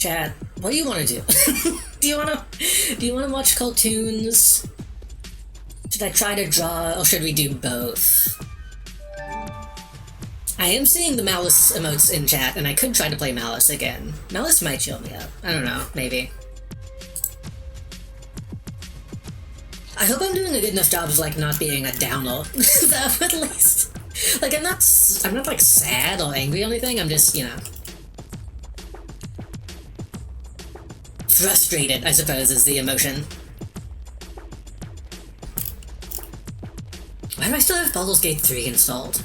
Chat, what do you want to do? do you want to watch cartoons? Should I try to draw, or should we do both? I am seeing the Malice emotes in chat, and I could try to play Malice again. Malice might chill me up. I don't know, maybe. I hope I'm doing a good enough job of, like, not being a downer. Though, at least. Like, I'm not, like, sad or angry or anything, I'm just, you know... frustrated, I suppose, is the emotion. Why do I still have Baldur's Gate 3 installed?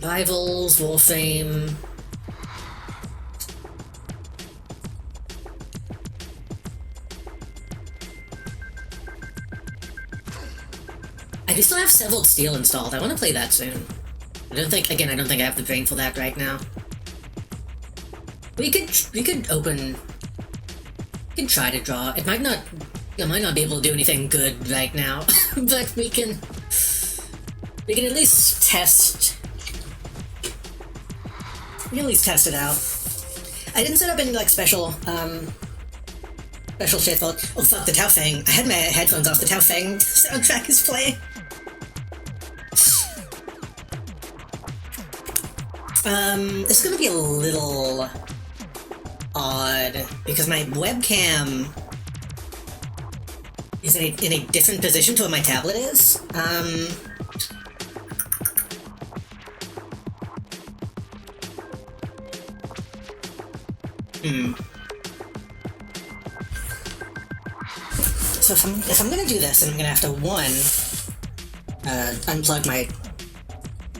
Rivals, Warframe... I do still have Severed Steel installed. I want to play that soon. I don't think I have the brain for that right now. We could open... We can try to draw. I might not be able to do anything good right now, but we can at least test... We can at least test it out. I didn't set up any, like, special shit for... Oh fuck, the Tao Feng. I had my headphones off, the Tao Feng soundtrack is playing. This is gonna be a little... odd, because my webcam is in a different position to what my tablet is. So if I'm gonna do this, then I'm gonna have to, one, unplug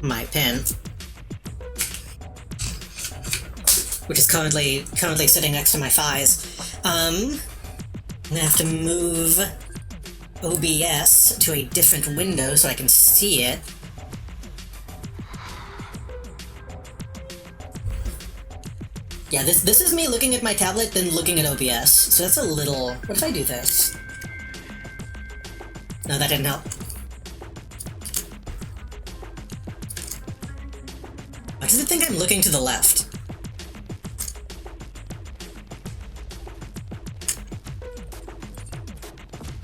my pen, which is currently sitting next to my thighs. I'm gonna have to move OBS to a different window so I can see it. Yeah, this is me looking at my tablet, then looking at OBS, so that's a little... What if I do this? No, that didn't help. Why does it think I'm looking to the left?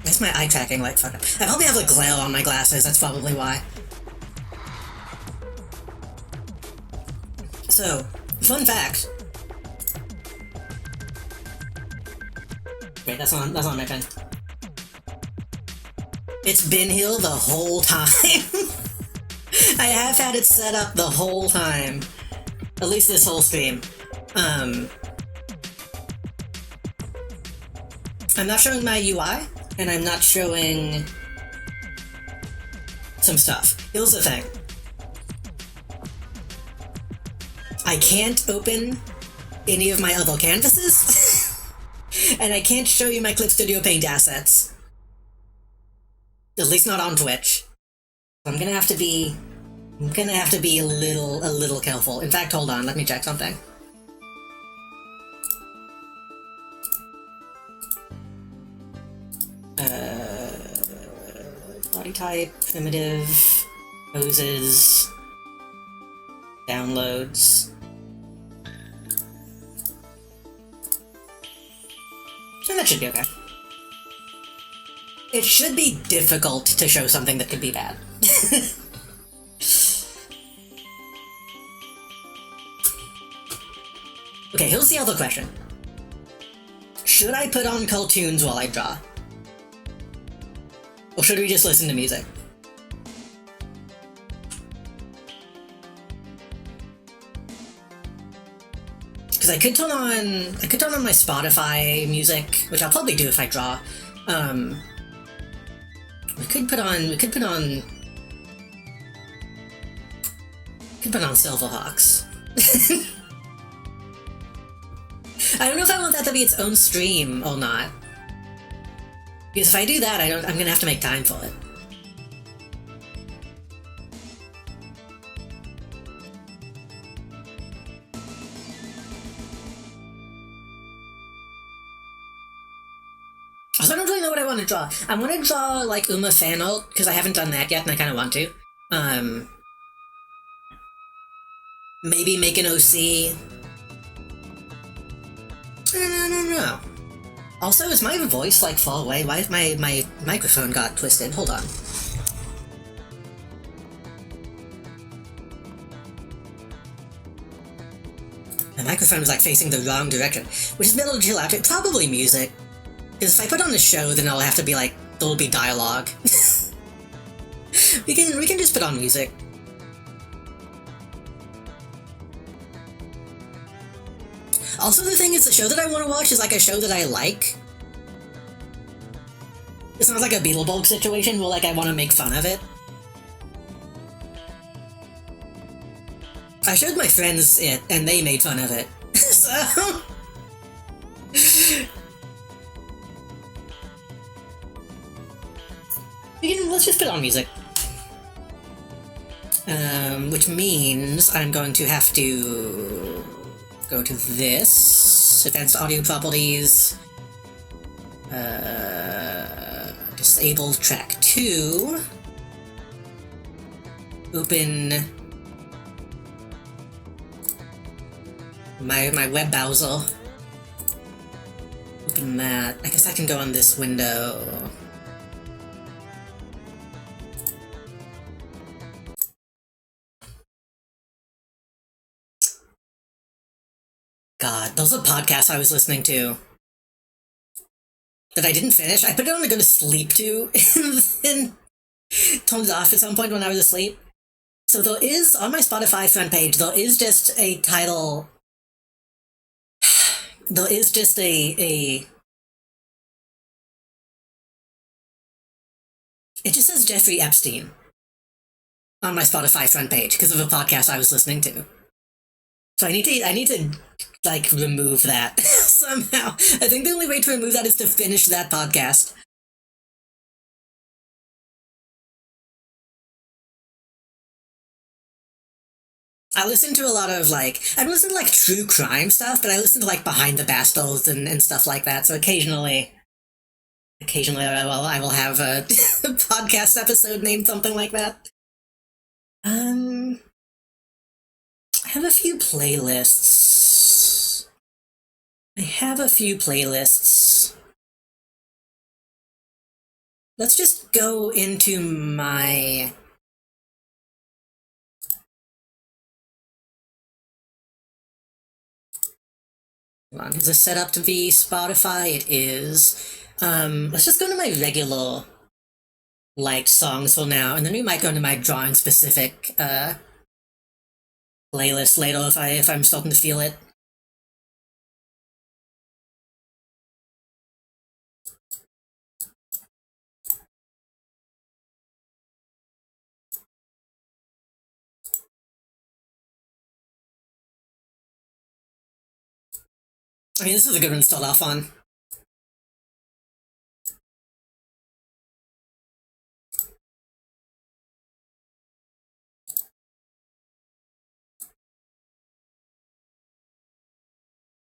Why's my eye tracking like fuck up? I probably have like glare on my glasses, that's probably why. So, fun fact. Wait, that's not my pen. It's been here the whole time. I have had it set up the whole time. At least this whole stream. I'm not showing my UI, and I'm not showing some stuff. Here's the thing. I can't open any of my other canvases, and I can't show you my Clip Studio Paint assets. At least not on Twitch. I'm gonna have to be a little careful. In fact, hold on, let me check something. Body type, primitive, poses, downloads. And that should be okay. It should be difficult to show something that could be bad. Okay, here's the other question. Should I put on cartoons while I draw? Or should we just listen to music? Because I could turn on my Spotify music, which I'll probably do if I draw. We could put on Silverhawks. I don't know if I want that to be its own stream or not. Because if I do that, I'm gonna have to make time for it. So I don't really know what I want to draw. I want to draw, like, Uma Fanart, because I haven't done that yet, and I kind of want to. Maybe make an OC. I don't know. Also, is my voice, like, fall away? Why is my microphone got twisted? Hold on. My microphone is, like, facing the wrong direction, which is a little chill out. Probably music. Because if I put on a show, then I'll have to be, like, there'll be dialogue. we can just put on music. Also, the thing is, the show that I want to watch is, like, a show that I like. It's not like a Beetleborg situation where, like, I want to make fun of it. I showed my friends it, and they made fun of it. So... let's just put on music. Which means I'm going to have to go to this, advanced audio properties, disable track 2, open my web browser, open that. I guess I can go on this window. God, those are podcasts I was listening to that I didn't finish. I put it on to go to sleep to, and then turned it off at some point when I was asleep. So there is, on my Spotify front page, there is just a title. There is just a... It just says Jeffrey Epstein on my Spotify front page because of a podcast I was listening to. So I need to like remove that somehow. I think the only way to remove that is to finish that podcast. I listen to a lot of, like, I don't listen to, like, true crime stuff, but I listen to, like, Behind the Bastards and stuff like that, so occasionally I will have a podcast episode named something like that. I have a few playlists. Let's just go into my... Hold on, is this set up to be Spotify? It is. Let's just go to my regular liked songs for now, and then we might go to my drawing specific playlist later if I'm starting to feel it. I mean, this is a good one to start off on.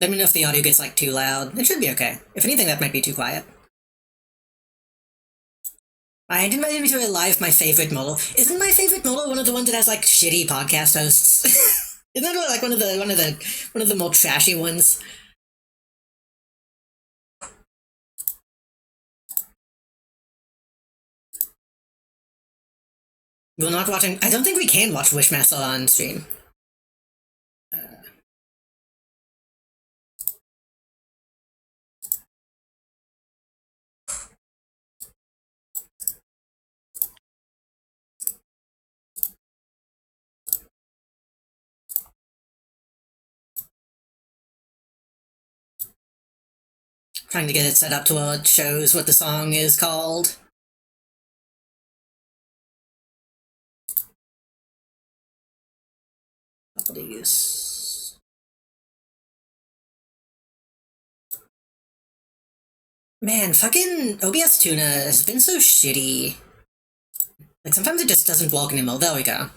Let me know if the audio gets, like, too loud. It should be okay. If anything, that might be too quiet. I didn't really to live my favorite model. Isn't my favorite model one of the ones that has, like, shitty podcast hosts? Isn't that, like, one of the more trashy ones? We're not watching... I don't think we can watch Wishmaster on stream. Trying to get it set up to where it shows what the song is called. Properties. Man, fucking OBS Tuna has been so shitty. Like, sometimes it just doesn't work anymore. There we go.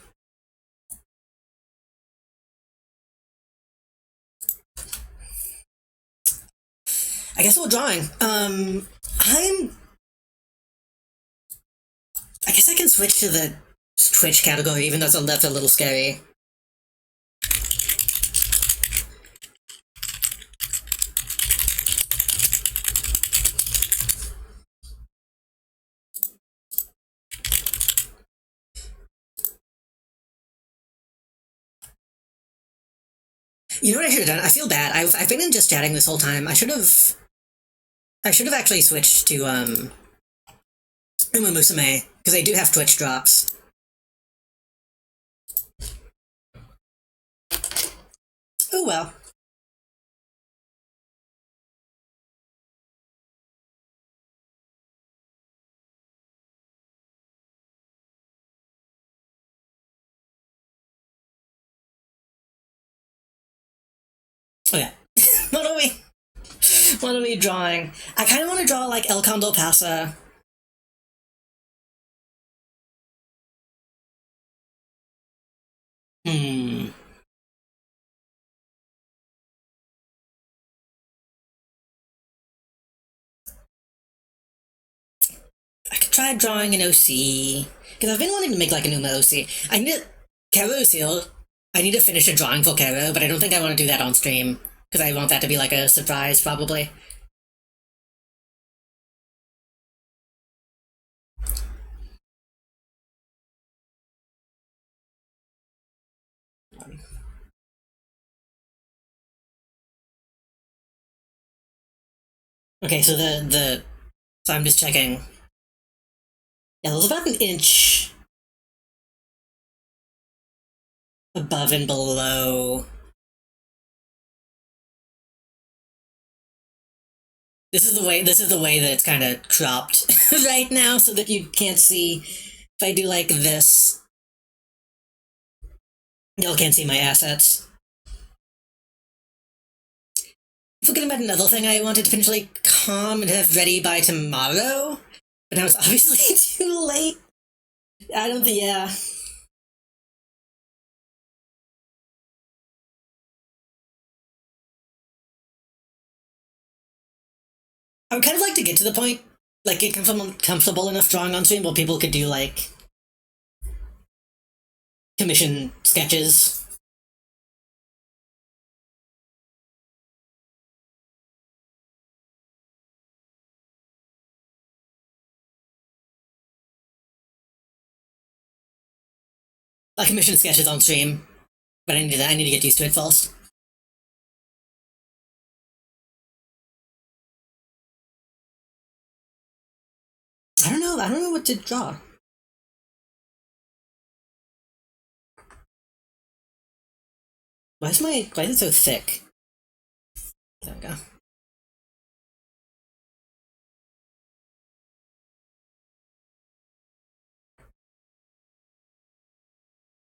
I guess we're drawing. I guess I can switch to the Twitch category, even though that's a little scary. You know what I should have done? I feel bad. I've been in just chatting this whole time. I should have actually switched to Uma Musume because I do have Twitch drops. Oh well. Okay. What are we? What are we drawing? I kind of want to draw like El Condor Pasa. Hmm. I could try drawing an OC because I've been wanting to make like an Uma OC. I need to Kero Seal. I need to finish a drawing for Kero, but I don't think I want to do that on stream because I want that to be like a surprise, probably. Okay, so so I'm just checking. Yeah, there's about an inch above and below. This is the way that it's kind of cropped right now so that you can't see. If I do like this, y'all can't see my assets. Forgetting about another thing I wanted to potentially calm and have ready by tomorrow, but now it's obviously too late. I don't think, yeah. I would kind of like to get to the point, like get comfortable enough drawing on stream where people could do like commission sketches. Like commission sketches on stream, but I need to get used to it first. I don't know what to draw. Why is it so thick? There we go.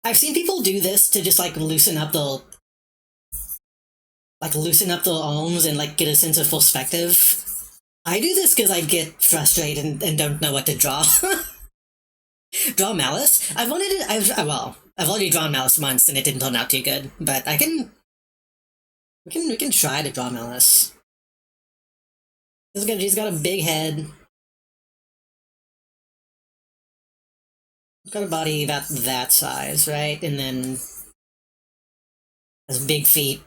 I've seen people do this to just like loosen up the arms and like get a sense of perspective. I do this because I get frustrated and don't know what to draw. Draw Malice. I've wanted it. I've already drawn Malice once and it didn't turn out too good. But I can. We can try to draw Malice. He's got a big head. He's got a body about that size, right? And then has big feet,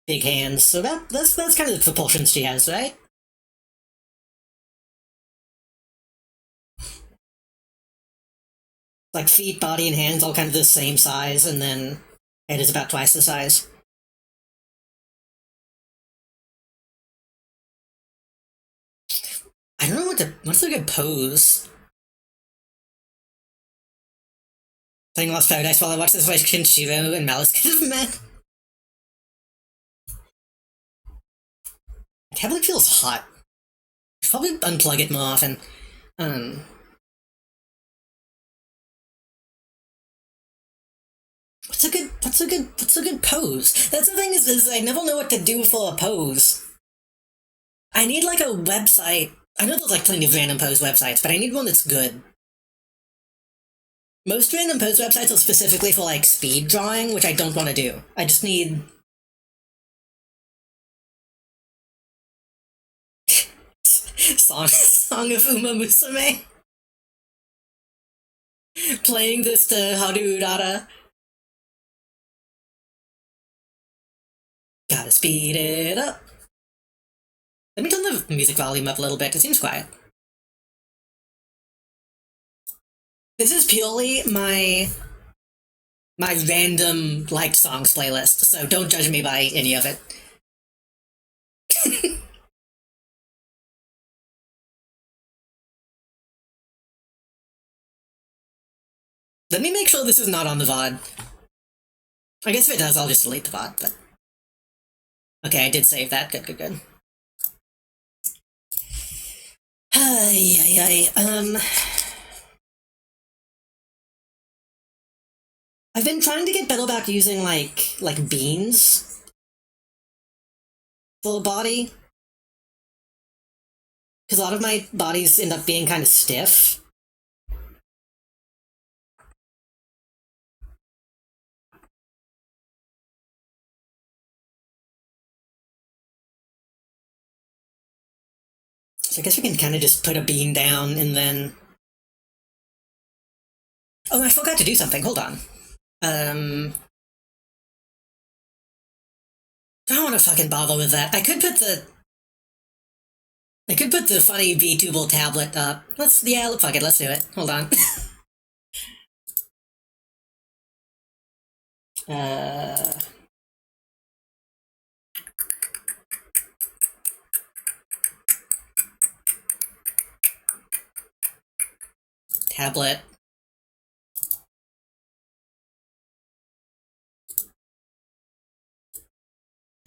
big hands. So that's kind of the proportions she has, right? Like feet, body, and hands all kind of the same size, and then head is about twice the size. I don't know what's a good pose. Playing Lost Paradise while I watch this, like Shinshiro and Malice could have met. My tablet feels hot. I should probably unplug it more often. Um, what's a good pose? That's the thing is I never know what to do for a pose. I need like a website. I know there's like plenty of random pose websites, but I need one that's good. Most random pose websites are specifically for like speed drawing, which I don't want to do. I just need Song of Uma Musume. Playing this to Haru Urara. Gotta speed it up. Let me turn the music volume up a little bit. It seems quiet. This is purely my my random liked songs playlist, so don't judge me by any of it. Let me make sure this is not on the VOD. I guess if it does, I'll just delete the VOD, but... Okay, I did save that. Good, good, good. Ay, ay, ay. I've been trying to get better about using, like beans for the body. Because a lot of my bodies end up being kind of stiff. So I guess we can kind of just put a bean down and then... Oh, I forgot to do something. Hold on. I don't want to fucking bother with that. I could put the funny VTubal tablet up. Fuck it, let's do it. Hold on. uh... Tablet.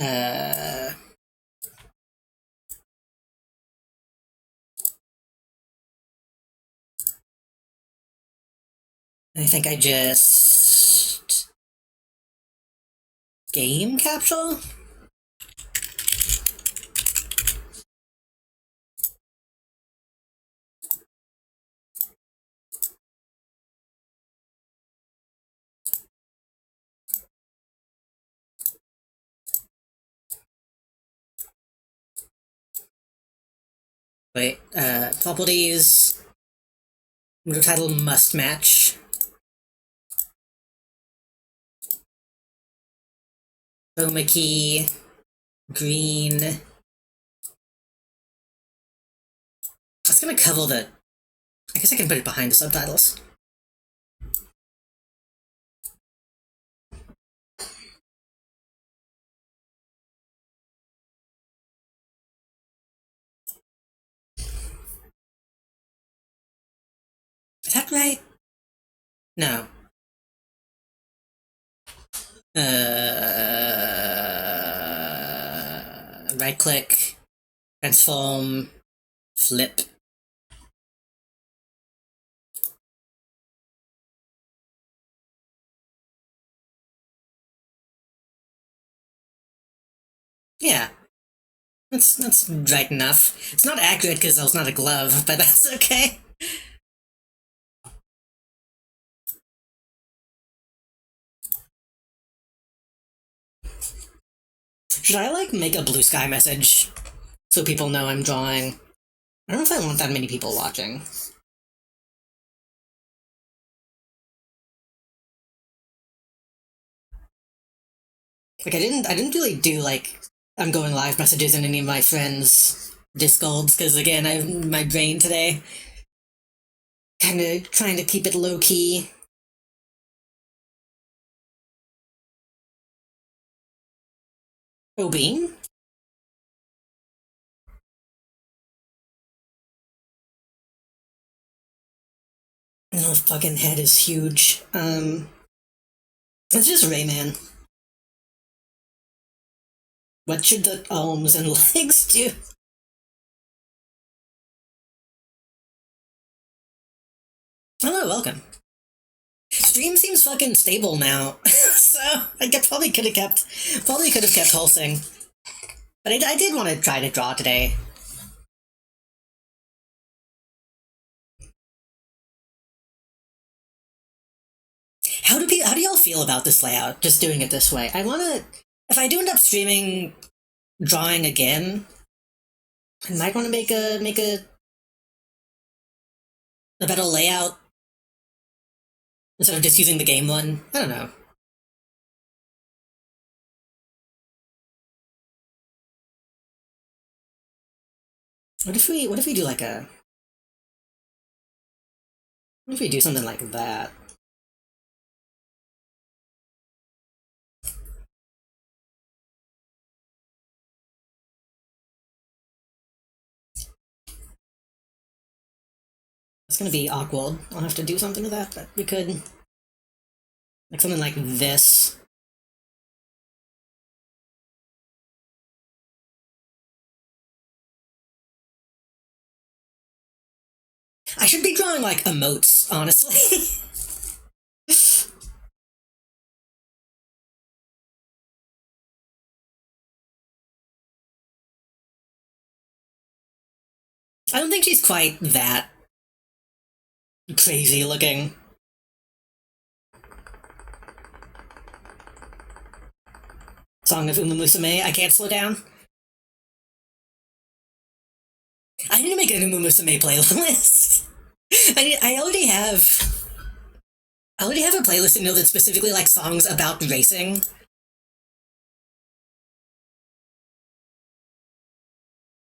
Uh... I think I just... Game capsule? Wait, properties... Window title must match. Chroma key... Green... That's gonna cover the... I guess I can put it behind the subtitles. Is that right? No. Right click, transform, flip. Yeah, that's right enough. It's not accurate because it's not a glove, but that's okay. Should I make a blue sky message so people know I'm drawing? I don't know if I want that many people watching. I didn't really do I'm going live messages in any of my friends' Discords because again I have my brain today. Kind of trying to keep it low key. Oh, Bean? Oh, fucking head is huge. It's just Rayman. What should the arms and legs do? Hello, welcome. Stream seems fucking stable now, so probably could have kept pulsing. But I did want to try to draw today. How do y'all feel about this layout? Just doing it this way. If I do end up streaming drawing again, I might want to make a better layout instead of just using the game one. I don't know. What if we do what if we do something like that? gonna be awkward. I'll have to do something with that, but we could... Like something like this. I should be drawing, like, emotes, honestly. I don't think she's quite that crazy looking. Song of Uma Musume, I Can't Slow Down. I need to make an Uma Musume playlist. I already have... I already have a playlist in that's specifically like songs about racing.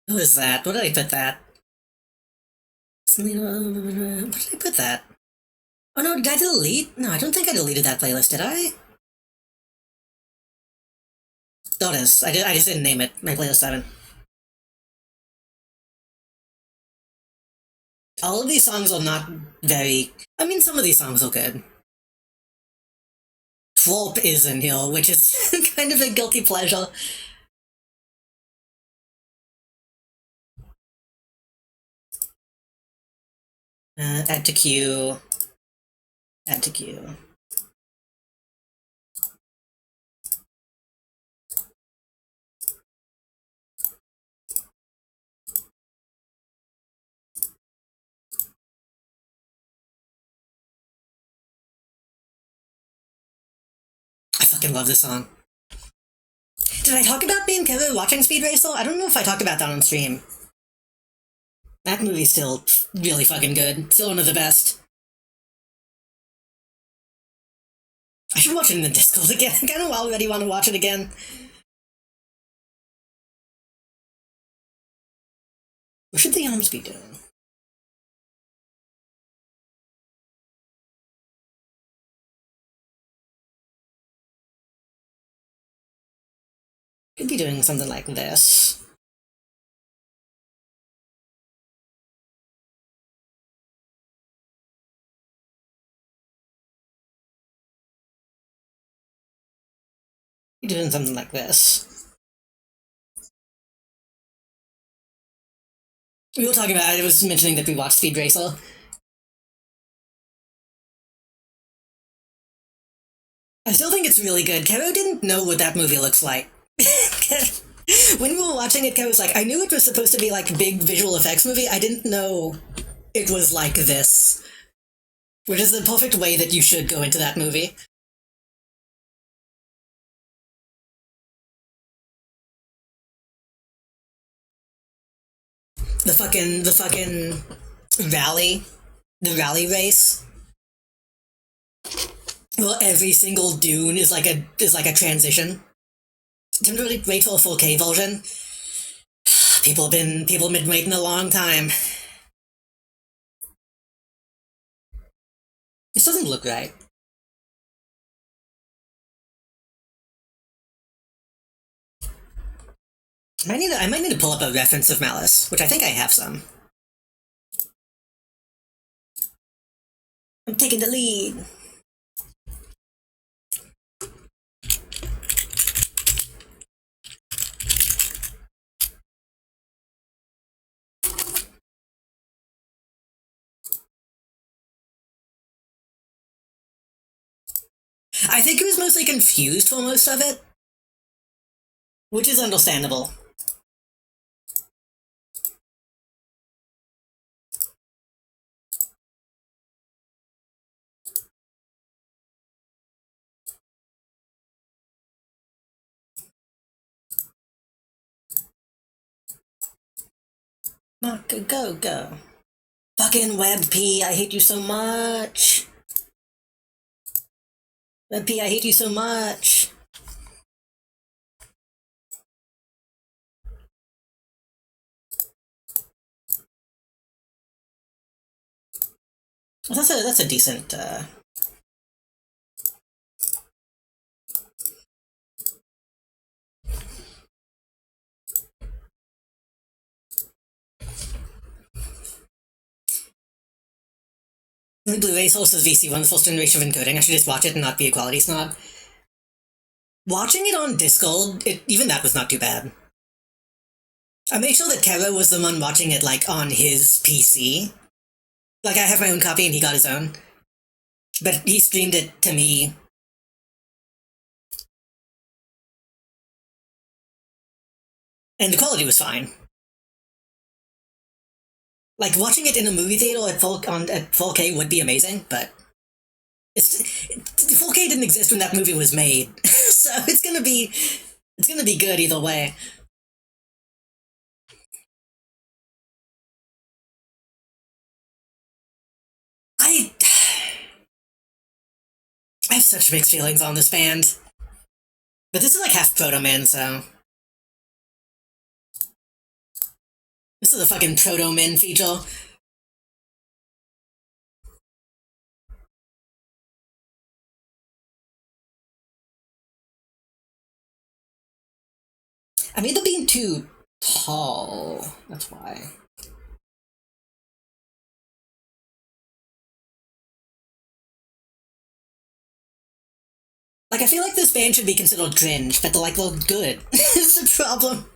Who is that? Where did I put that? Where did I put that? Oh no, did I delete? No, I don't think I deleted that playlist, did I? Oh, it is. I just didn't name it. My playlist 7. All of these songs are not very... I mean, some of these songs are good. Flop is in here, which is kind of a guilty pleasure. Add to queue. Add to queue. I fucking love this song. Did I talk about me and Kevin watching Speed Racer? I don't know if I talked about that on stream. That movie's still really fucking good. Still one of the best. I should watch it in the Discord again. I kind of already want to watch it again. What should the arms be doing? Could be doing something like this. Be doing something like this. We were talking about, I was mentioning that we watched Speed Racer. I still think it's really good. Kero didn't know what that movie looks like. When we were watching it, Kero was like, I knew it was supposed to be like a big visual effects movie. I didn't know it was like this. Which is the perfect way that you should go into that movie. The fucking rally. The rally race. Well, every single dune is like a transition. Didn't really wait for a 4K version. People have been waiting a long time. This doesn't look right. I might need to pull up a reference of Malice, which I think I have some. I'm taking the lead. I think he was mostly confused for most of it, which is understandable. Maka, go. Fucking Web P, I hate you so much. Web P, I hate you so much. Well, that's a decent. The Blu-ray source is VC1, the first generation of encoding. I should just watch it and not be a quality snob. Watching it on Discord, even that was not too bad. I made sure that Kero was the one watching it, like, on his PC. Like, I have my own copy and he got his own. But he streamed it to me. And the quality was fine. Like, watching it in a movie theater at 4K would be amazing, but 4K didn't exist when that movie was made. So it's gonna be good either way. I I have such mixed feelings on this band. But this is like half Proto Man, so this is a fucking Proto Man feature. I mean, they're being too tall. That's why. Like, I feel like this band should be considered cringe, but they're good. It's the problem.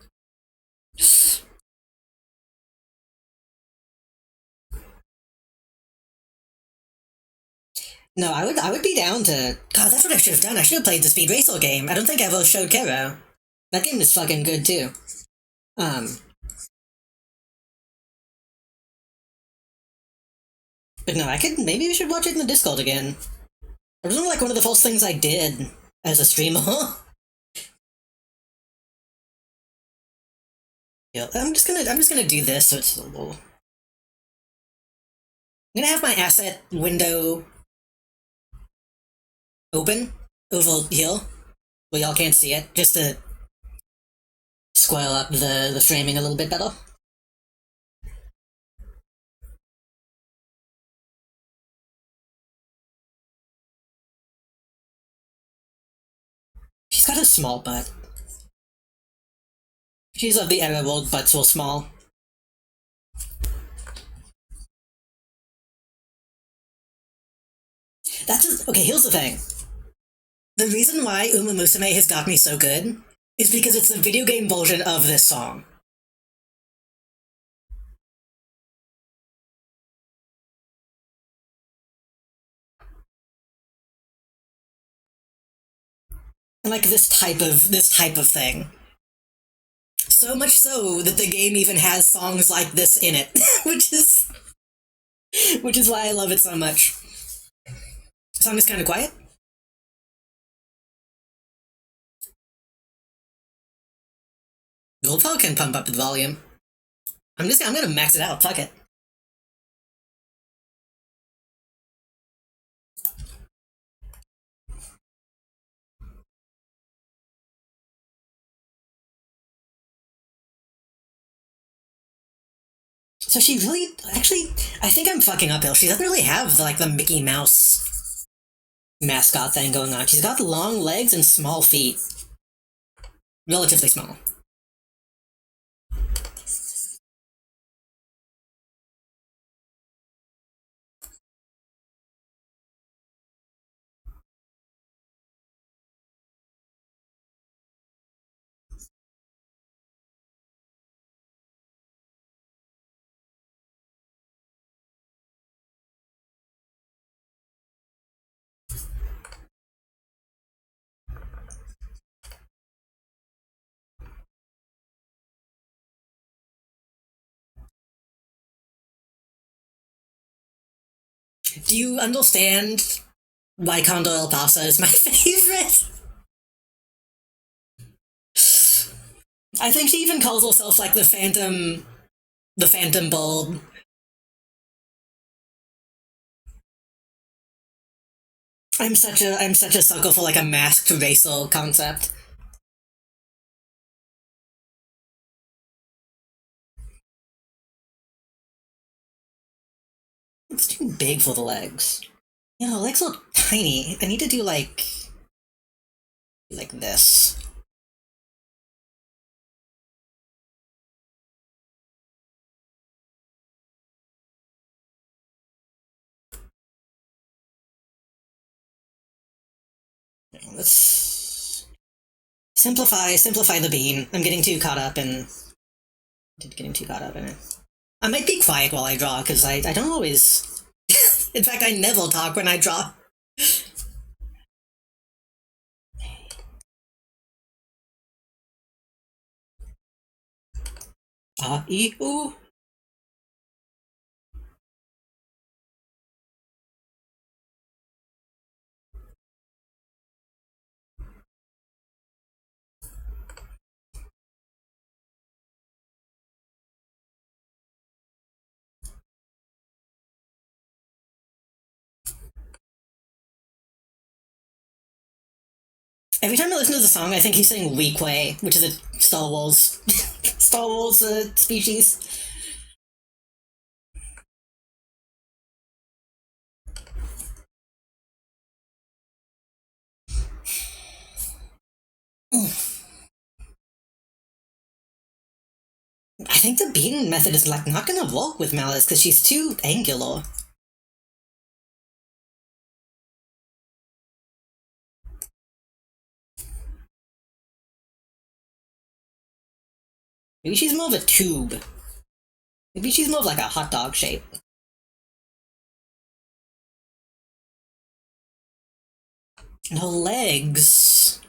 No, I would be down to. God, that's what I should have done. I should have played the Speed Racer game. I don't think I ever showed Kero. That game is fucking good too. Um, but no, maybe we should watch it in the Discord again. It was like one of the first things I did as a streamer. Yeah, I'm just gonna do this so it's a little. I'm gonna have my asset window open over here where y'all can't see it, just to square up the framing a little bit better. She's got a small butt. She's of the era where butts were small. Okay, here's the thing. The reason why Uma Musume has got me so good is because it's the video game version of this song. And like this type of thing. So much so that the game even has songs like this in it, which is why I love it so much. The song is kind of quiet. Goldfall can pump up the volume. I'm gonna max it out. Fuck it. So she really, actually, I think I'm fucking uphill. She doesn't really have like the Mickey Mouse mascot thing going on. She's got long legs and small feet, relatively small. Do you understand why Condor El Paso is my favorite? I think she even calls herself like the Phantom Bulb. I'm such a sucker for like a masked racer concept. It's too big for the legs. Yeah, the legs look tiny. I need to do like this. Let's simplify the bean. I'm getting too caught up in getting too caught up in it. I might be quiet while I draw because I don't always. In fact, I never talk when I draw. Ah, ee, ooh. Every time I listen to the song, I think he's saying Weequay, which is a Star Wars Star Wars species. I think the bean method is like not gonna work with Malice because she's too angular. Maybe she's more of a tube. Maybe she's more of like a hot dog shape. And her legs.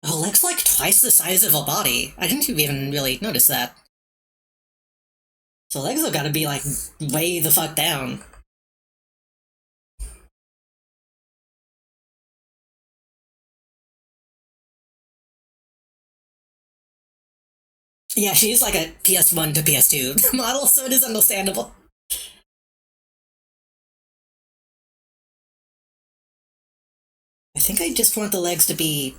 Her legs like twice the size of her body. I didn't even really notice that. So legs have gotta be like way the fuck down. Yeah, she's like a PS1 to PS2 model, so it is understandable. I think I just want the legs to be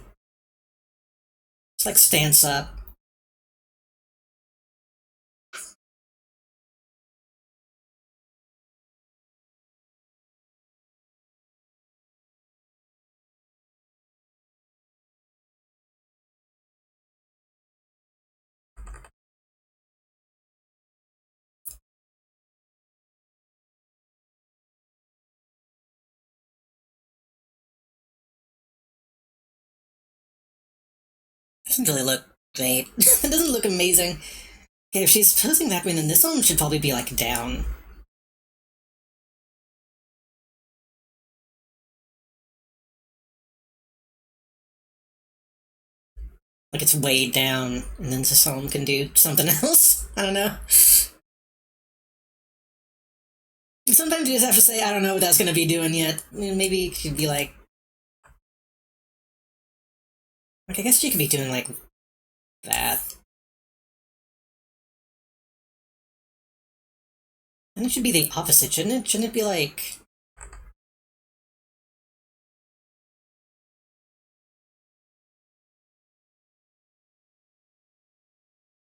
just like stance up. Doesn't really look great. It doesn't look amazing. Okay, if she's posing that way, then this one should probably be like down. Like it's way down, and then Sasam can do something else. I don't know. Sometimes you just have to say, I don't know what that's gonna be doing yet. Maybe it could be like I guess she could be doing like that. And it should be the opposite, shouldn't it? Shouldn't it be like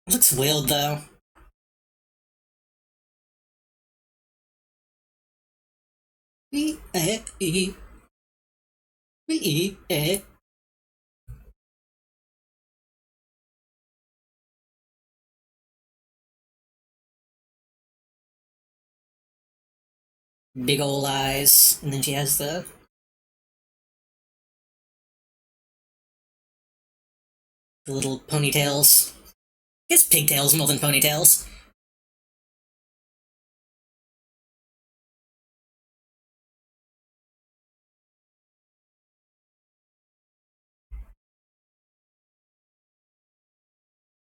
it looks weird though. E e. Big ol' eyes, and then she has the little ponytails. I guess pigtails more than ponytails.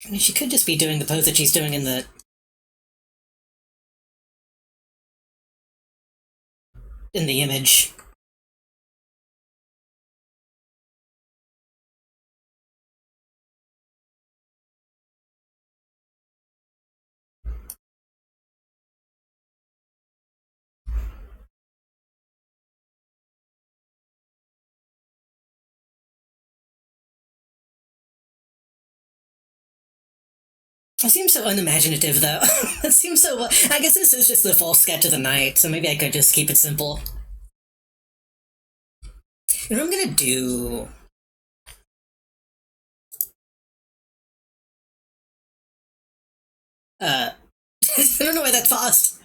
I mean, she could just be doing the pose that she's doing in the image. It seems so unimaginative, though. It seems so. I guess this is just the full sketch of the night, so maybe I could just keep it simple. You know what I'm gonna do? Uh, I don't know why that paused.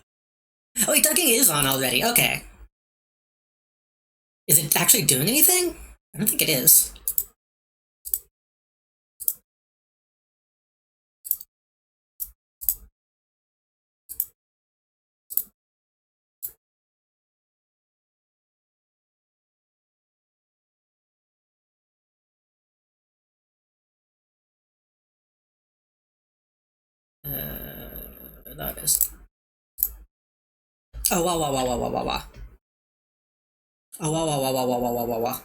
Oh wait, ducking is on already. Okay. Is it actually doing anything? I don't think it is. That is. Oh wow wow wow wow wow wow wow. Oh wow wow wow wow wow wow wow wow wow.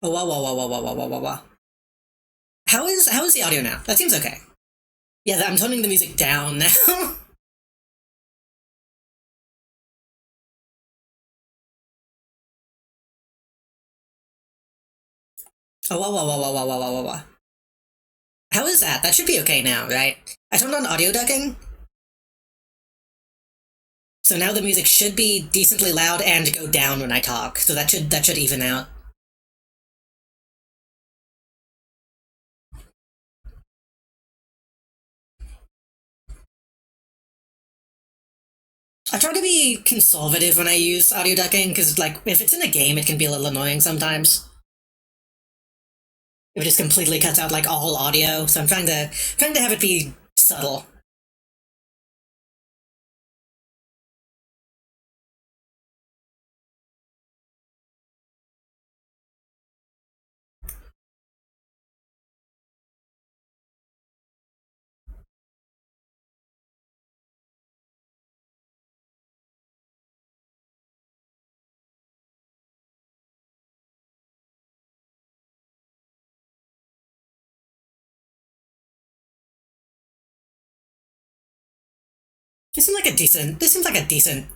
Oh wow wow wow wow wow wow wow wow wow. How is the audio now? That seems okay. Yeah, I'm toning the music down now. Oh wow wow wow wow wow wow wow wow wow. How is that? That should be okay now, right? I turned on audio ducking, so now the music should be decently loud and go down when I talk. So that should even out. I try to be conservative when I use audio ducking because, like, if it's in a game, it can be a little annoying sometimes. If it just completely cuts out like all audio, so I'm trying to have it be subtle. This seems like a decent,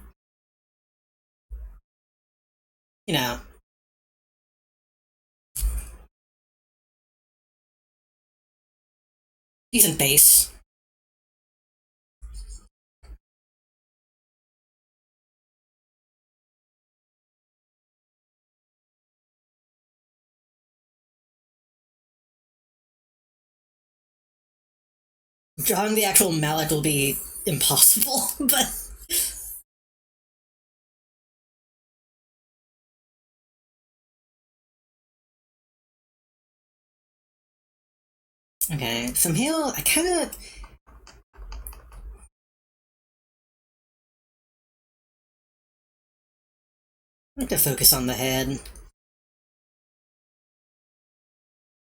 you know, decent bass. Drawing the actual mallet will be impossible, but okay. From here, I kind of like to focus on the head.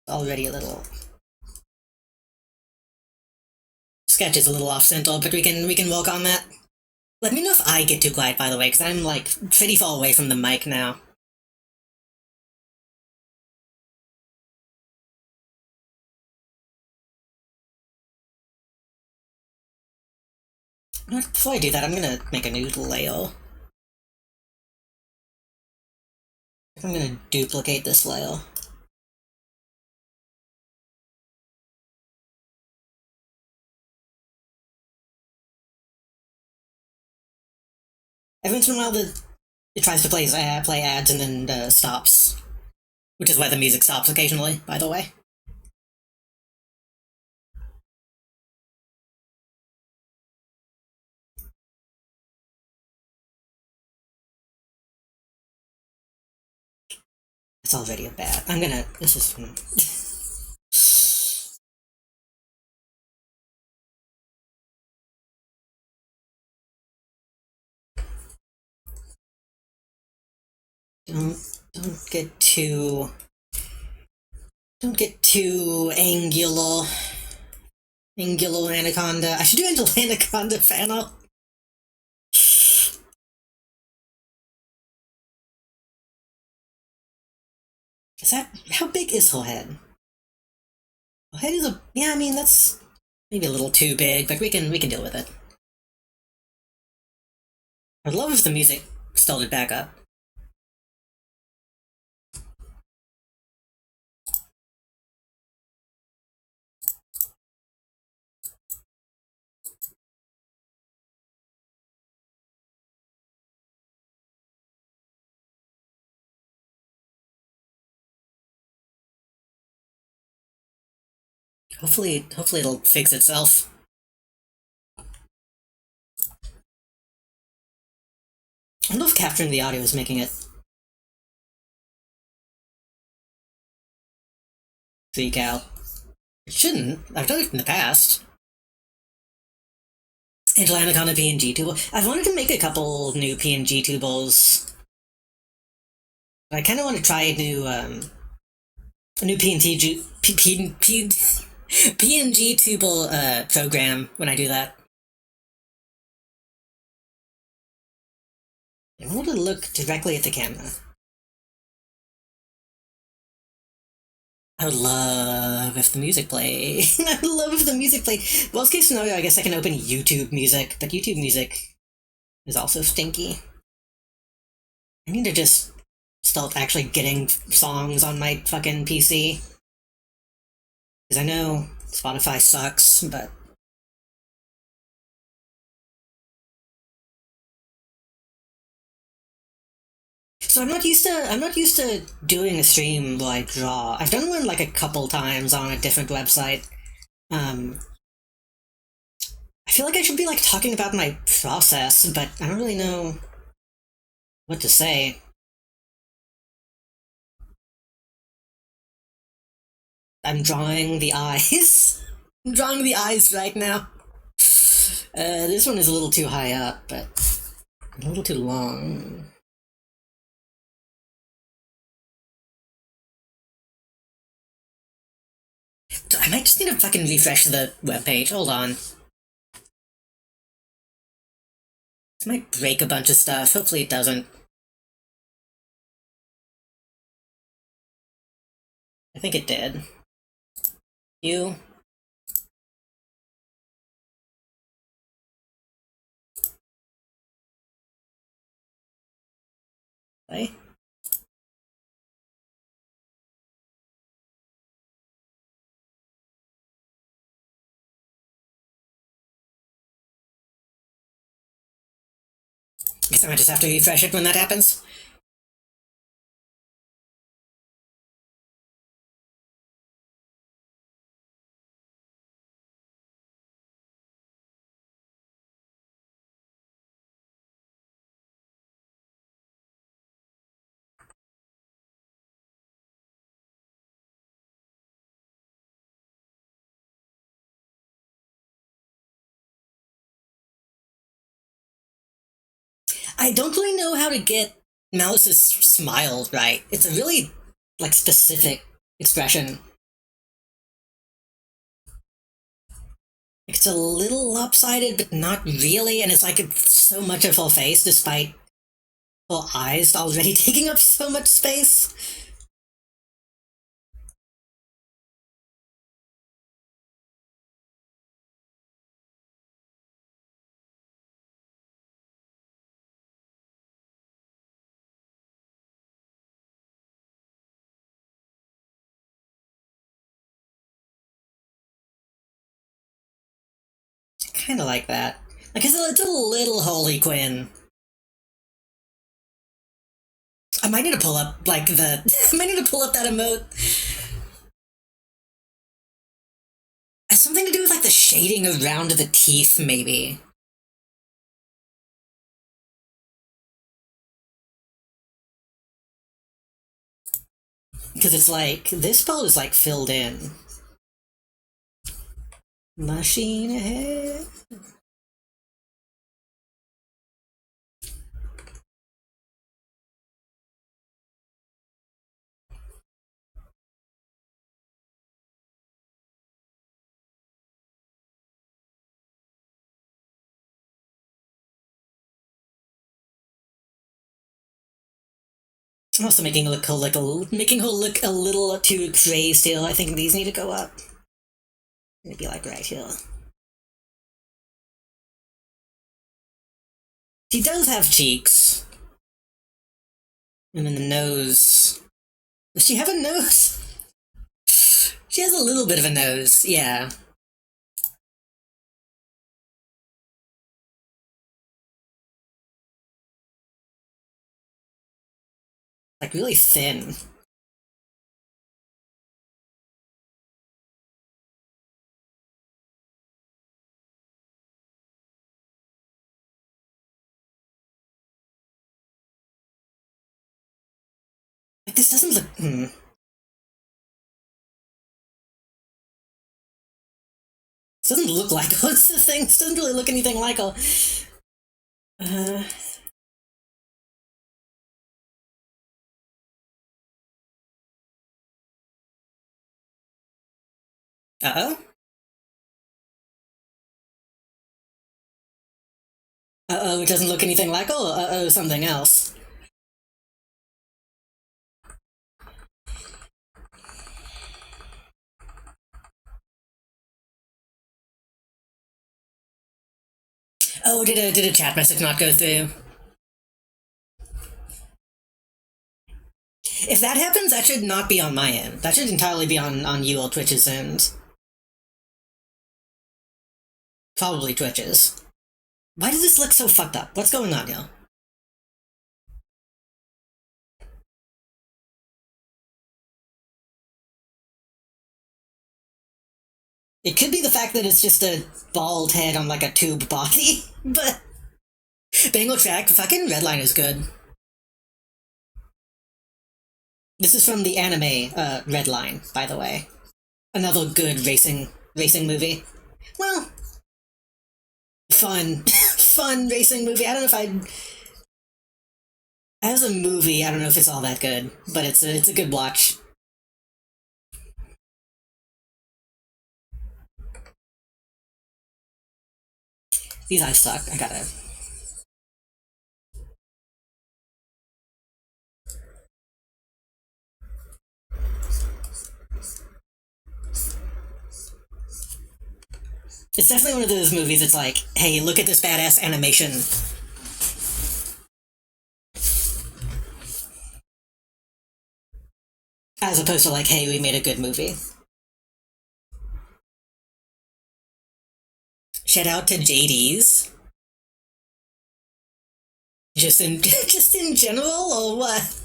Already a little sketch is a little off center, but we can work on that. Let me know if I get too quiet, by the way, because I'm like pretty far away from the mic now. Before I do that, I'm gonna make a new layer. I'm gonna duplicate this layer. Every once in a while, it tries to play ads and then stops, which is why the music stops occasionally. By the way, it's already a bad. I'm gonna. This is. Don't get too. Don't get too angular. Angular anaconda. I should do angular anaconda Fanart. Is that how big is her head? Her head is a yeah. I mean that's maybe a little too big, but we can deal with it. I'd love if the music started back up. Hopefully it'll fix itself. I don't know if capturing the audio is making it freak out. It shouldn't. I've done it in the past. Angela Anaconda PNG tubal. I've wanted to make a couple new PNG tubals. I kind of want to try a new PNG tubal program when I do that. I want to look directly at the camera. I would love if the music played. I would love if the music played. Worst case scenario, I guess I can open YouTube music, but YouTube music is also stinky. I need to just start actually getting songs on my fucking PC. Because I know Spotify sucks, but so I'm not used to doing a stream while I draw. I've done one like a couple times on a different website. Um I feel like I should be like talking about my process, but I don't really know what to say. I'm drawing the eyes. I'm drawing the eyes right now. This one is a little too high up, but a little too long. I might just need to fucking refresh the webpage. Hold on. This might break a bunch of stuff. Hopefully it doesn't. I think it did. You? Right? Guess I might just have to refresh it when that happens. I don't really know how to get Malice's smile right. It's a really, like, specific expression. It's a little lopsided, but not really, and it's like it's so much of her face, despite her eyes already taking up so much space. Kind of like that. Like, it's a little Holy Quinn. I might need to pull up, like, the. I might need to pull up that emote. It has something to do with, like, the shading around the teeth, maybe. Because it's like, this spell is, like, filled in. Machine ahead. I'm also making her look a little too gray still. I think these need to go up. Maybe like right here. She does have cheeks. And then the nose. Does she have a nose? She has a little bit of a nose, yeah. Like really thin. like, this doesn't look... This doesn't look like... What's the thing? This doesn't really look anything like a... Uh... Uh-oh? Uh-oh, it doesn't look anything like... Oh, uh-oh, something else. Oh, did a chat message not go through? If that happens, that should not be on my end. That should entirely be on you or Twitch's end. Probably Twitch's. Why does this look so fucked up? What's going on here? It could be the fact that it's just a bald head on like a tube body, but... Bengal track, fucking Redline is good. This is from the anime, Redline, by the way. Another good racing movie. Well... Fun. Fun racing movie. I don't know if I'd... As a movie, I don't know if it's all that good, but it's a good watch. These eyes suck. I gotta... It's definitely one of those movies that's like, hey, look at this badass animation. As opposed to like, hey, we made a good movie. Shout out to JD's. Just in just in general, or what?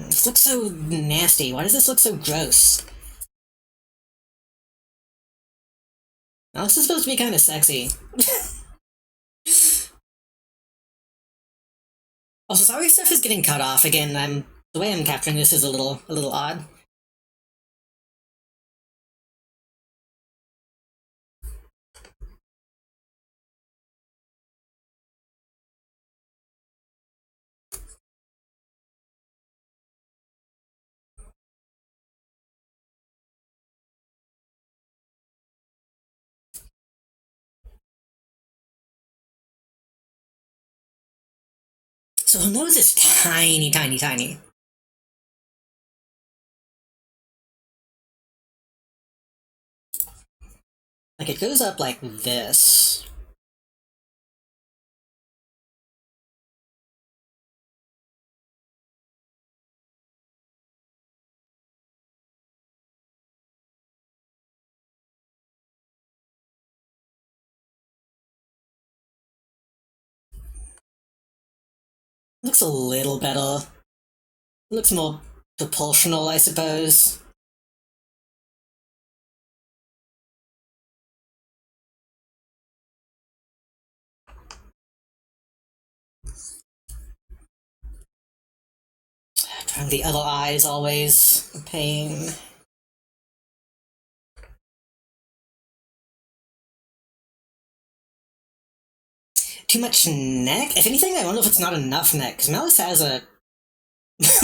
This looks so nasty. Why does this look so gross? Now, this is supposed to be kind of sexy. Also, sorry stuff is getting cut off again. The way I'm capturing this is a little odd. So her nose is tiny, tiny, tiny. Like, it goes up like this. Looks a little better. Looks more proportional, I suppose. Trying the other eye is always a pain. Too much neck? If anything, I wonder if it's not enough neck, because Malice has a...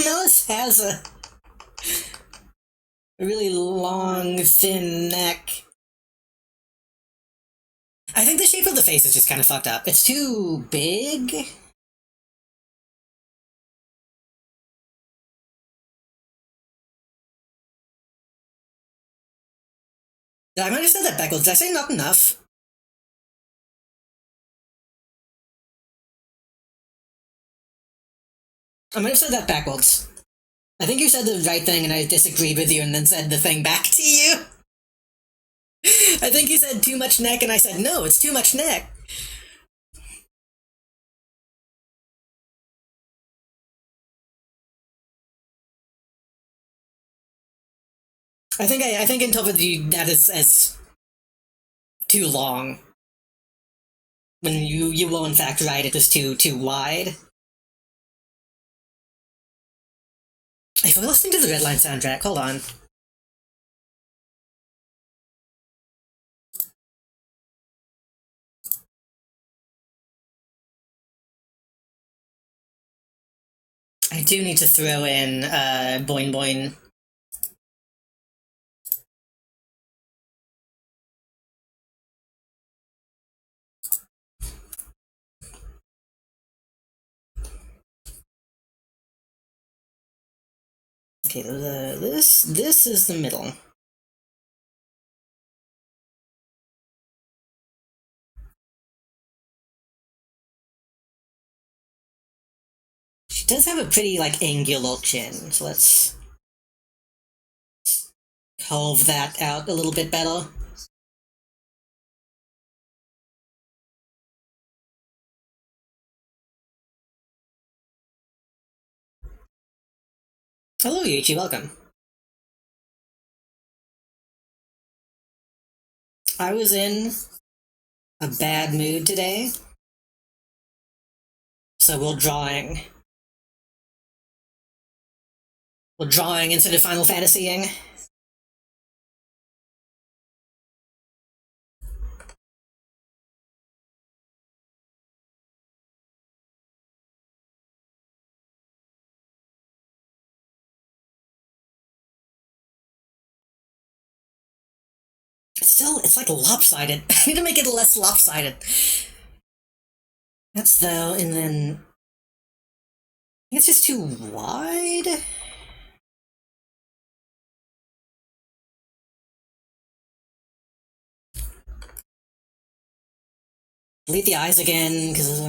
Malice has a really long, thin neck. I think the shape of the face is just kind of fucked up. It's too big? I might have said that backwards. Did I say not enough? I might have said that backwards. I think you said the right thing and I disagreed with you and then said the thing back to you. I think you said too much neck and I said, no, it's too much neck. I think interpret you that is as too long. When you will in fact write it was too wide. If we're listening to the Redline soundtrack, hold on. I do need to throw in Boing Boing. Okay, this is the middle. She does have a pretty like angular chin, so let's carve that out a little bit better. Hello, Yuichi, welcome. I was in a bad mood today, so we're drawing. We're drawing instead of Final Fantasying. It's like lopsided. I need to make it less lopsided. That's though, and then it's just too wide. Delete the eyes again, because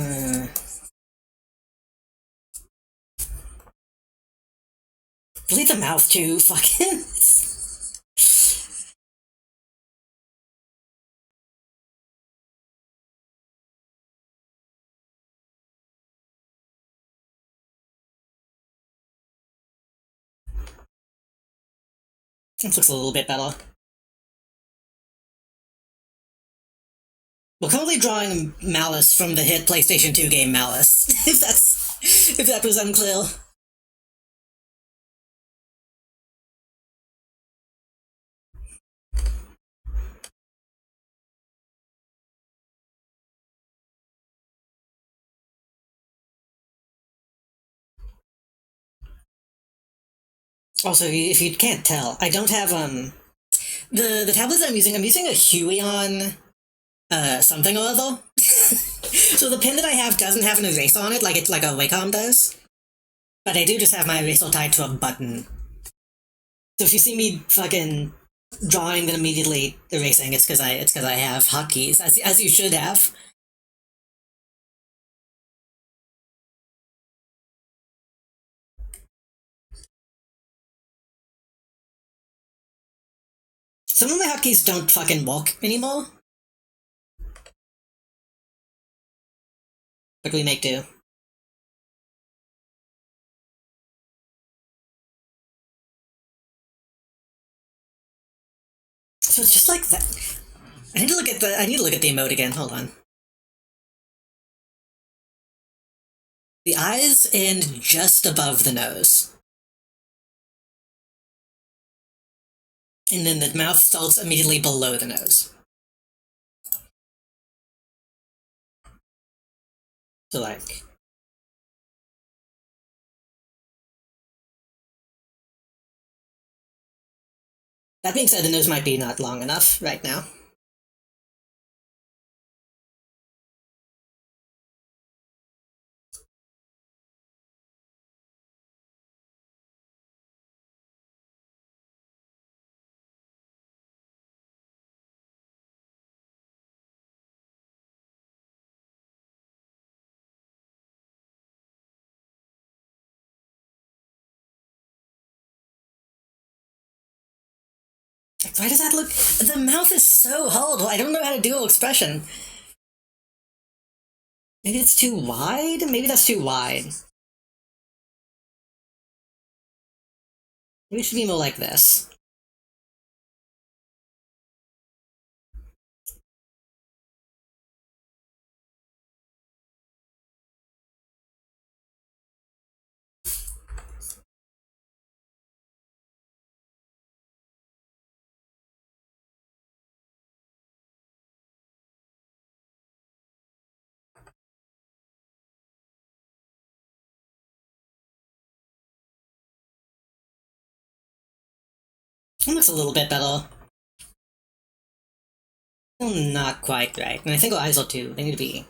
delete the mouth too. Fucking. This looks a little bit better. We're currently drawing Malice from the hit PlayStation 2 game Malice. If that was unclear. Also, if you can't tell, I don't have the tablets I'm using a Huion something or other. So the pen that I have doesn't have an eraser on it like it's like a Wacom does. But I do just have my eraser tied to a button. So if you see me fucking drawing then immediately erasing, it's because I have hotkeys, as you should have. Some of my hotkeys don't fucking work anymore. But we make do. So it's just like that. I need to look at the emote again. Hold on. The eyes end just above the nose. And then the mouth starts immediately below the nose. So like that being said, the nose might be not long enough right now. Why does that look? The mouth is so hollow. I don't know how to do an expression. Maybe it's too wide? Maybe that's too wide. Maybe it should be more like this. It looks a little bit better. Still not quite right. And I think eyes are too. They need to be.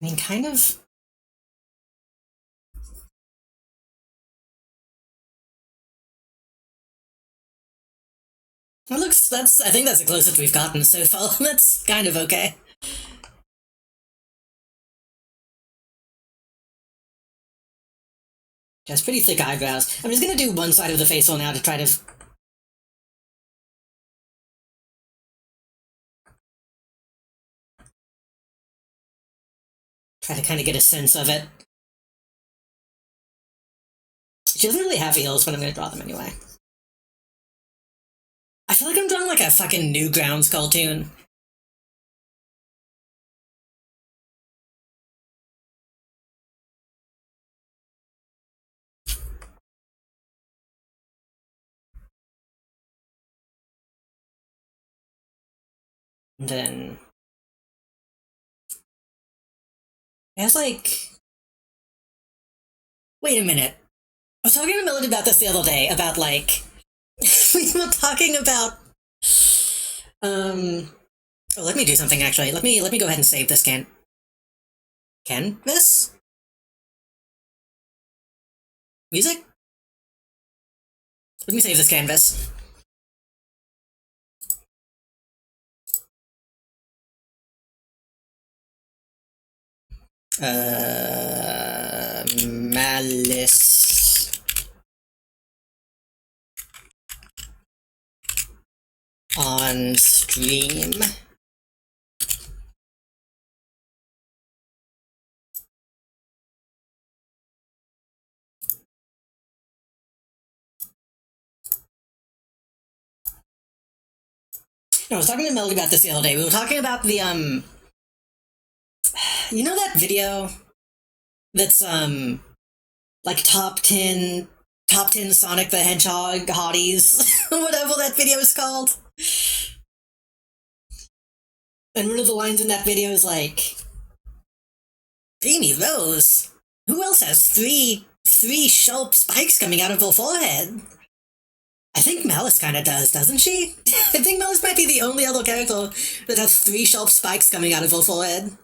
I mean, kind of. It looks. That's. I think that's the closest we've gotten so far. That's kind of okay. She has pretty thick eyebrows. I'm just gonna do one side of the face for now to try to kind of get a sense of it. She doesn't really have eels, but I'm gonna draw them anyway. I feel like I'm drawing like a fucking Newgrounds cartoon. And then it has like. Wait a minute. I was talking to Melody about this the other day, about like we were talking about oh, let me do something actually. Let me go ahead and save this canvas? Music? Let me save this canvas. Malice. On stream. No, I was talking to Melody about this the other day. We were talking about the you know that video that's like top 10 Sonic the Hedgehog hotties, whatever that video is called. And one of the lines in that video is like, Dreamy Rose, who else has three sharp spikes coming out of her forehead? I think Malice kind of does, doesn't she? I think Malice might be the only other character that has three sharp spikes coming out of her forehead.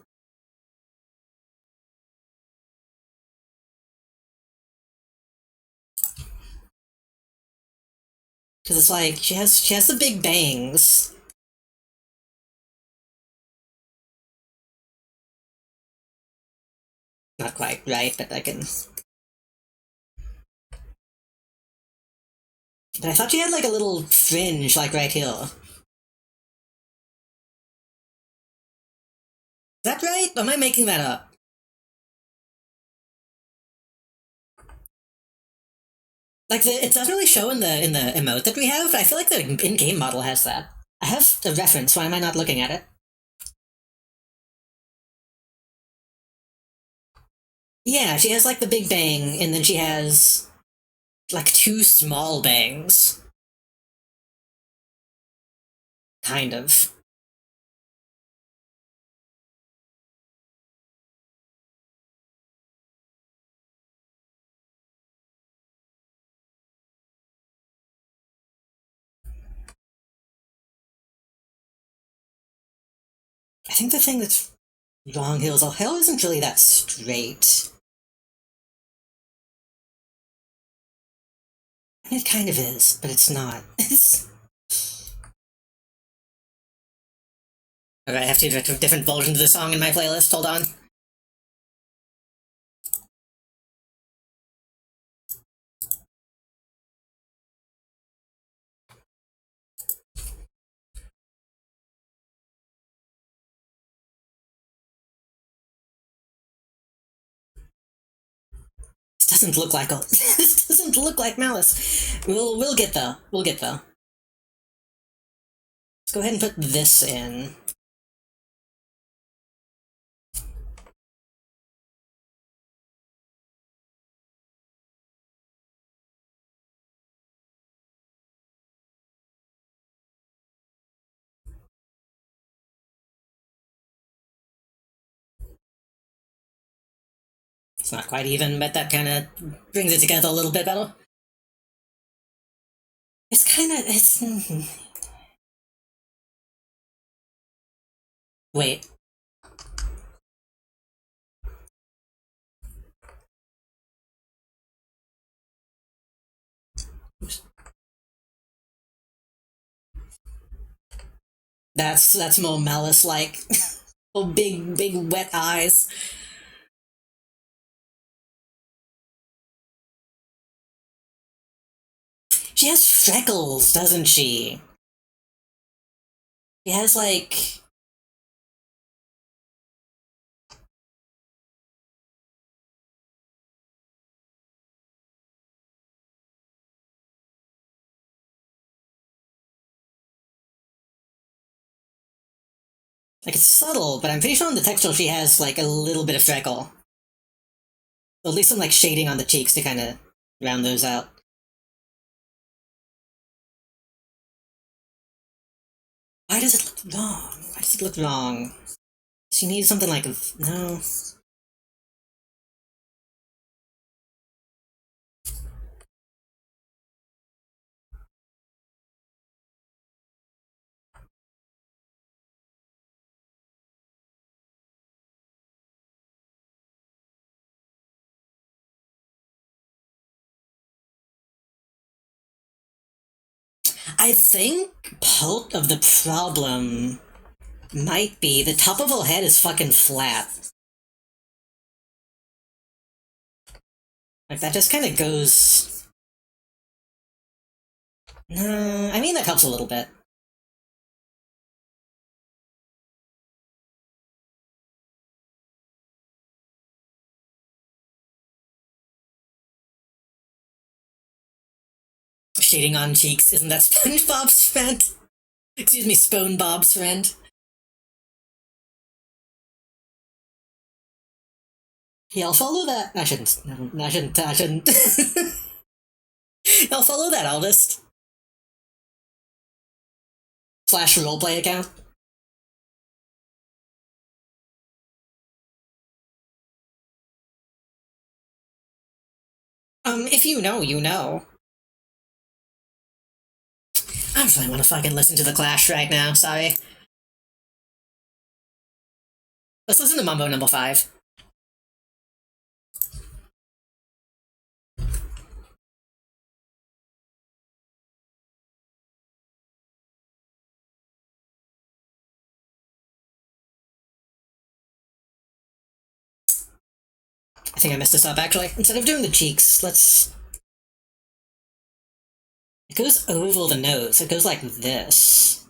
Because it's like she has the big bangs. Not quite right, but I can. But I thought she had like a little fringe, like right here. Is that right? Or am I making that up? Like it doesn't really show in the emote that we have. But I feel like the in-game model has that. I have the reference. Why am I not looking at it? Yeah, she has like the big bang, and then she has like two small bangs. Kind of. I think the thing that's wrong here is our hair isn't really that straight. It kind of is, but it's not. Alright, I have two different versions of the song in my playlist. Hold on. This doesn't look like this doesn't look like Malice. We'll get there. We'll get there. Let's go ahead and put this in. It's not quite even, but that kind of brings it together a little bit better. It's kind of... it's... Wait. That's more Malice-like. Oh, big wet eyes. She has freckles, doesn't she? She has, like... Like, it's subtle, but I'm pretty sure on the texture she has, like, a little bit of freckle. Or at least some, like, shading on the cheeks to kind of round those out. Why does it look wrong? Why does it look wrong? She needs something like... no... I think part of the problem might be the top of her head is fucking flat. Like, that just kind of goes... No, I mean, that helps a little bit. Shading on cheeks, isn't that SpongeBob's friend? Excuse me, SpongeBob's friend. Yeah, I'll follow that. I shouldn't. I shouldn't. I'll follow that artist. Slash roleplay account. If you know, you know. I don't really want to fucking listen to The Clash right now, sorry. Let's listen to Mambo number 5. I think I messed this up, actually. Instead of doing the cheeks, let's... It goes over the nose. It goes like this.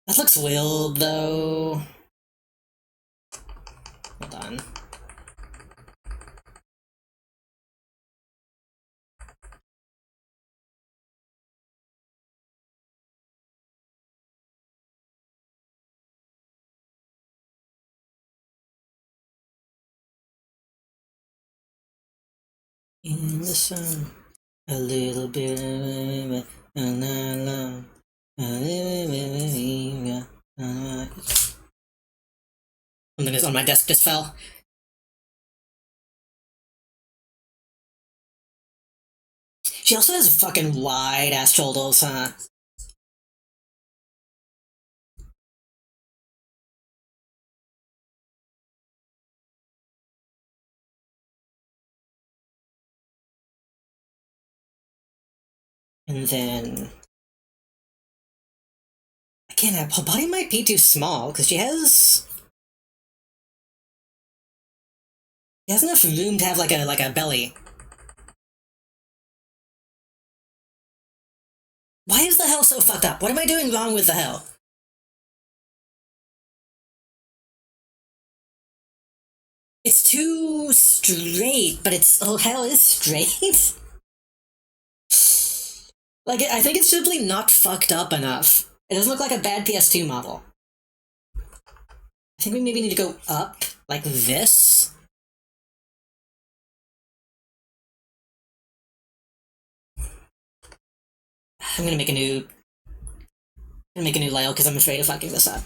That looks weird, though. Hold on. In the sun, a little bit of something is on my desk just fell. She also has fucking wide ass shoulders, huh? And then again, her body might be too small because she has enough room to have like a belly. Why is the hell so fucked up? What am I doing wrong with the hell? It's too straight, but it's oh hell is straight. Like I think it's simply not fucked up enough. It doesn't look like a bad PS2 model. I think we maybe need to go up like this. I'm gonna make a new layout because I'm afraid of fucking this up.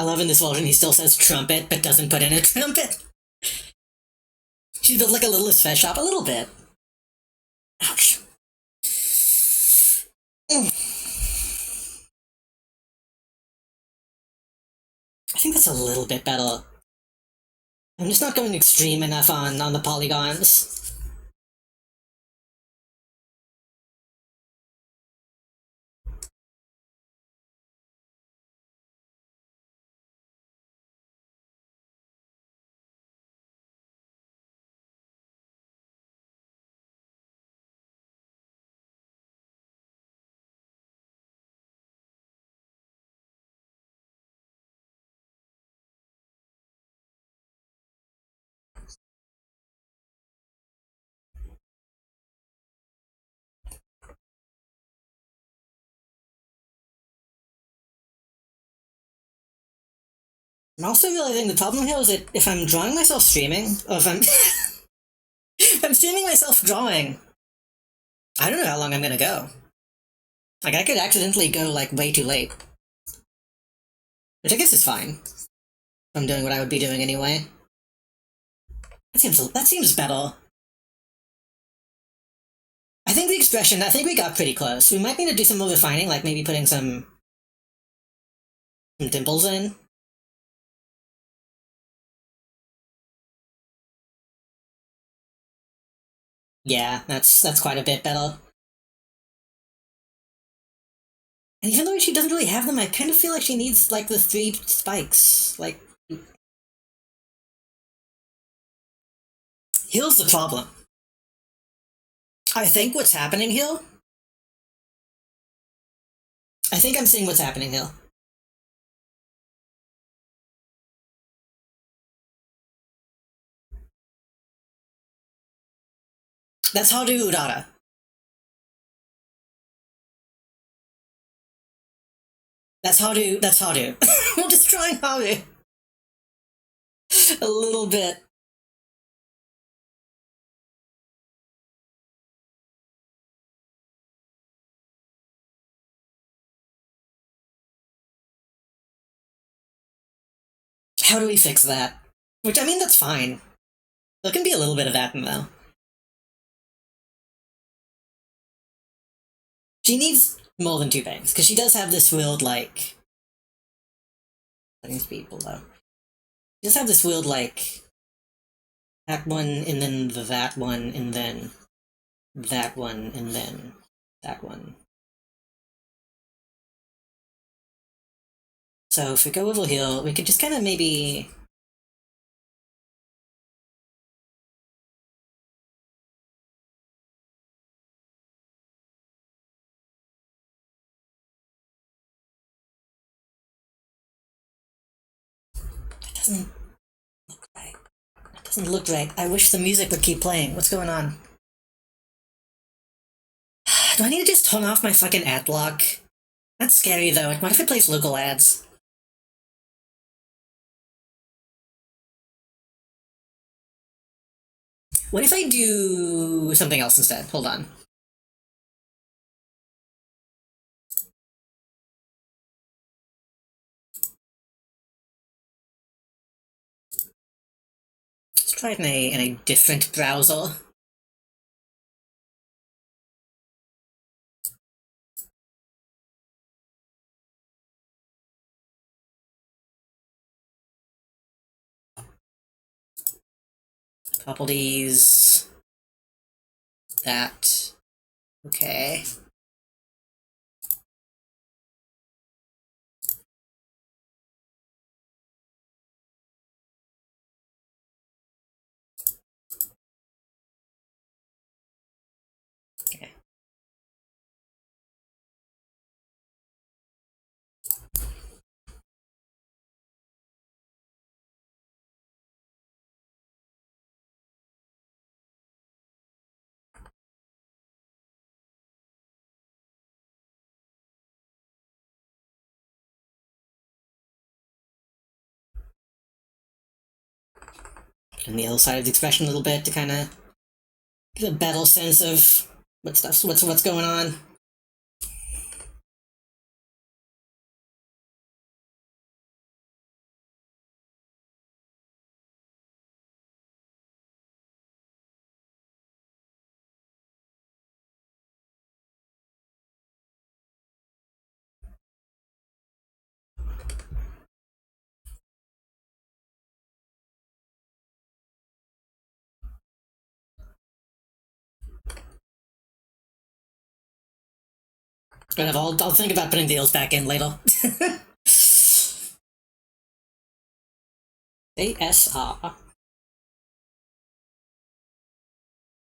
I love in this version he still says trumpet but doesn't put in a trumpet. She built like a little fish shop a little bit. Ouch. I think that's a little bit better. I'm just not going extreme enough on the polygons. I'm also realizing the problem here is that if I'm drawing myself streaming, or if I'm if I'm streaming myself drawing, I don't know how long I'm gonna go. Like I could accidentally go like way too late. Which I guess is fine. I'm doing what I would be doing anyway. That seems better. I think the expression, I think we got pretty close. We might need to do some more refining, like maybe putting some dimples in. Yeah, that's quite a bit better. And even though she doesn't really have them, I kind of feel like she needs like the 3 spikes. Like, here's the problem. I think what's happening here. I think I'm seeing what's happening here. That's how to Udara. That's how to. That's how to. We're just trying how to. A little bit. How do we fix that? Which, I mean, that's fine. There can be a little bit of that in though. She needs more than 2 bangs, because she does have this weird, like. Setting speed below. She does have this weird, like. That one, and then that one, and then that one, and then that one. So if we go over here, we could just kind of maybe. That doesn't look right. That doesn't look right. I wish the music would keep playing. What's going on? Do I need to just turn off my fucking ad block? That's scary though. What if it plays local ads? What if I do something else instead? Hold on. Let's try it in a different browser. Couple these. That. Okay. Okay. On the other side of the expression a little bit to kind of get a better sense of what's going on. But I'll think about putting deals back in later. ASR.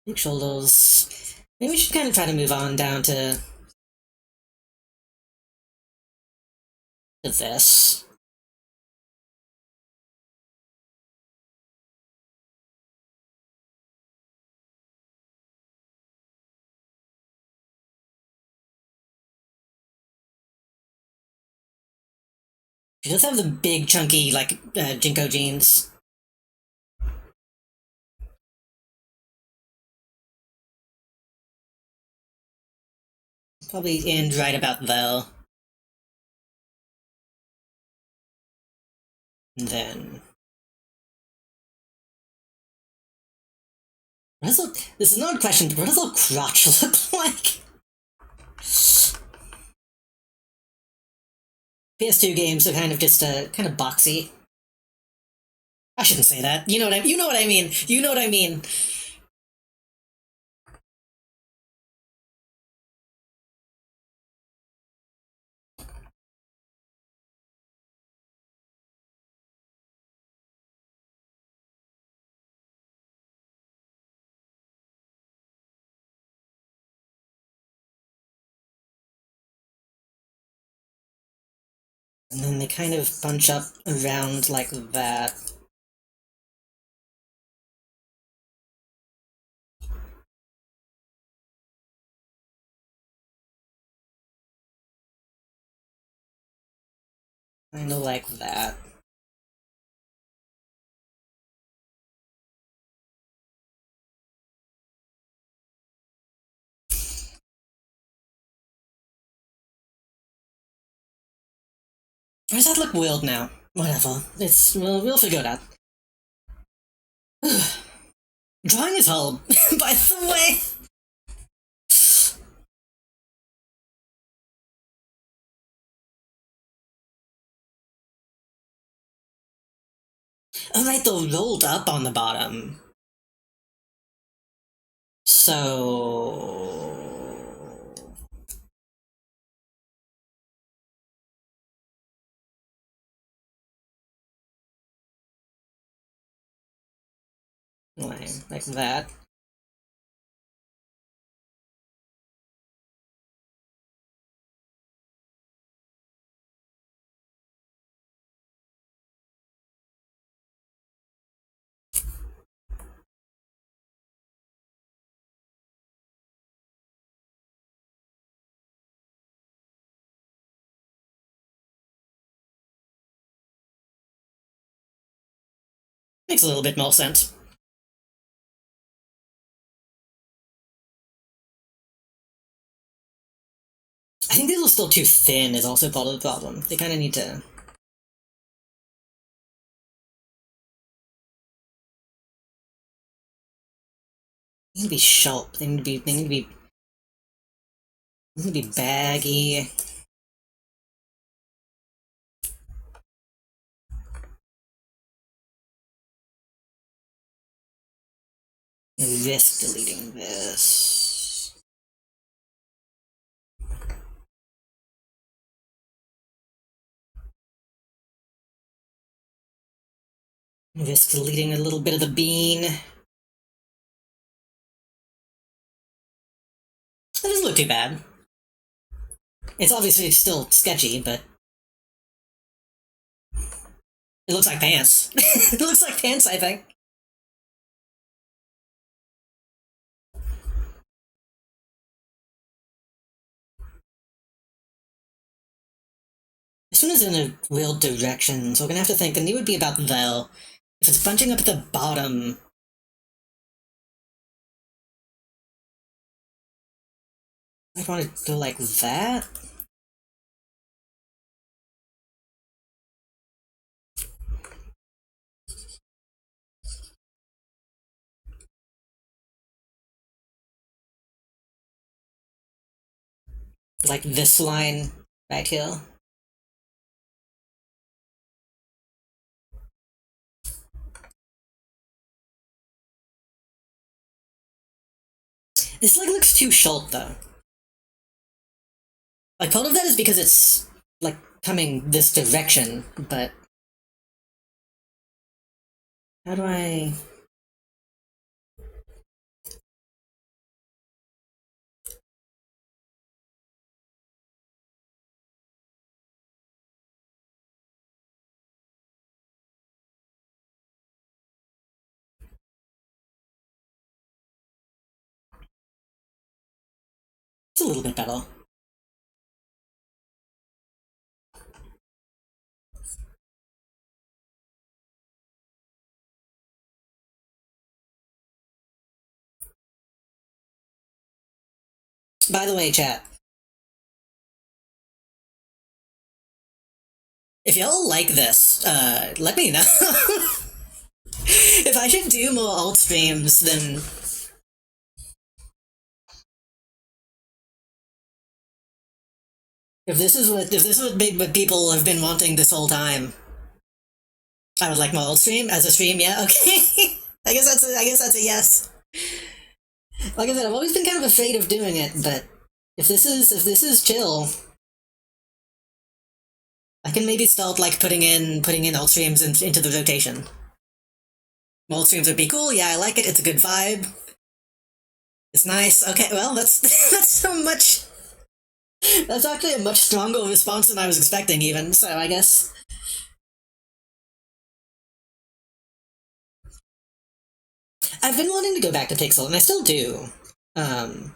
Big shoulders. Maybe we should kind of try to move on down to this. She does have the big, chunky, like, Jinko jeans. Probably end right about there. And then... This is not a question, but what does her crotch look like? PS2 games are kind of just kind of boxy. I shouldn't say that. You know what I mean. You know what I mean. And then they kind of bunch up around like that. Kind of like that. Or does that look weird now? Whatever. We'll figure it out. Drawing is hard, by the way. Oh right, they're rolled up on the bottom. So... like that. Makes a little bit more sense. I think these are still too thin is also part of the problem. They kind of need to... They need to be sharp. They need to be baggy. Risk deleting this. Risk deleting a little bit of the bean. That doesn't look too bad. It's obviously still sketchy, but it looks like pants. It looks like pants, I think. This one is in a real direction, so we're gonna have to think. The knee would be about there. If it's bunching up at the bottom, I want to go like that. Like this line right here. This like looks too short though. Like part of that is because it's like coming this direction, but how do I? It's a little bit better. By the way, chat, if y'all like this, let me know. If I should do more alt streams, then if this is what people have been wanting this whole time, I would like more alt stream as a stream. Yeah, okay. I guess that's a yes. Like I said, I've always been kind of afraid of doing it, but if this is chill, I can maybe start like putting in alt streams into the rotation. Alt streams would be cool. Yeah, I like it. It's a good vibe. It's nice. Okay, well, that's that's so much. That's actually a much stronger response than I was expecting, even. So I guess I've been wanting to go back to Pixel, and I still do. Um,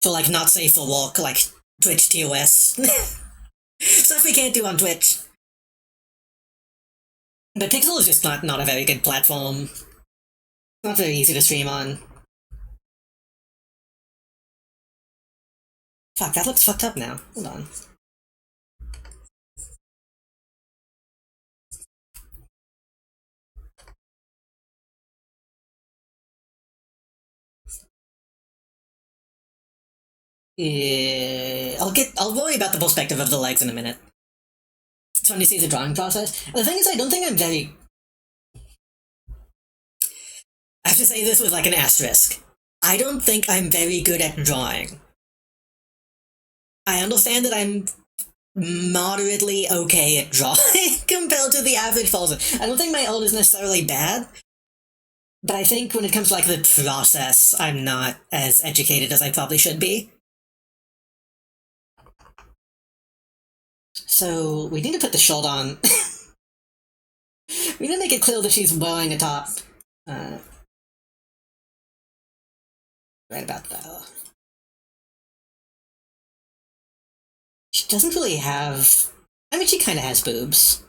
for like not safe for work, like Twitch TOS stuff we can't do on Twitch. But Pixel is just not a very good platform. Not very easy to stream on. Fuck, that looks fucked up now. Hold on. Yeah, I'll worry about the perspective of the legs in a minute. It's fun to see the drawing process. The thing is, I don't think I'm very. I have to say this with like an asterisk. I don't think I'm very good at drawing. I understand that I'm moderately okay at drawing compared to the average person. I don't think my art is necessarily bad, but I think when it comes to like the process, I'm not as educated as I probably should be. So we need to put the shirt on. We need to make it clear that she's wearing a top. Uh, right about that. She doesn't really have. I mean, she kind of has boobs.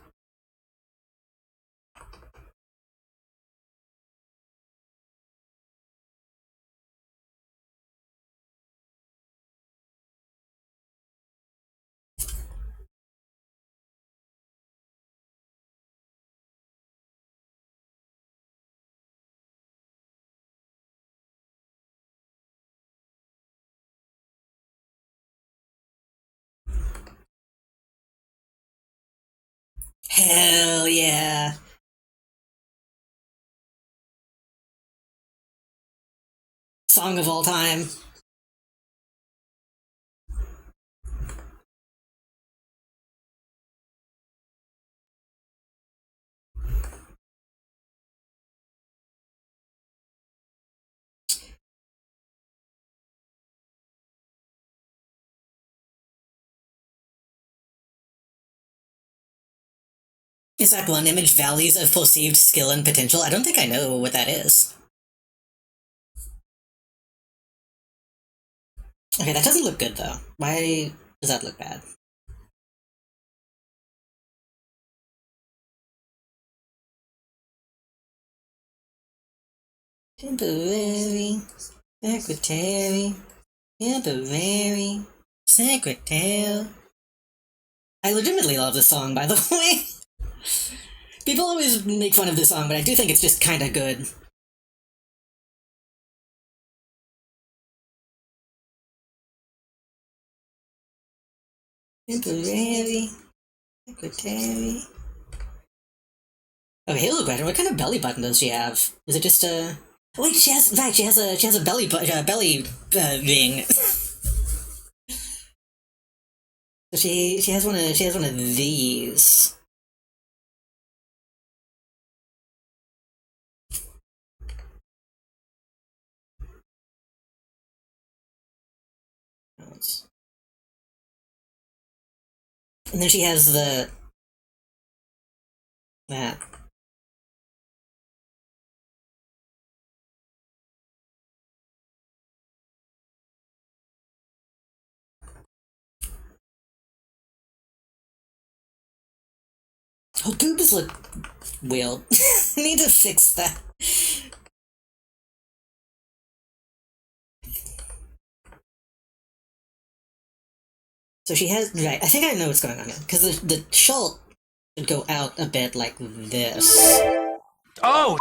Hell yeah. song of all time. Is that one image values of perceived skill and potential? I don't think I know what that is. Okay, that doesn't look good though. Why does that look bad? Temporary secretary, temporary secretary. I legitimately love this song, by the way. People always make fun of this song, but I do think it's just kind of good. Temporary secretary. Okay, look better. What kind of belly button does she have? Is it just a? Wait, she has. Right, she has a belly ring. So she has one of these. And then she has that. Oh, boobs look weird. I need to fix that. So she has, right, I think I know what's going on here. Because the shirt should go out a bit like this. Oh!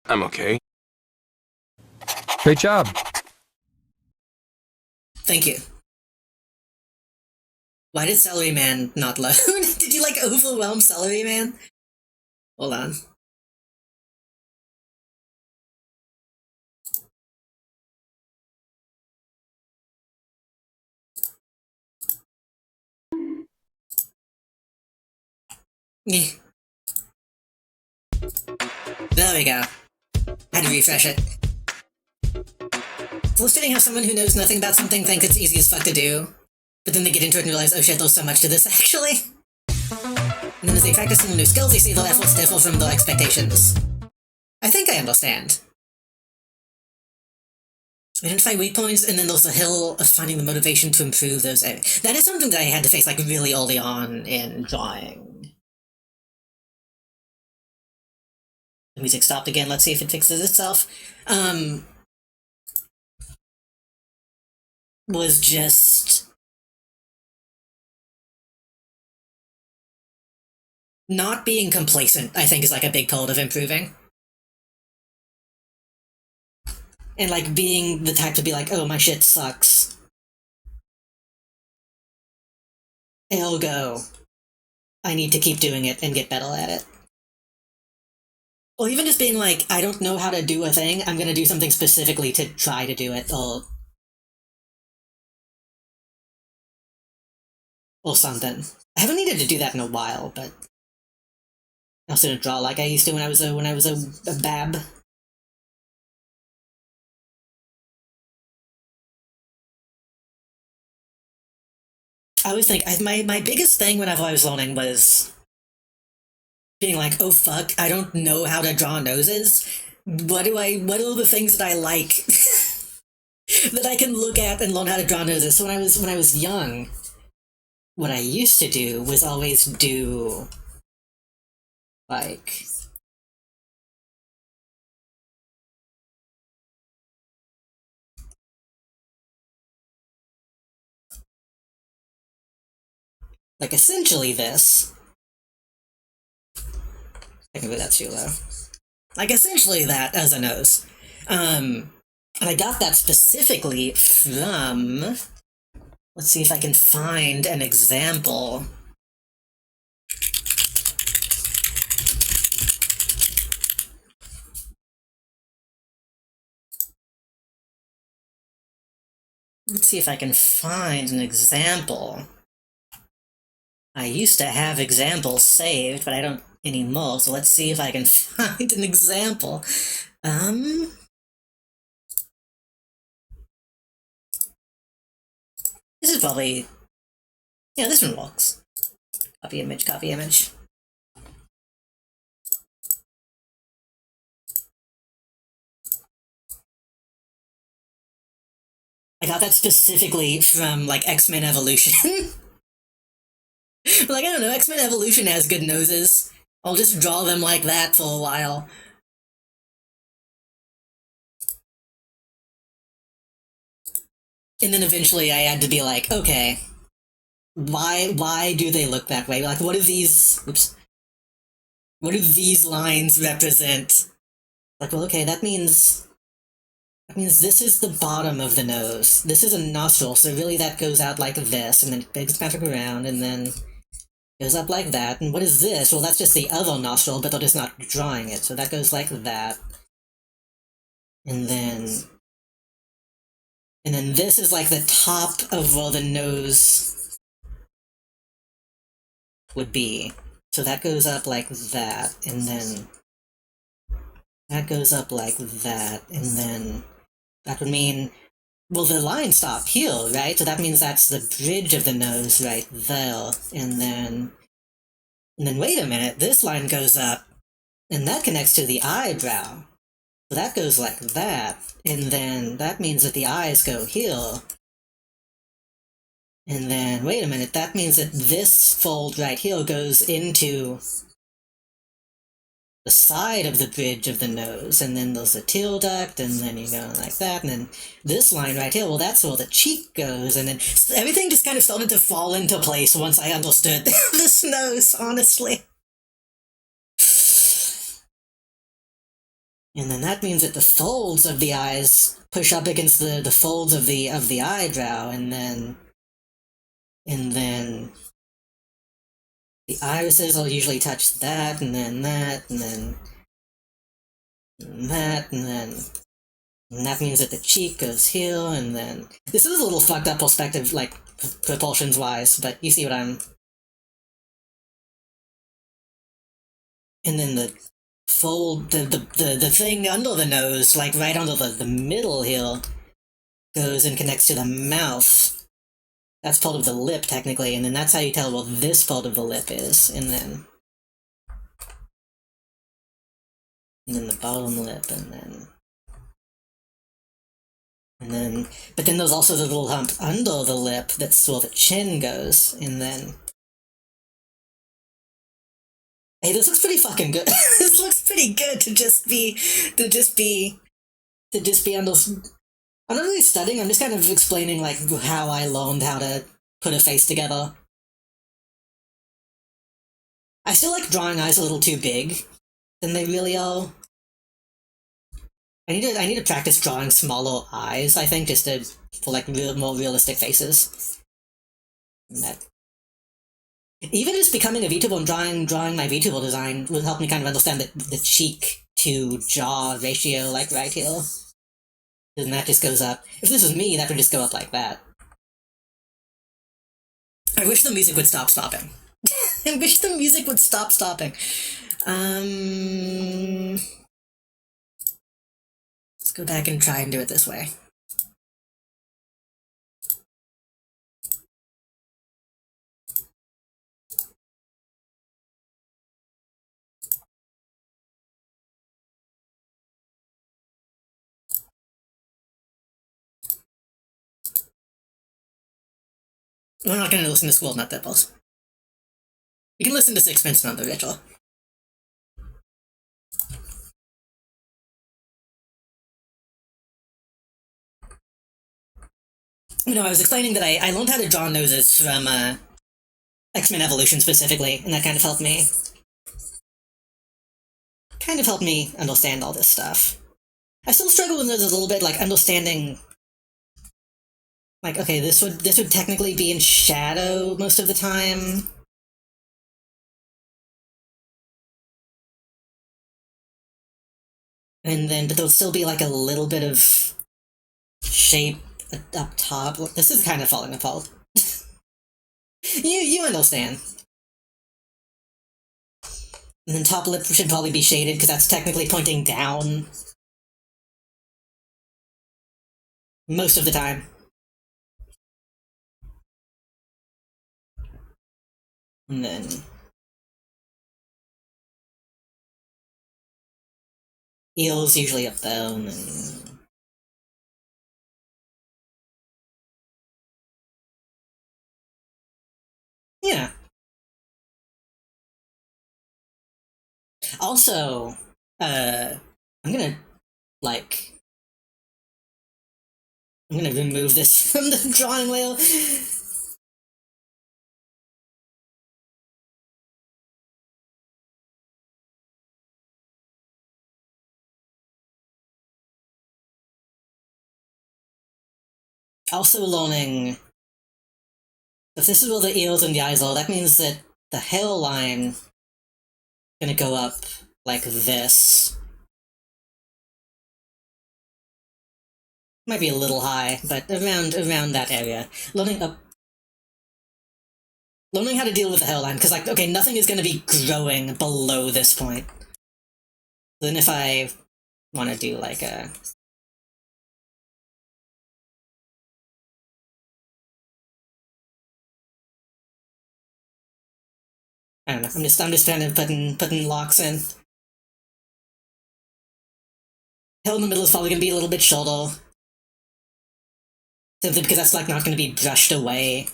I'm okay. Great job. Thank you. Why did Celery Man not load? Did you, like, overwhelm Celery Man? Hold on. Yeah. There we go. Had to refresh it. It's illustrating how someone who knows nothing about something thinks it's easy as fuck to do, but then they get into it and realize, oh shit, there's so much to this, actually. And then as they practice some new skills, they see their efforts differ from their expectations. I think I understand. Identify weak points, and then there's a hill of finding the motivation to improve those areas. That is something that I had to face, like, really early on in drawing. The music stopped again, let's see if it fixes itself. Was just not being complacent, I think, is like a big part of improving. And like being the type to be like, oh, my shit sucks. Ergo, I need to keep doing it and get better at it. Or even just being like, I don't know how to do a thing, I'm gonna do something specifically to try to do it, or something. I haven't needed to do that in a while, but I also didn't draw like I used to when I was a bab. I always think my biggest thing whenever I was learning was being like, oh fuck, I don't know how to draw noses. What are the things that I like that I can look at and learn how to draw noses? So when I was young, what I used to do was always do like essentially this. I can move that too low. Like essentially that as a nose. And I got that specifically from, let's see if I can find an example. Let's see if I can find an example. I used to have examples saved, but I don't anymore, so let's see if I can find an example. This is probably... Yeah, this one works. Copy image, copy image. I got that specifically from, like, X-Men Evolution. Like, I don't know, X-Men Evolution has good noses. I'll just draw them like that for a while. And then eventually I had to be like, okay, why do they look that way? Like, what do these... Oops. What do these lines represent? Like, well, okay, that means this is the bottom of the nose. This is a nostril, so really that goes out like this, and then it goes back around, and then goes up like that. And what is this? Well, that's just the other nostril, but they're just not drawing it, so that goes like that. And then this is like the top of where the nose would be. So that goes up like that, and then that goes up like that, and then that would mean, well, the lines stop here, right? So that means that's the bridge of the nose right there, and then wait a minute, this line goes up, and that connects to the eyebrow. So that goes like that, and then that means that the eyes go here. And then, wait a minute, that means that this fold right here goes into the side of the bridge of the nose, and then there's a tear duct, and then you go like that, and then this line right here, well, that's where the cheek goes, and then everything just kind of started to fall into place once I understood this nose, honestly. And then that means that the folds of the eyes push up against the folds of the eyebrow, and then the irises will usually touch that, and then that, and then that, and that means that the cheek goes here, and then... This is a little fucked up perspective, like, proportions-wise, but you see what I'm... And then the fold, the thing under the nose, like right under the middle here, goes and connects to the mouth. That's part of the lip, technically, and then that's how you tell what this part of the lip is, and then the bottom lip, but then there's also the little hump under the lip that's where the chin goes, and then... Hey, this looks pretty fucking good. This looks pretty good to just be under... I'm not really studying, I'm just kind of explaining, like, how I learned how to put a face together. I still like drawing eyes a little too big than they really are. I need to practice drawing smaller eyes, I think, just for, like, more realistic faces. Even just becoming a VTuber and drawing my VTuber design will help me kind of understand the cheek to jaw ratio, like, right here. And that just goes up. If this was me, that would just go up like that. I wish the music would stop stopping. I wish the music would stop stopping. Let's go back and try and do it this way. We're not going to listen to Squirrel Nut Dipples. You can listen to Sixpence None the Richer. You know, I was explaining that I learned how to draw noses from X-Men Evolution specifically, and that kind of helped me understand all this stuff. I still struggle with this a little bit, like, understanding... Like, okay, this would technically be in shadow most of the time. And then, but there'll still be, like, a little bit of shape up top. This is kind of falling apart. You understand. And then top lip should probably be shaded because that's technically pointing down most of the time. And then eels usually up bone and yeah. Also, I'm gonna like I'm gonna remove this from the drawing wheel. Also learning if this is where the ears and the eyes are, that means that the hairline is gonna go up like this. Might be a little high, but around that area. Learning how to deal with the hairline, because like, okay, nothing is gonna be growing below this point. Then if I want to do like a I don't know. I'm just kind of putting locks in. Hell in the middle is probably gonna be a little bit shorter, simply because that's like not gonna be brushed away.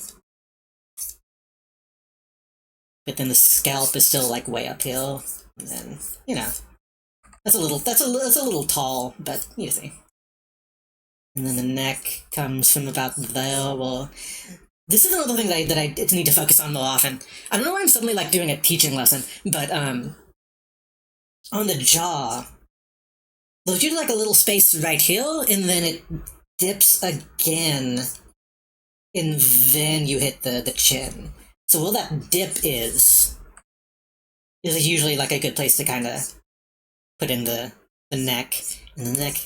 But then the scalp is still like way uphill, and then that's a little tall, but you see. And then the neck comes from about there. Well, this is another thing that I need to focus on more often. I don't know why I'm suddenly like doing a teaching lesson, but on the jaw, there's usually like a little space right here, and then it dips again, and then you hit the chin. So where that dip is usually like a good place to kind of put in the neck, and the neck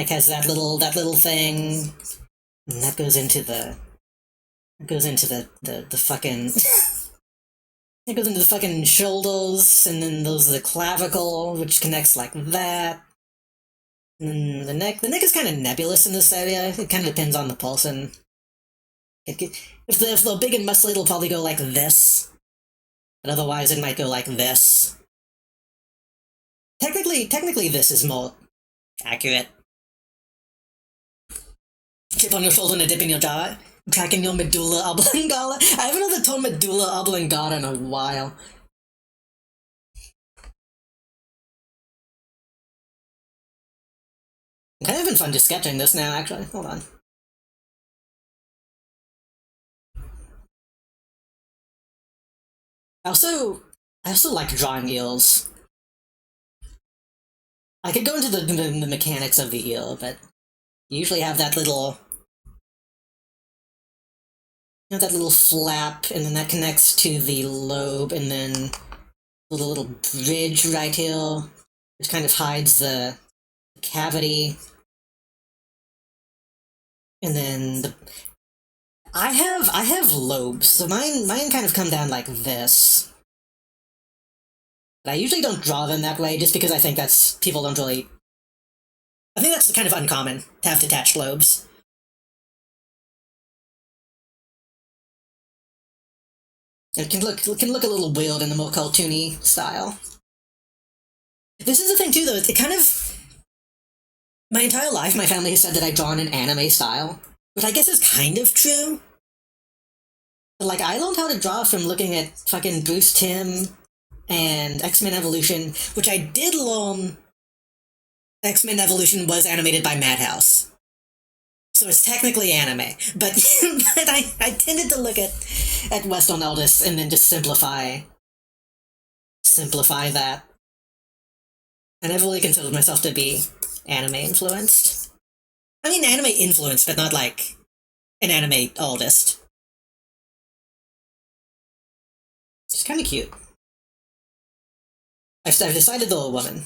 has that little thing, and that goes into the fucking it goes into the fucking shoulders, and then those are the clavicle, which connects like that. And the neck is kind of nebulous in this area. It kind of depends on the person. If they're big and muscly, it'll probably go like this. But otherwise, it might go like this. Technically, this is more accurate. Chip on your shoulder and a dip in your jaw. Tracking your medulla oblongata. I haven't heard the term medulla oblongata in a while. I'm kind of having fun just sketching this now, actually. Hold on. I also like drawing eels. I could go into the mechanics of the eel, but you usually have that little that little flap, and then that connects to the lobe, and then the little bridge right here, which kind of hides the cavity. And then I have lobes, so mine kind of come down like this. But I usually don't draw them that way, just because I think people don't really. I think that's kind of uncommon to have detached lobes. It can look a little weird in the more cartoony style. This is the thing too, though. It kind of my entire life, my family has said that I draw in an anime style, which I guess is kind of true. But like, I learned how to draw from looking at fucking Bruce Timm and X-Men Evolution, which I did learn. X-Men Evolution was animated by Madhouse, so it's technically anime. But but I tended to look at Western Eldest and then just simplify that. I never really considered myself to be anime influenced. I mean, anime influenced, but not like an anime oldest. It's kind of cute. I've decided they're a woman.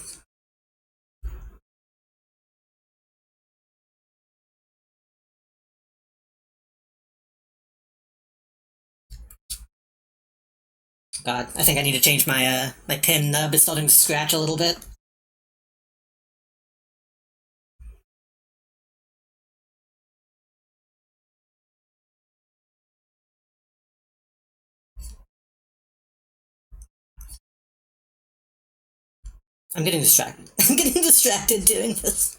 God, I think I need to change my my pin nub. It's starting to scratch a little bit. I'm getting distracted. I'm getting distracted doing this.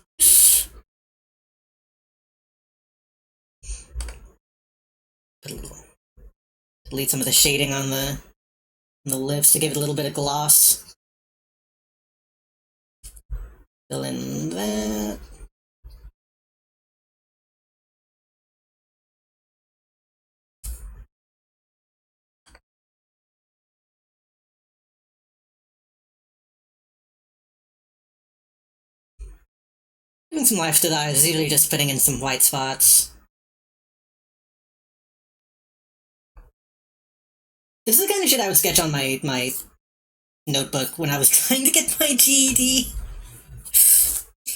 Put a little, delete some of the shading on the lips to give it a little bit of gloss. Fill in that. Doing some life to the eyes, usually just putting in some white spots. This is the kind of shit I would sketch on my notebook when I was trying to get my GED.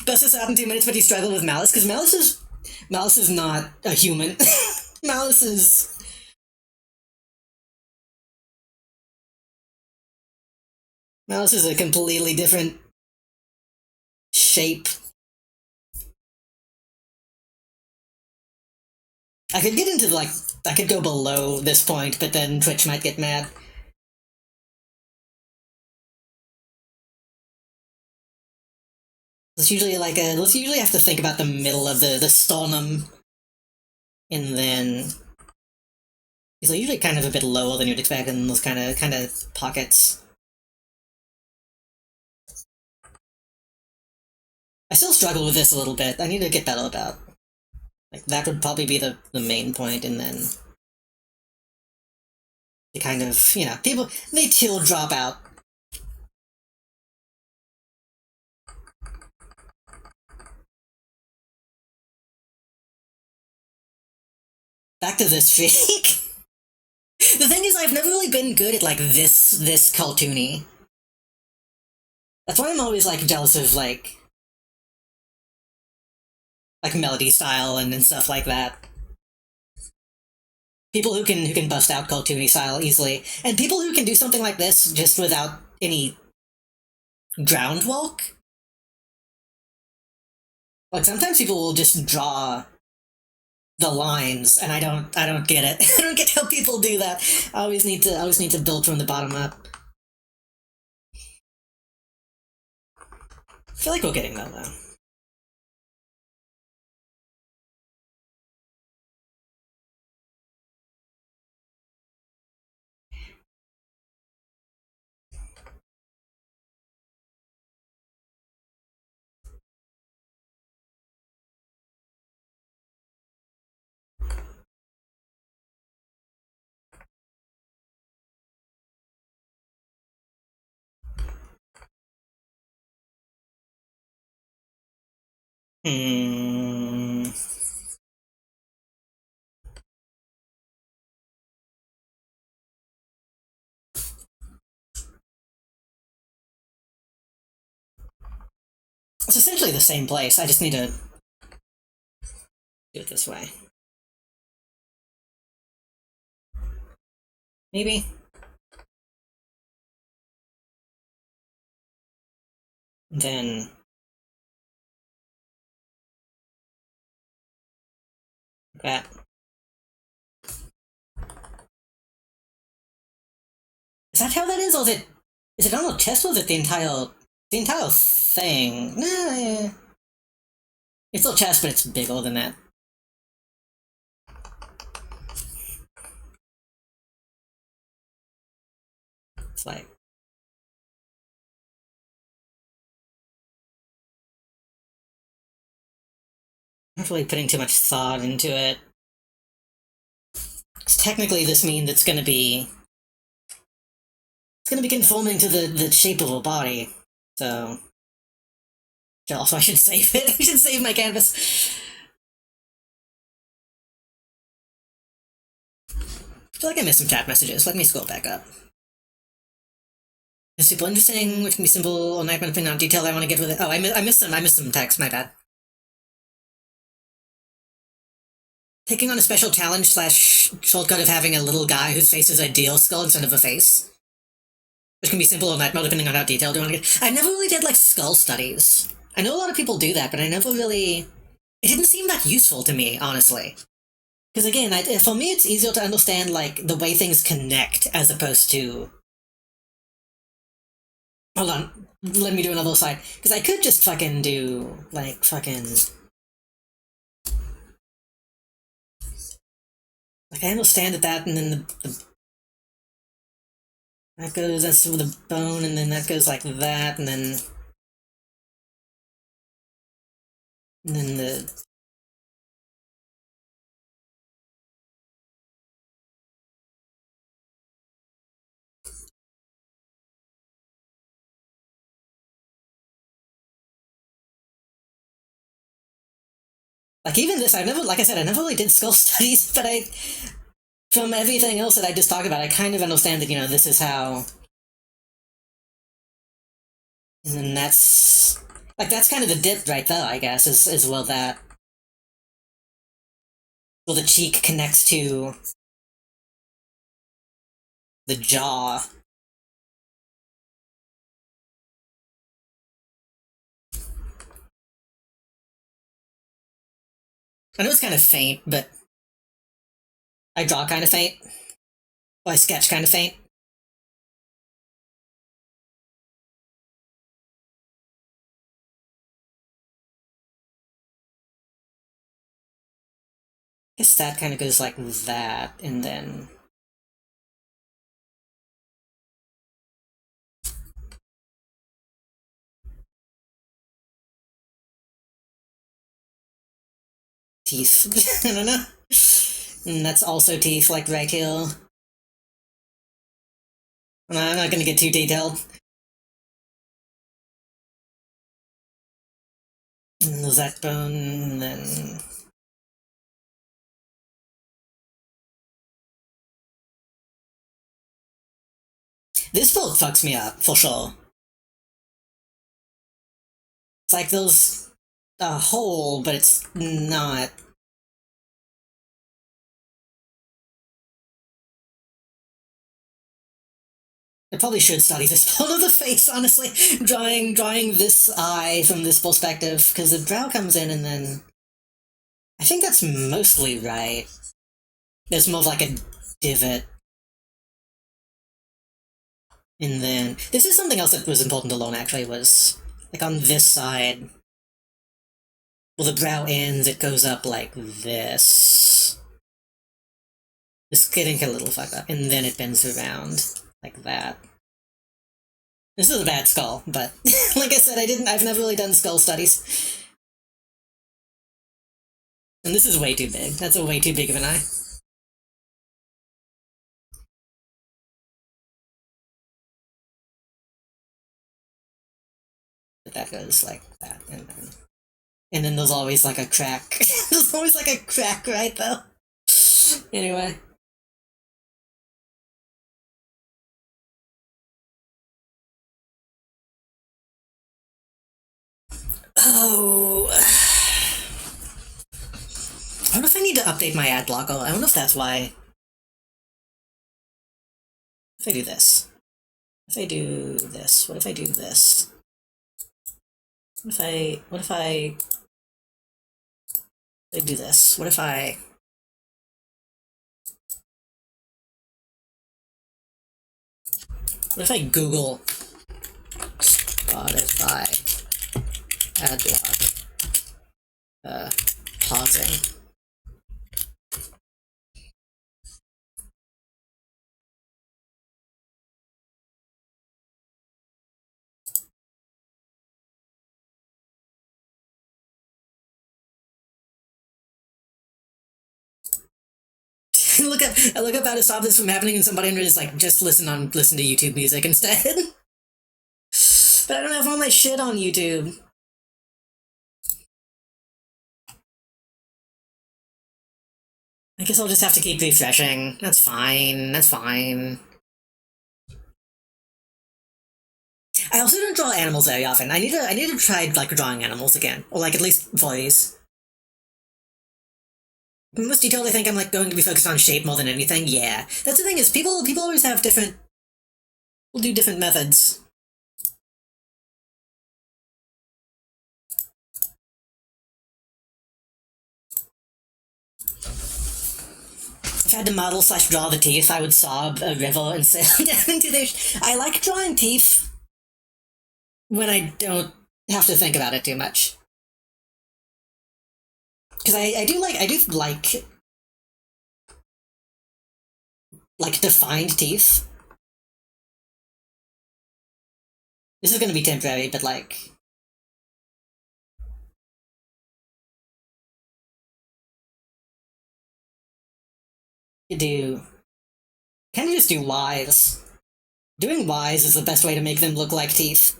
Bust this out in 2 minutes, but you struggle with Malice, because Malice is not a human. Malice is... Malice is a completely different shape. I could get into, like, I could go below this point, but then Twitch might get mad. Let's usually have to think about the middle of the sternum, and then it's usually kind of a bit lower than you'd expect in those kind of pockets. I still struggle with this a little bit. I need to get better about. Like, that would probably be the main point, and then the kind of, you know, people, they till drop out. Back to this fake. The thing is, I've never really been good at, like, this cartoony. That's why I'm always, like, jealous of, like melody style and stuff like that. People who can bust out cartoony style easily, and people who can do something like this just without any groundwork. Like, sometimes people will just draw the lines, and I don't get it. I don't get how people do that. I always need to build from the bottom up. I feel like we're getting there, though. Hmm. It's essentially the same place. I just need to do it this way. Maybe. Then that. Is that how that is, or is it on the chest, or is it the entire thing? Nah, it's still chest, but it's bigger than that. It's like, I'm not really putting too much thought into it. 'Cause technically, this means it's gonna be conforming to the shape of a body. So also, I should save it. I should save my canvas. I feel like I missed some chat messages. Let me scroll back up. It's super interesting, which can be simple or not depending on detail I want to get with it. Oh, I missed some text, my bad. Taking on a special challenge / shortcut of having a little guy whose face is a deer skull instead of a face. which can be simple or not, depending on how detailed you want to get. I never really did, like, skull studies. I know a lot of people do that, but I never really... It didn't seem that useful to me, honestly. Because again, for me it's easier to understand, like, the way things connect, as opposed to... Hold on, let me do another slide. Because I could just fucking do, like, fucking... Like, I understand that, and then that's with the bone, and then that goes like that, and then the... Like, even this, like I said, I never really did skull studies, but from everything else that I just talked about, I kind of understand that, this is how... And then that's kind of the dip right there, I guess, is well that... Well, the cheek connects to the jaw. I know it's kind of faint, but I draw kind of faint. Well, I sketch kind of faint. I guess that kind of goes like that, and then... Teeth. I don't know. And that's also teeth, like right here. I'm not gonna get too detailed. And there's that bone, and then... This build fucks me up, for sure. It's like there's a hole, but it's not. I probably should study this part of the face, honestly. Drawing this eye from this perspective, because the brow comes in and then... I think that's mostly right. There's more of like a divot. And then... This is something else that was important to learn, actually, was... Like, on this side... Well, the brow ends, it goes up like this. It's getting a little fucked up. And then it bends around. Like that. This is a bad skull, but like I said, I've never really done skull studies. And this is way too big. That's a way too big of an eye. But that goes like that, and then there's always like a crack. There's always like a crack right though. Anyway. Oh... I wonder if I need to update my ad blocker. I wonder if that's why. If I do this. If I do this. What if I do this? What if I do this? What if I Google Spotify ad block pausing? I look up how to stop this from happening, and somebody is like, just listen to YouTube music instead. But I don't have all my shit on YouTube. I guess I'll just have to keep refreshing. That's fine. That's fine. I also don't draw animals very often. I need to try like drawing animals again, or like at least voice. Most detailed, I think I'm like going to be focused on shape more than anything. Yeah, that's the thing is people always have different We'll do different methods. If I had to model/draw the teeth, I would sob a river and sail down into their. I like drawing teeth when I don't have to think about it too much. Because I do like defined teeth. This is gonna be temporary, but like. You do. Can you just do Ys? Doing Ys is the best way to make them look like teeth.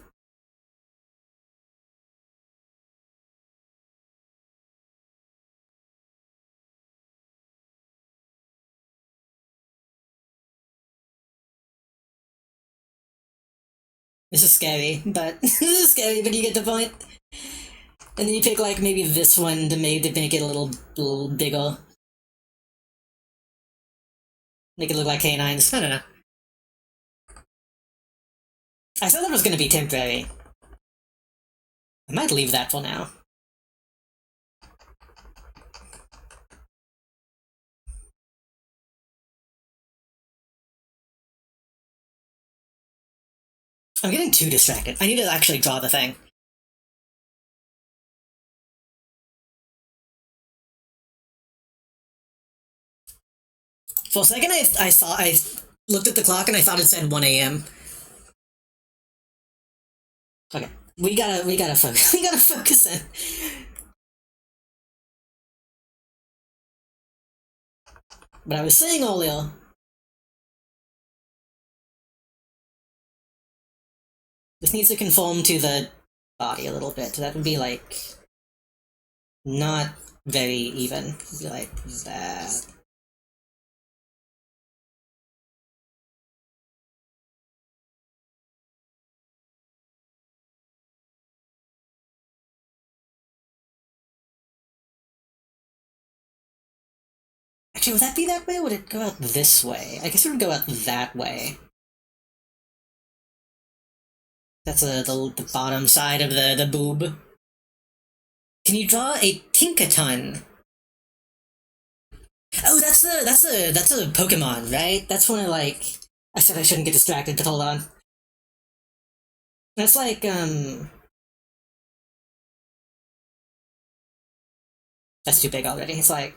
This is scary, but this is scary, but you get the point. And then you pick like maybe this one to make it a little bigger. Make it look like canines. I don't know. I thought that was gonna be temporary. I might leave that for now. I'm getting too distracted. I need to actually draw the thing. For a second, I looked at the clock and I thought it said 1 a.m. Okay, we gotta focus. We gotta focus in. But I was saying earlier, this needs to conform to the body a little bit. That would be like not very even. It'd be like that. Actually, would that be that way, or would it go out this way? I guess it would go out that way. That's the bottom side of the boob. Can you draw a Tinkaton? Oh, that's a Pokemon, right? That's one of like. I said I shouldn't get distracted, but hold on. That's like That's too big already. It's like.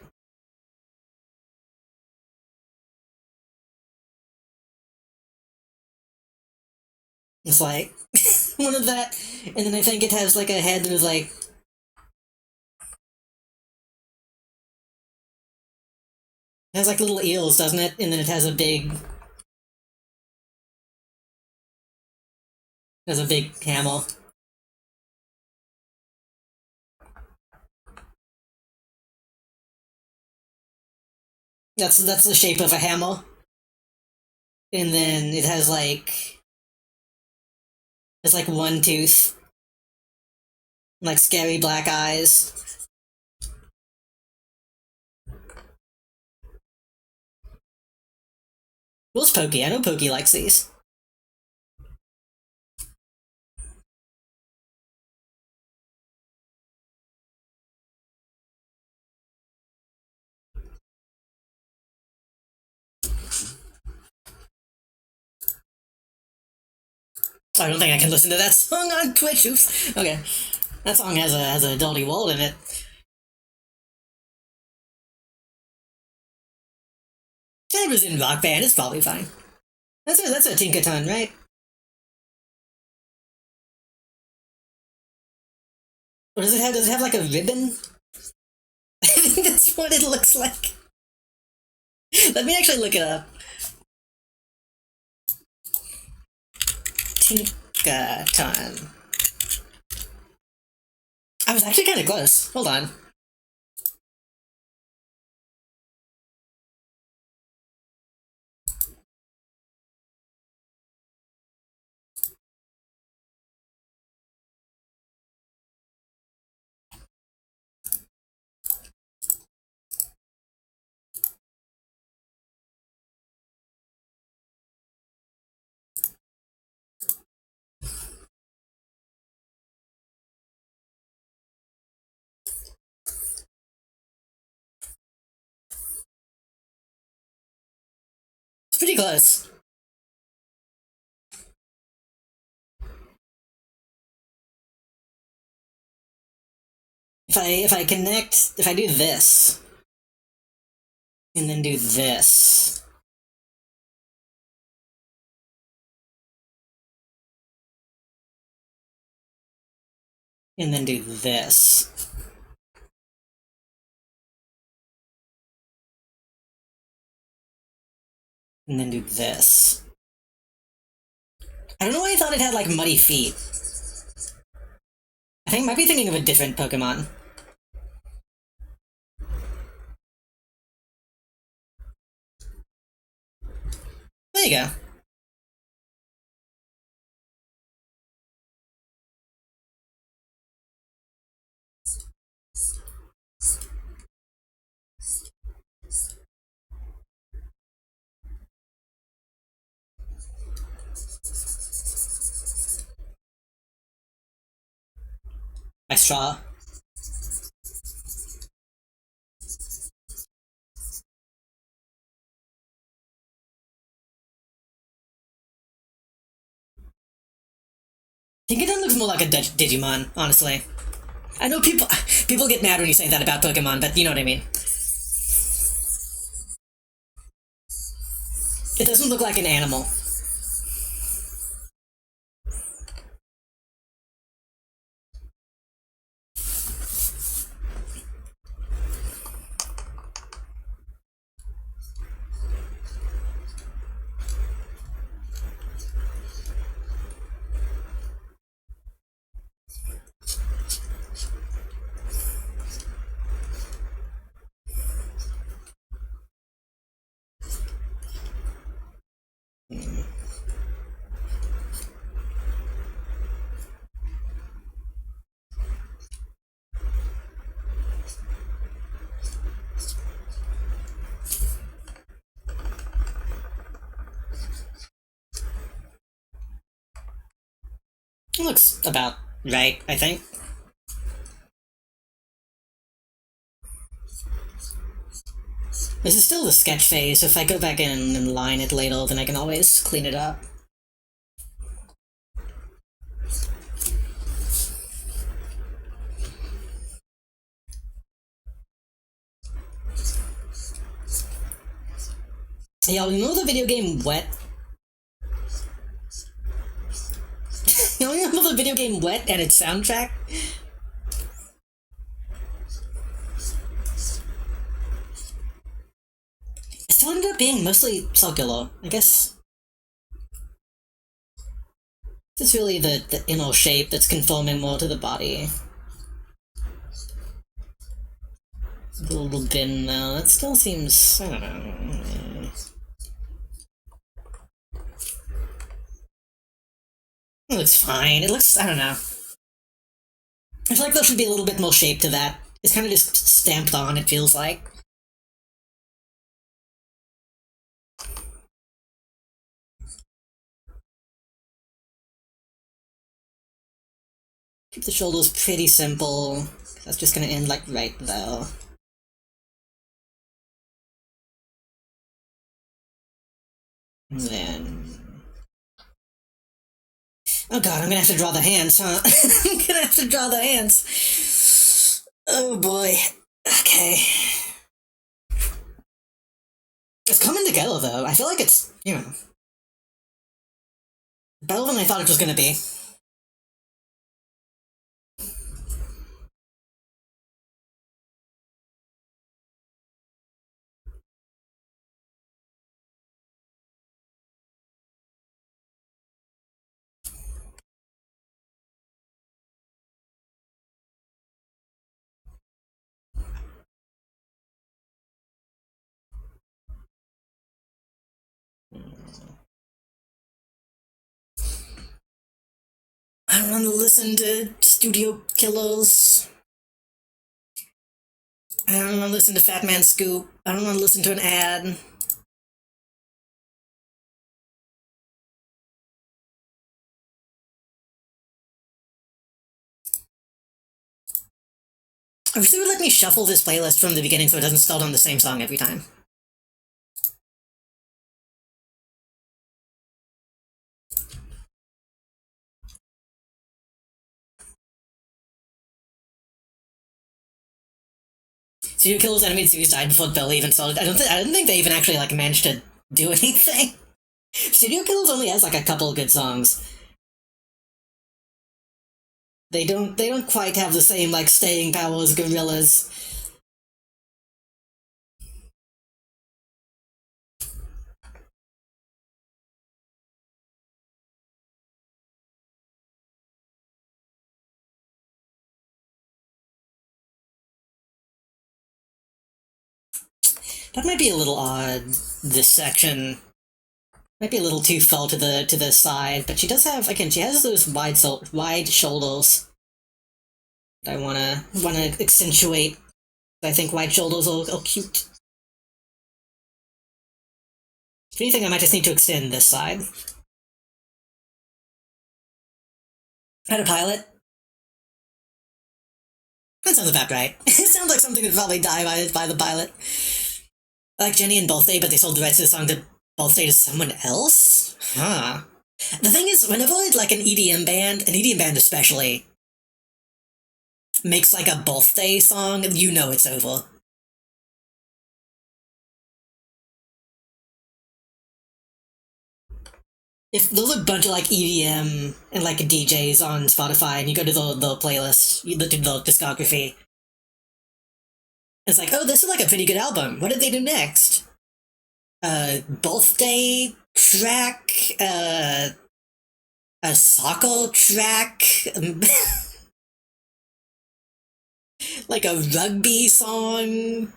It's like one of that, and then I think it has like a head that is like. It has like little eels, doesn't it? And then it has a big. Has a big hammer. That's the shape of a hammer. And then it has like. It's like one tooth. Like scary black eyes. Where's Pokey? I know Pokey likes these. I don't think I can listen to that song on Twitch. Oops. Okay. That song has a dirty wall in it. It was in Rock Band, it's probably fine. That's a Tinkaton, right? Or does it have like a ribbon? I think that's what it looks like. Let me actually look it up. Tinkaton. I was actually kind of close. Hold on. It's pretty close. If I connect, if I do this, and then do this, and then do this, and then do this. I don't know why I thought it had, like, muddy feet. I think I might be thinking of a different Pokemon. There you go. My straw. I think it looks more like a Digimon, honestly. I know people get mad when you say that about Pokemon, but you know what I mean. It doesn't look like an animal. It looks about right, I think. This is still the sketch phase, so if I go back in and line it later, then I can always clean it up. Y'all know the video game Wet? Y'all know the video game Wet and its soundtrack? It still ended up being mostly circular, I guess. It's really the inner shape that's conforming more to the body. It's a little thin though, it still seems, I don't know. It looks fine, it looks, I don't know. I feel like there should be a little bit more shape to that. It's kind of just stamped on, it feels like. Keep the shoulders pretty simple. That's just gonna end like right there. And then... Oh god, I'm gonna have to draw the hands, huh? I'm gonna have to draw the hands. Oh boy. Okay. It's coming together though. I feel like it's, you know, better than I thought it was gonna be. I don't want to listen to Studio Killers. I don't want to listen to Fat Man Scoop. I don't want to listen to an ad. I wish they would let me shuffle this playlist from the beginning so it doesn't start on the same song every time. Studio Killer's animated series died before the bill even started. I don't think they even actually like managed to do anything. Studio Killers only has like a couple of good songs. They don't quite have the same like staying power as Gorillaz. That might be a little odd. This section might be a little too far to the side, but she does have again. She has those wide shoulders. I wanna accentuate. I think wide shoulders are cute. If anything, I might just need to extend this side. How to pilot? That sounds about right. It sounds like something would probably die by the pilot. Like Jenny and Birthday, but they sold the rights to the song to Birthday to someone else? Huh. The thing is, whenever like an EDM band especially, makes like a Birthday song, you know it's over. If there's a bunch of like EDM and like DJs on Spotify, and you go to the playlist, the discography, it's like, oh, this is like a pretty good album. What did they do next? Birthday track, a soccer track, like a rugby song.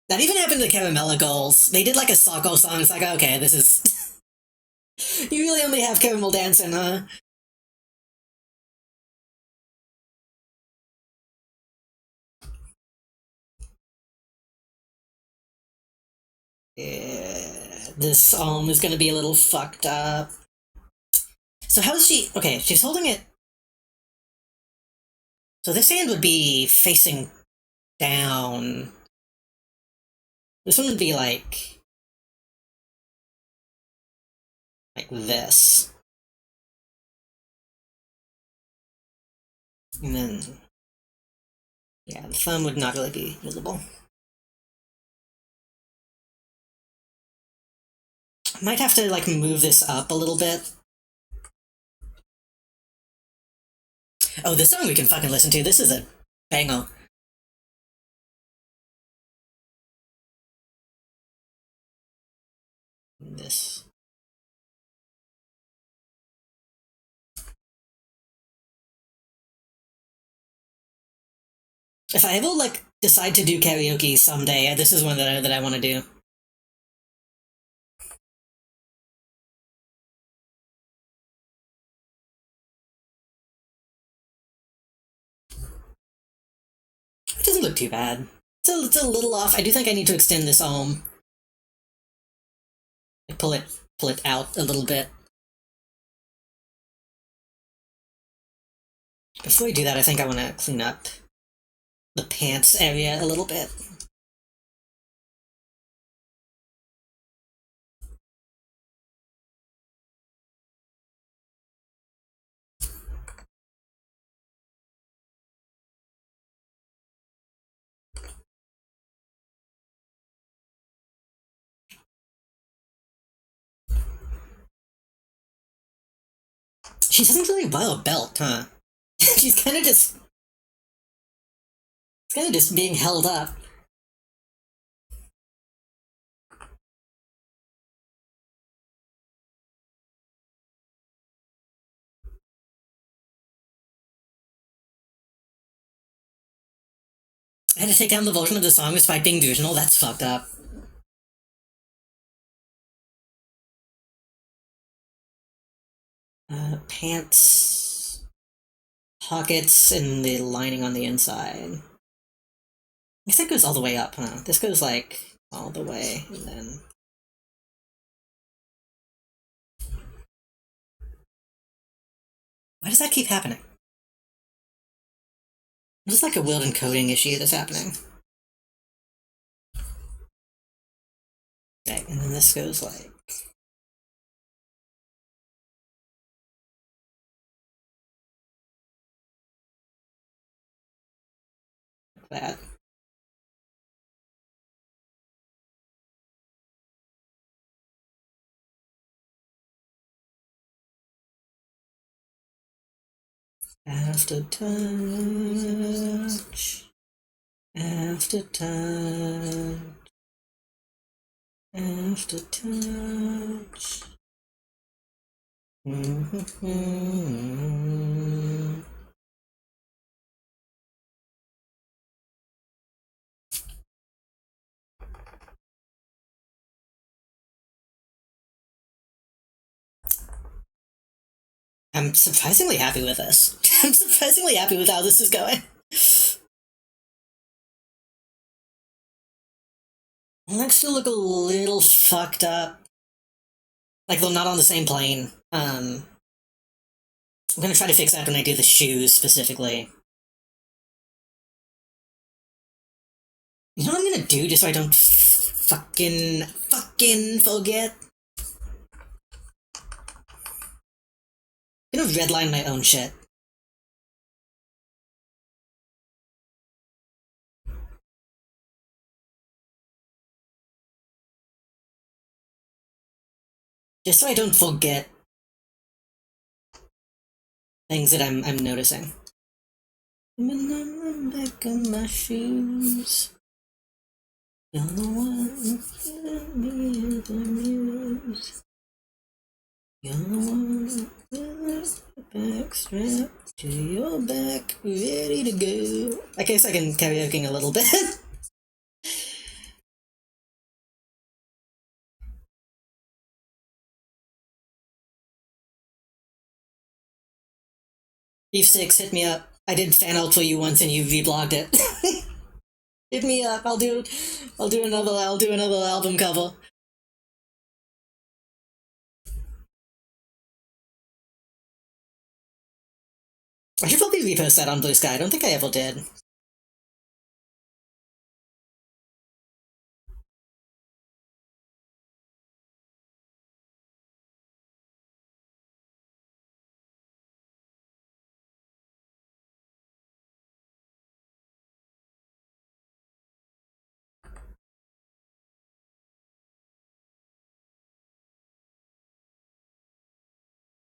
That even happened to Caramella Girls. They did like a soccer song. It's like, okay, this is. You really only have Caramel dancing, huh? Yeah, this is gonna be a little fucked up. So how's she? Okay, she's holding it. So this hand would be facing down. This one would be like this, and then yeah, the thumb would not really be visible. I might have to like move this up a little bit. Oh, this song we can fucking listen to. This is a banger. This. If I ever like decide to do karaoke someday, this is one that I want to do. It doesn't look too bad. It's a little off. I do think I need to extend this arm. Pull it out a little bit. Before we do that, I think I want to clean up the pants area a little bit. She doesn't really wear a belt, huh? She's kind of just... It's kind of just being held up. I had to take down the version of the song despite being delusional. That's fucked up. Pants... Pockets and the lining on the inside. I guess that goes all the way up, huh? This goes, like, all the way, and then... Why does that keep happening? There's like a weird encoding issue that's happening. Okay, and then this goes like... that. After touch, after touch, after touch. I'm surprisingly happy with this. I'm surprisingly happy with how this is going. Legs still look a little fucked up. Like they're not on the same plane. I'm gonna try to fix that when I do the shoes specifically. You know what I'm gonna do just so I don't fucking forget? I'm gonna redline my own shit. Just so I don't forget things that I'm noticing. Back on my shoes. You're the one that me the muse. You're the one with the back strapped to your back, ready to go. I guess I can karaoke a little bit. Eve 6, hit me up. I did Fanart for you once and you vlogged it. Hit me up. I'll do another album cover. I should probably repost that on Blue Sky. I don't think I ever did.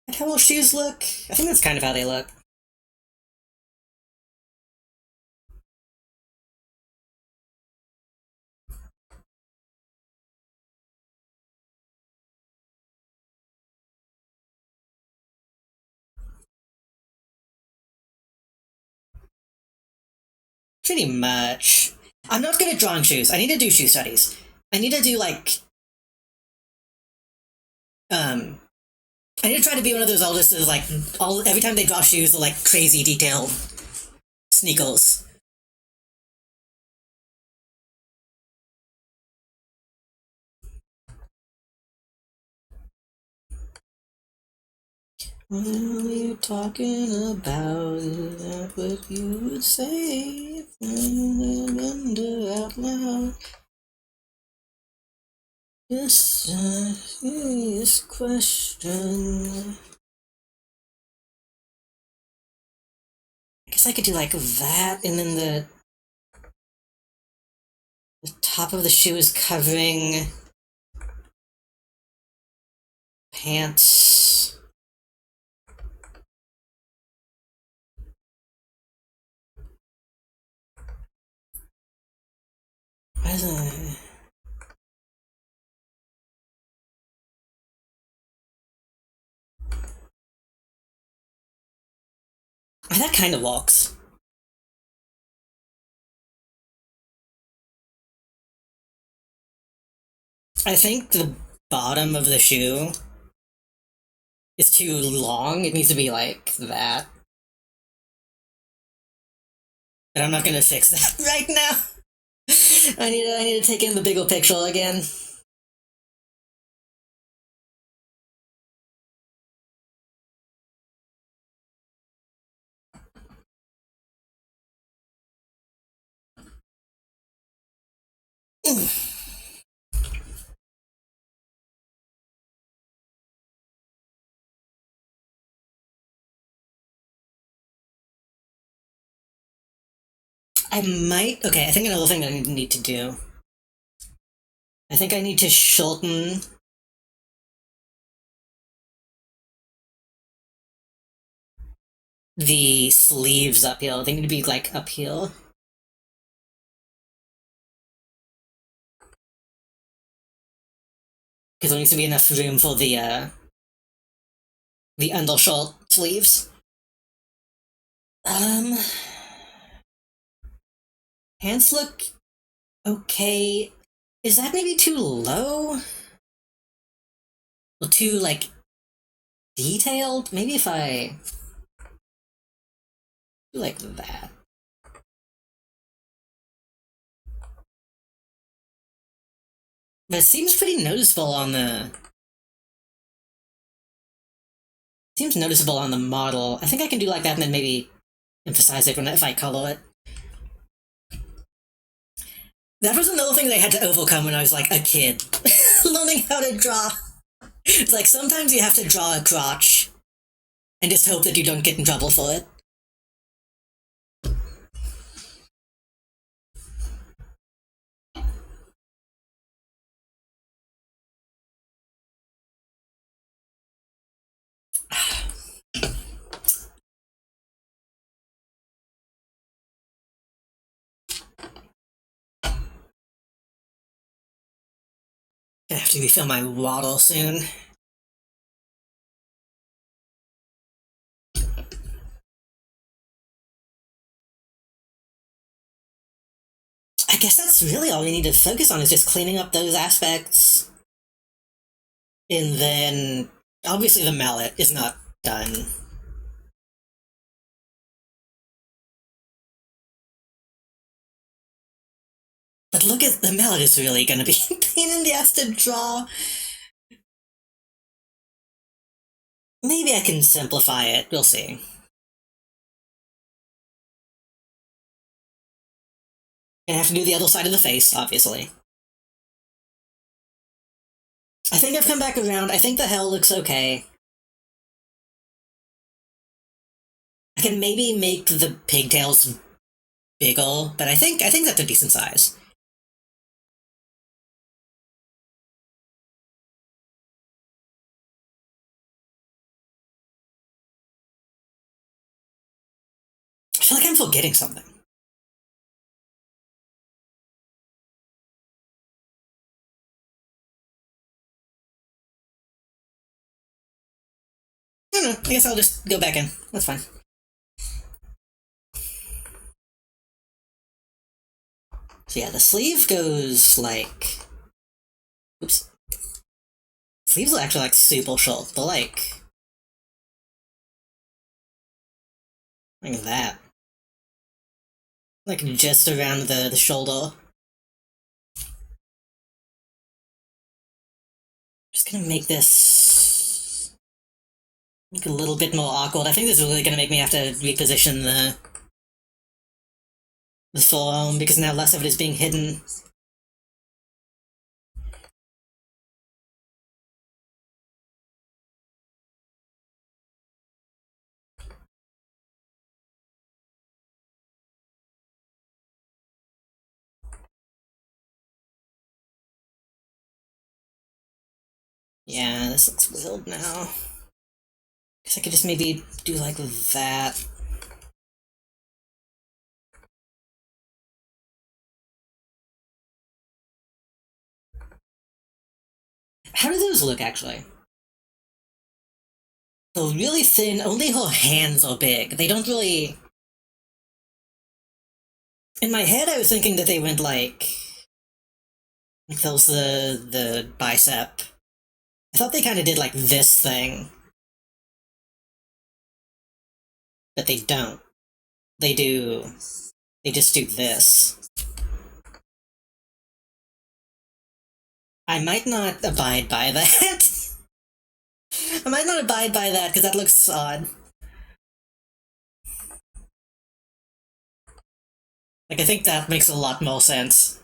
Like how will shoes look? I think that's kind of how they look. Pretty much. I'm not good at drawing shoes. I need to do shoe studies. I need to do like I need to try to be one of those artists that like every time they draw shoes they're like crazy detailed sneakers. What are you talking about? Is that what you would say? I wonder out loud. This question. I guess I could do like that, and then the top of the shoe is covering pants. Why is it? That kind of walks. I think the bottom of the shoe is too long. It needs to be like that. But I'm not gonna fix that right now. I need to take in the bigger picture again. I might... Okay, I think another thing that I need to do... I think I need to shorten... the sleeves up here. They need to be, like, up here. Because there needs to be enough room for the undershirt sleeves. Pants look okay. Is that maybe too low? Or too, like, detailed? Maybe if I do like that. But it seems pretty noticeable on the... Seems noticeable on the model. I think I can do like that and then maybe emphasize it if I color it. That was another thing that I had to overcome when I was like a kid. Learning how to draw. It's like sometimes you have to draw a crotch and just hope that you don't get in trouble for it. Gonna have to refill my water soon. I guess that's really all we need to focus on is just cleaning up those aspects. And then, obviously the mallet is not done. But look at the mallet is really gonna be a pain in the ass to draw. Maybe I can simplify it, we'll see. Gonna have to do the other side of the face, obviously. I think I've come back around. I think the hell looks okay. I can maybe make the pigtails bigger, but I think that's a decent size. I feel like I'm forgetting something. I don't know. I guess I'll just go back in. That's fine. So yeah, the sleeve goes like... Oops. Sleeves are actually like super short. They're like that. Like just around the shoulder. Just gonna make this... Make it a little bit more awkward. I think this is really gonna make me have to reposition the forearm because now less of it is being hidden. Yeah, this looks weird now. Guess I could just maybe do like that. How do those look, actually? They're really thin, only her hands are big. They don't really... In my head, I was thinking that they went like that was the bicep. I thought they kind of did like this thing. But they don't. They do... They just do this. I might not abide by that. I might not abide by that, because that looks odd. Like, I think that makes a lot more sense.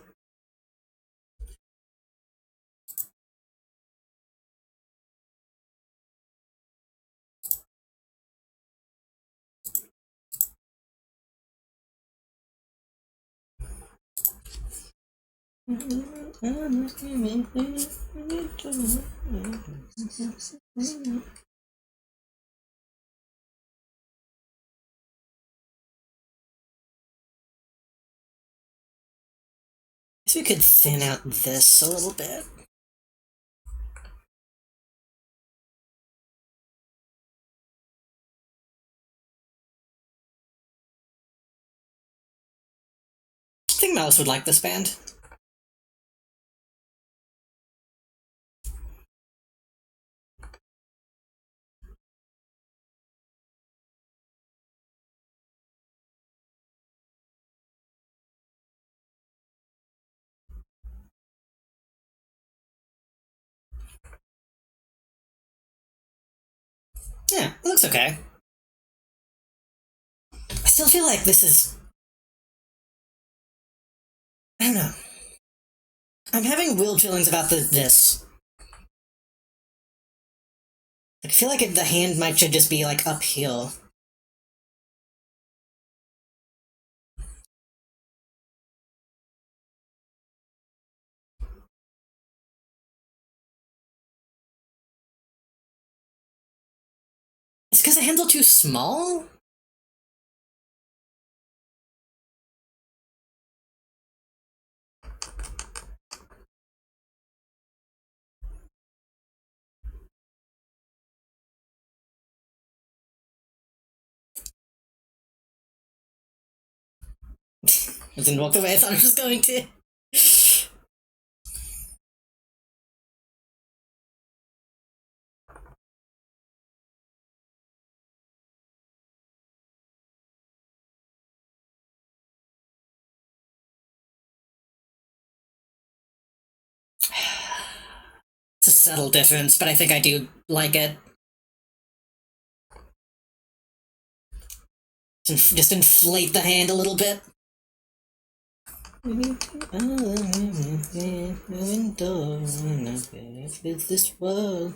Guess we could thin out this a little bit. I think Malice would like this band. Yeah, it looks okay. I still feel like this is... I don't know. I'm having weird feelings about this. I feel like the hand might should just be, like, uphill. It's because the hands are too small? It didn't walk the way I thought it was going to. It's a subtle difference, but I think I do like it. Just inflate the hand a little bit. This world.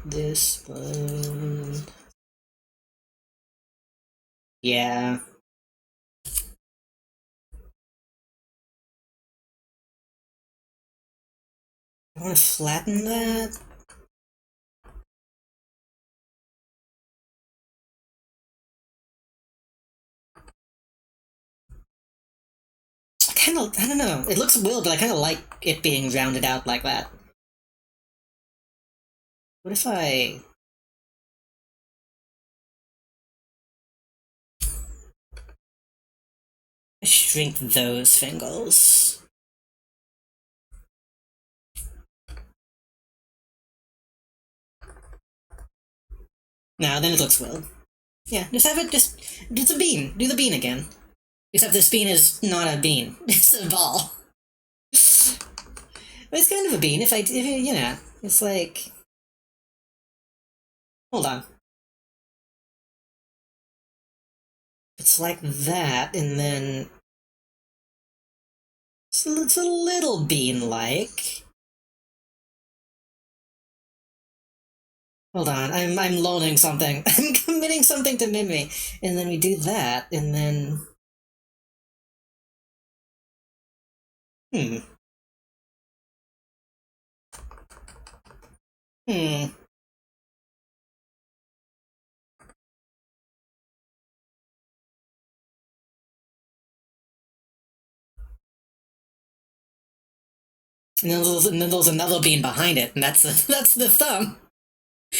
This world. Yeah. I want to flatten that. I don't know. It looks weird, but I kind of like it being rounded out like that. What if I... shrink those fingers? No, then it looks weird. Yeah, just have it it's a bean. Do the bean again. Except this bean is not a bean. It's a ball. But it's kind of a bean if you know, it's like... Hold on. It's like that, and then... It's a little bean-like. Hold on, I'm loaning something. I'm committing something to Mimi. And then we do that, and then... Hmm. Hmm. And then there's another bean behind it, and that's the thumb.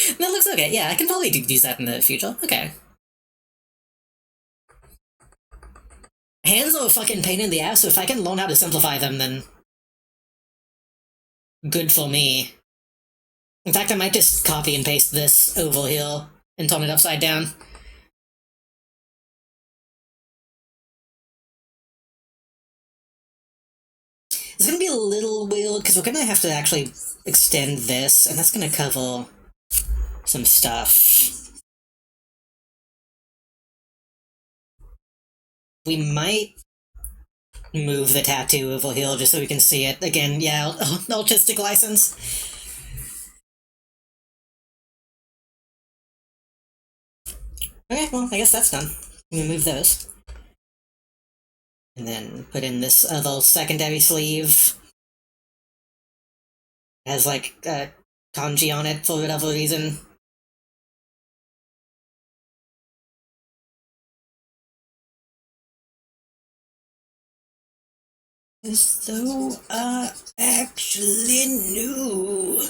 And that looks okay. Yeah, I can probably use that in the future. Okay. Hands are a fucking pain in the ass, so if I can learn how to simplify them, then... good for me. In fact, I might just copy and paste this over here and turn it upside down. It's gonna be a little weird, because we're gonna have to actually extend this, and that's gonna cover some stuff. We might move the tattoo over here just so we can see it. Again, yeah, artistic license. Okay, well, I guess that's done. Remove those. And then put in this little secondary sleeve. It has, like, kanji on it for whatever reason. As though I actually knew.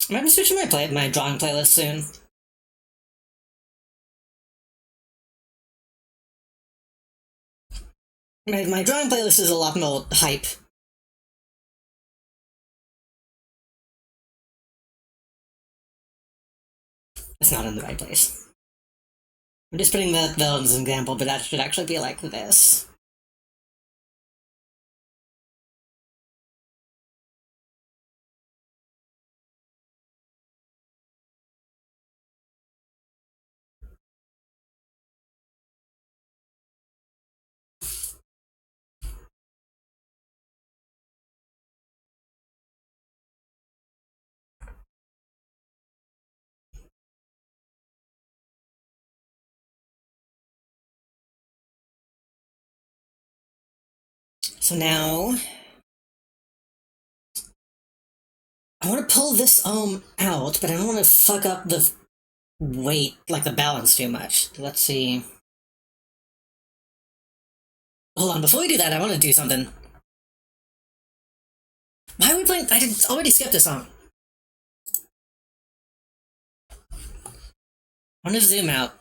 I might be switching my drawing playlist soon. My drawing playlist is a lot more hype. It's not in the right place. I'm just putting that there as an example, but that should actually be like this. So now, I want to pull this out, but I don't want to fuck up the weight, like the balance too much. Let's see. Hold on, before we do that, I want to do something. Why are we playing? I did already skip this song. I want to zoom out.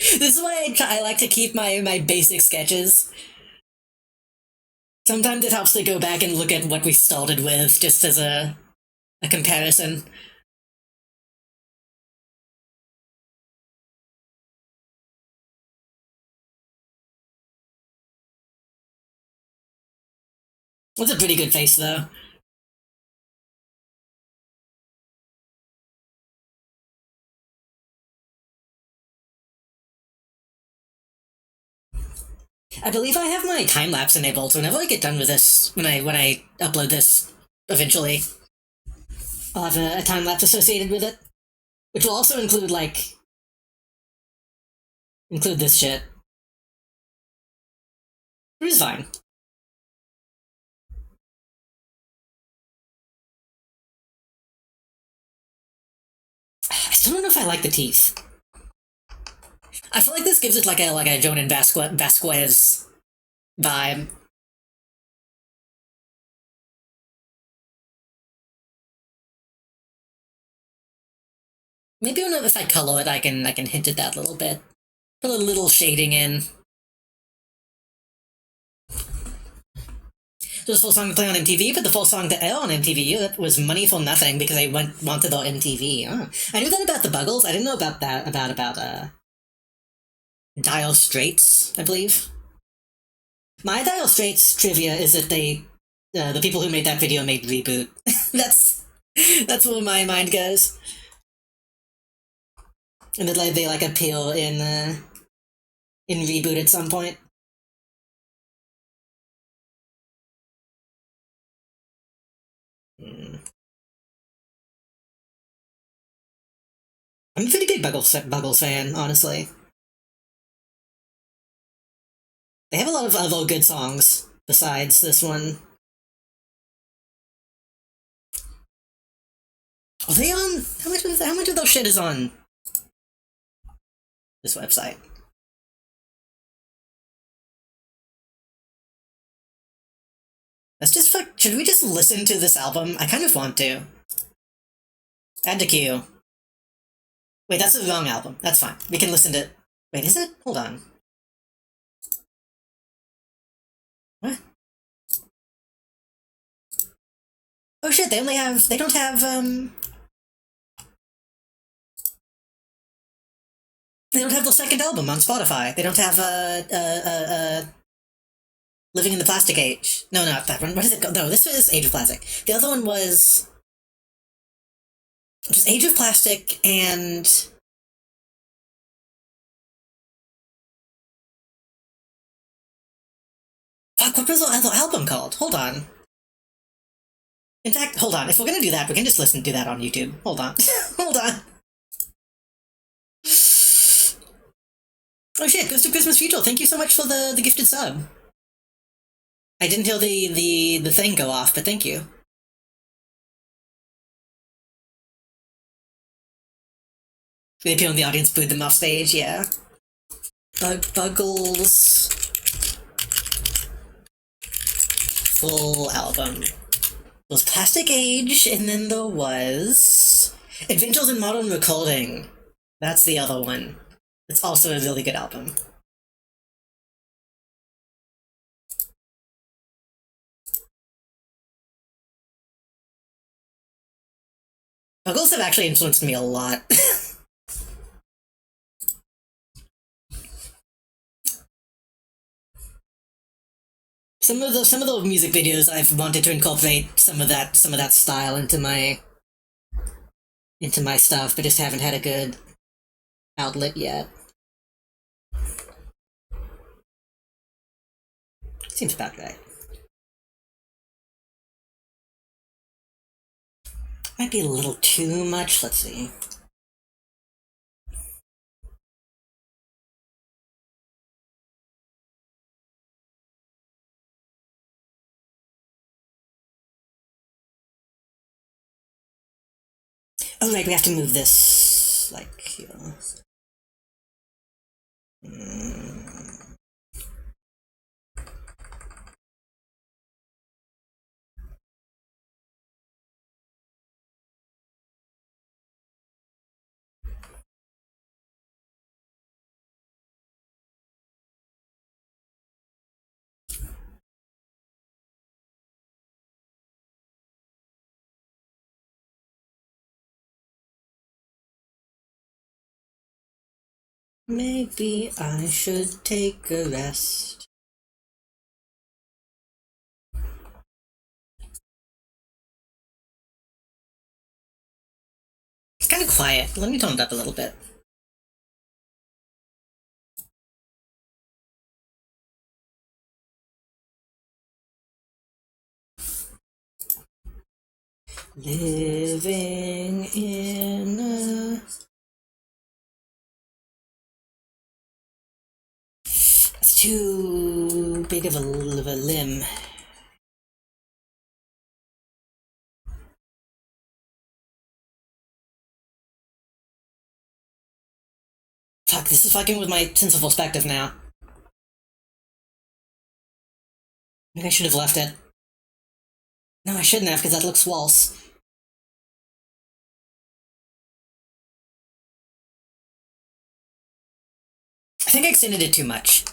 This is why I like to keep my basic sketches. Sometimes it helps to go back and look at what we started with, just as a comparison. That's a pretty good face, though. I believe I have my time lapse enabled, so whenever I get done with this, when I upload this eventually, I'll have a time lapse associated with it, which will also include include this shit. It was fine. I still don't know if I like the teeth. I feel like this gives it like a Jonan Vasquez vibe. Maybe if I color it, I can hint at that a little bit. Put a little shading in. It was a full song to play on MTV, but the full song to air on MTV was Money for Nothing because they wanted our MTV. Oh. I knew that about the Buggles. I didn't know about that about Dire Straits, I believe. My Dire Straits trivia is that the people who made that video made Reboot. that's where my mind goes. And that they appeal in Reboot at some point. I'm a pretty big Buggles fan, honestly. They have a lot of other good songs besides this one. Are they on? How much of those shit is on this website? Let's just should we just listen to this album? I kind of want to. Add to queue. Wait, that's the wrong album. That's fine. We can listen to Wait, is it? Hold on. What? Oh shit, they don't have, they don't have the second album on Spotify. They don't have, Living in the Plastic Age. No, not that one. What is it called? No, this is Age of Plastic. The other one was... It was Age of Plastic and... Fuck, what was the other album called? Hold on. In fact, hold on. If we're gonna do that, we can just listen to that on YouTube. Hold on. Hold on. Oh shit, Ghost of Christmas Future, thank you so much for the gifted sub. I didn't hear the thing go off, but thank you. The people in the audience booed them off stage, yeah. Buggles... Full album. There was Plastic Age, and then there was... Adventures in Modern Recording. That's the other one. It's also a really good album. Buggles have actually influenced me a lot. Some of the music videos I've wanted to incorporate some of that style into my stuff, but just haven't had a good outlet yet. Seems about right. Might be a little too much. Let's see. Oh, right, we have to move this, like, here. Maybe I should take a rest. It's kind of quiet. Let me tone it up a little bit. Living in a... It's too big of a limb. Fuck, this is fucking with my sense of perspective now. Maybe I should have left it. No, I shouldn't have, because that looks false. I think I extended it too much.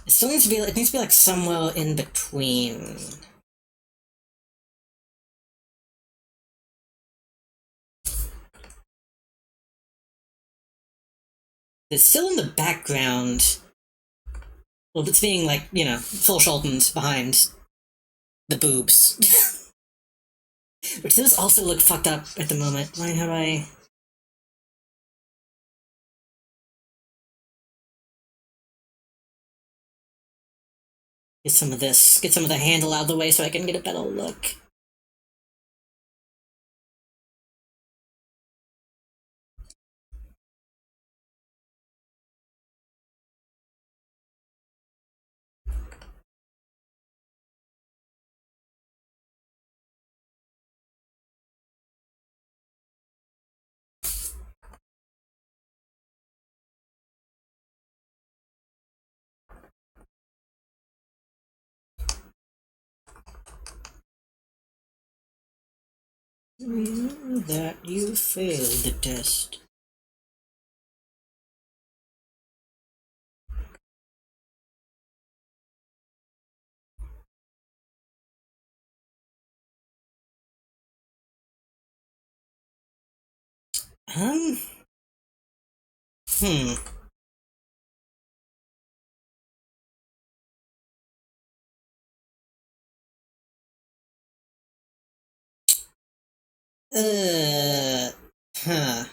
It still needs to be, it needs to be like somewhere in between. It's still in the background. Well, it's being like, you know, foreshortened behind the boobs. Which does also look fucked up at the moment. Why have I... Get some of this, get some of the handle out of the way so I can get a better look. That you failed the test. Um, hmm. Uh, huh.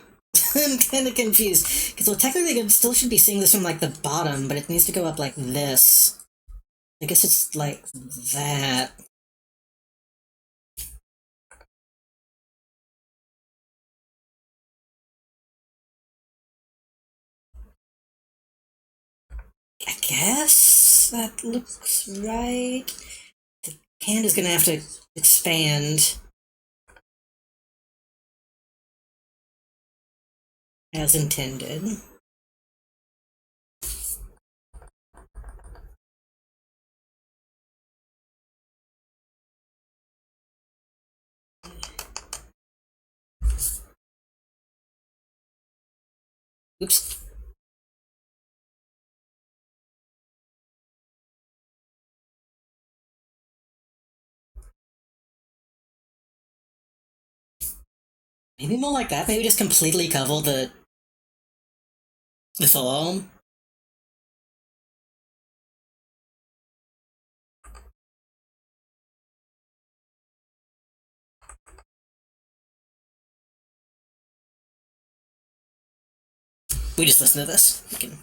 I'm kind of confused. Because, well, technically, I still should be seeing this from, like, the bottom, but it needs to go up like this. I guess it's like that. I guess that looks right. The hand is gonna have to expand as intended. Oops. Maybe more like that. Maybe just completely cover the forearm. We just listen to this. We can.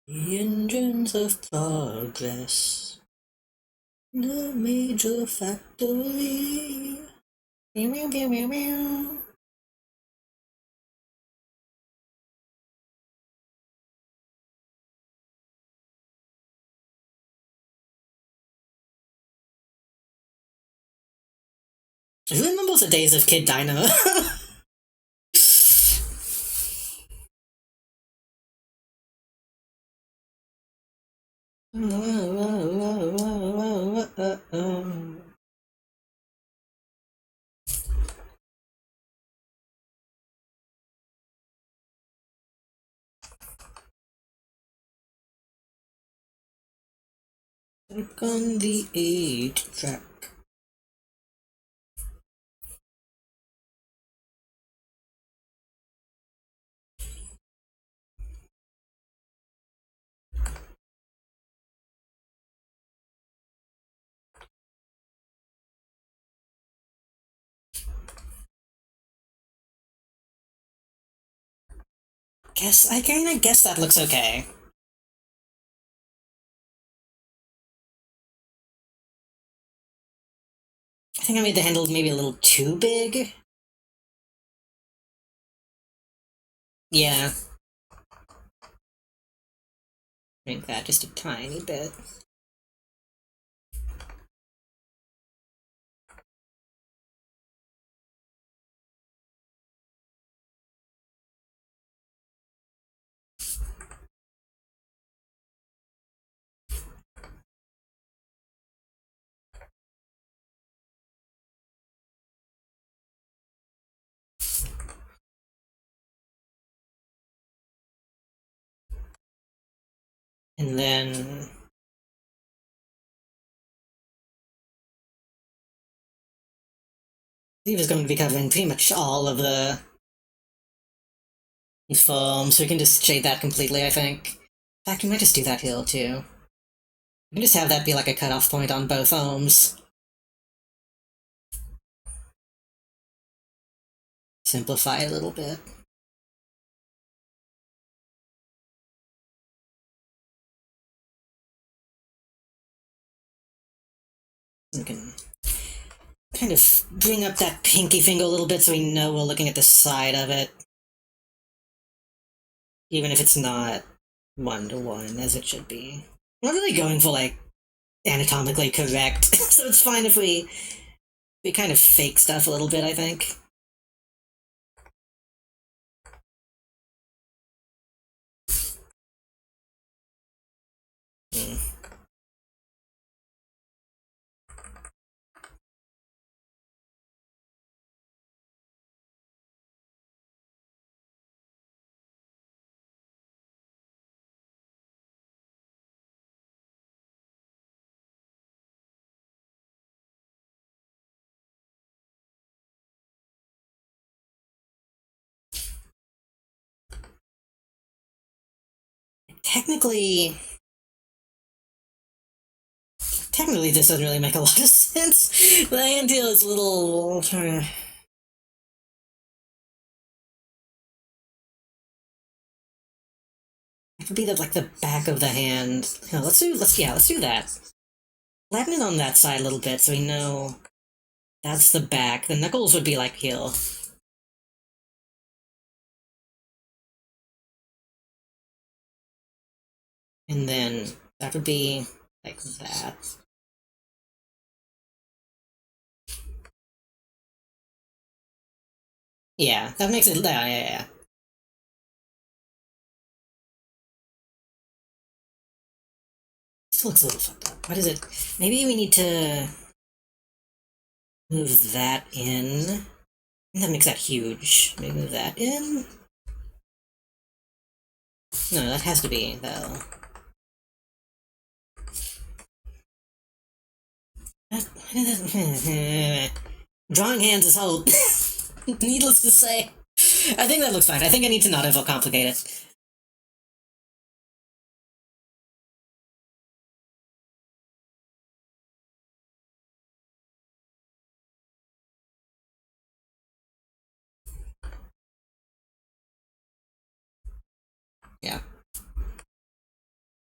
The engines of progress. The major factory. Meow, meow, meow, meow, meow. Who remembers the days of Kid Dino? Back on the 8-track. I kinda guess that looks okay. I think I made the handle maybe a little too big. Yeah. Shrink that just a tiny bit. And then Steve is going to be covering pretty much all of the foam, so we can just shade that completely, I think. In fact, we might just do that here, too. We can just have that be like a cutoff point on both arms. Simplify a little bit. We can kind of bring up that pinky finger a little bit so we know we're looking at the side of it. Even if it's not one-to-one, as it should be. We're not really going for, like, anatomically correct, so it's fine if we kind of fake stuff a little bit, I think. Hmm. Technically, this doesn't really make a lot of sense. The hand deal is a little. It would be the back of the hand. No, let's do that. Flatten it on that side a little bit so we know that's the back. The knuckles would be like here. And then that would be like that. Yeah, that makes it. Yeah. This looks a little fucked up. What is it? Maybe we need to move that in. That makes that huge. Maybe move that in. No, that has to be though. Drawing hands is hope. Needless to say. I think that looks fine. I think I need to not overcomplicate it. Yeah.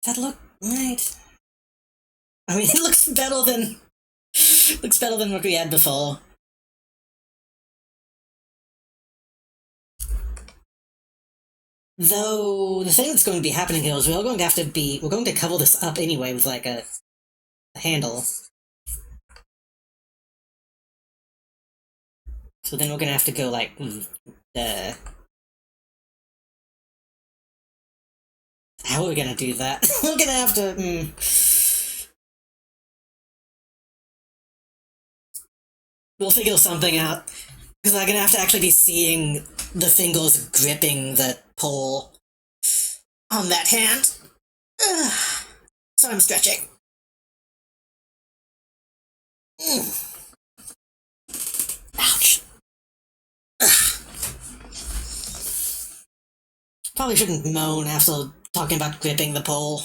Does that look right? I mean, it looks better than what we had before. Though the thing that's going to be happening here is we're going to cover this up anyway with like a handle. So then we're gonna have to go like how are we gonna do that? We're gonna have to. We'll figure something out. Because I'm gonna have to actually be seeing the fingers gripping the pole on that hand. Ugh. So I'm stretching. Ouch. Ugh. Probably shouldn't moan after talking about gripping the pole.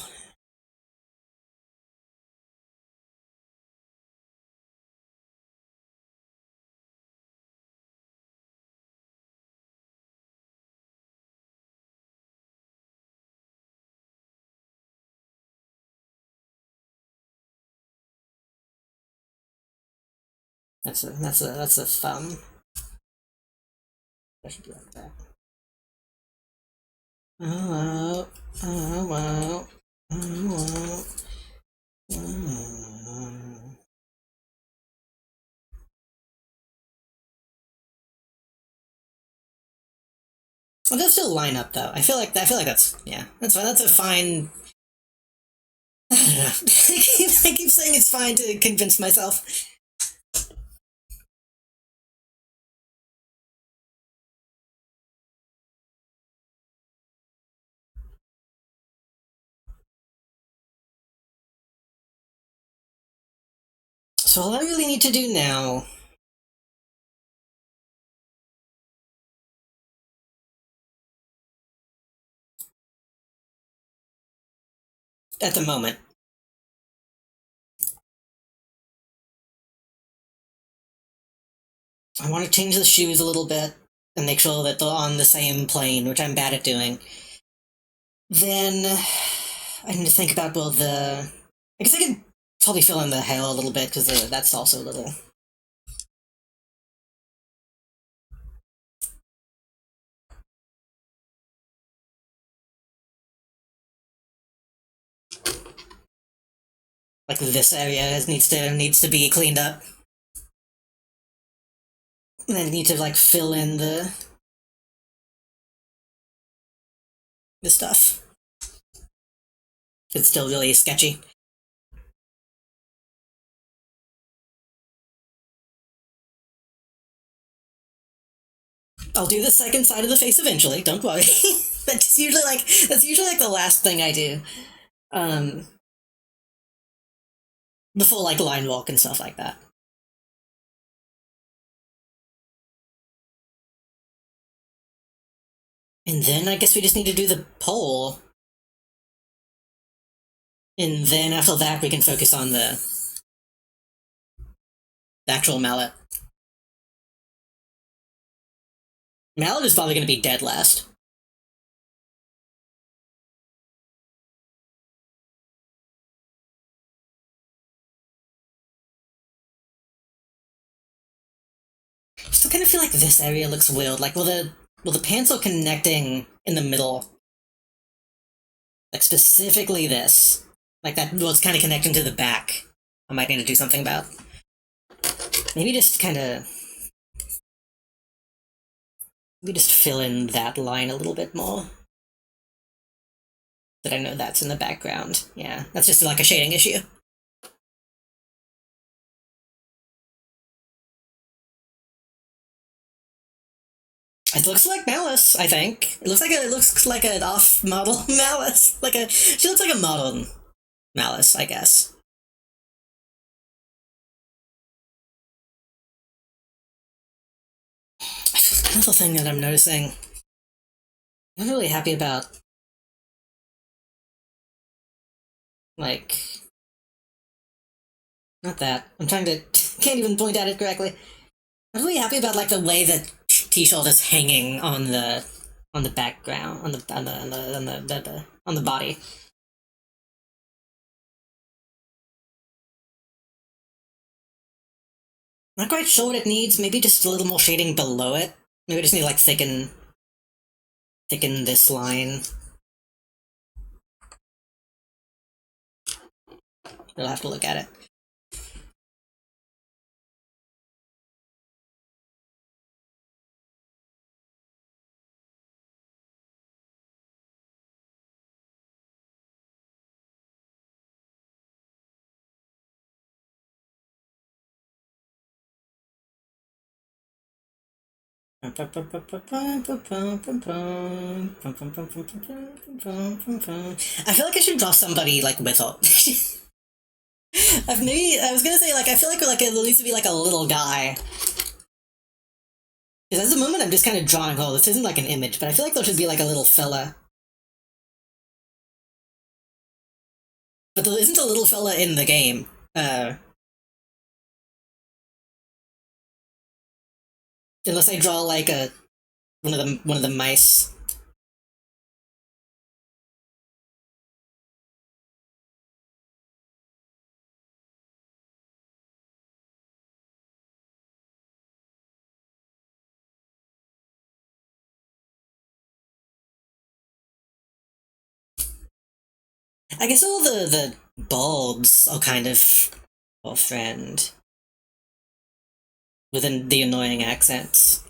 That's a thumb. I should do like that. Oh, oh, wow. Oh, wow. Oh. Well, they'll still line up though. I feel like that's fine. That's a fine. I don't know. I keep saying it's fine to convince myself. So all I really need to do now at the moment. I want to change the shoes a little bit and make sure that they're on the same plane, which I'm bad at doing. Then I need to think about I guess I could probably fill in the hair a little bit because that's also a little. Like this area needs to be cleaned up. And then I need to like fill in the stuff. It's still really sketchy. I'll do the second side of the face eventually, don't worry. That's usually like the last thing I do. The full like line walk and stuff like that. And then I guess we just need to do the pole. And then after that we can focus on the actual mallet. Mallet is probably going to be dead last. I still kind of feel like this area looks weird. Like, will the pencil connecting in the middle, like specifically this, like that was kind of connecting to the back, I might need to do something about. Maybe just fill in that line a little bit more. That I know that's in the background. Yeah, that's just like a shading issue. It looks like Malice, I think. It looks like an off-model Malice. She looks like a model Malice, I guess. Another thing that I'm noticing, I'm not really happy about, like, not that. I'm trying to, can't even point at it correctly. I'm really happy about like the way that T-shirt is hanging on the background, on the body. Not quite sure what it needs. Maybe just a little more shading below it. Maybe we just need to like thicken this line. We'll have to look at it. I feel like I should draw somebody like with it. I was gonna say like I feel like it needs to be like a little guy. Because at the moment I'm just kind of drawing. Oh, this isn't like an image, but I feel like there should be like a little fella. But there isn't a little fella in the game. Unless I draw like one of the mice. I guess all the bulbs are kind of off-trend within the annoying accents.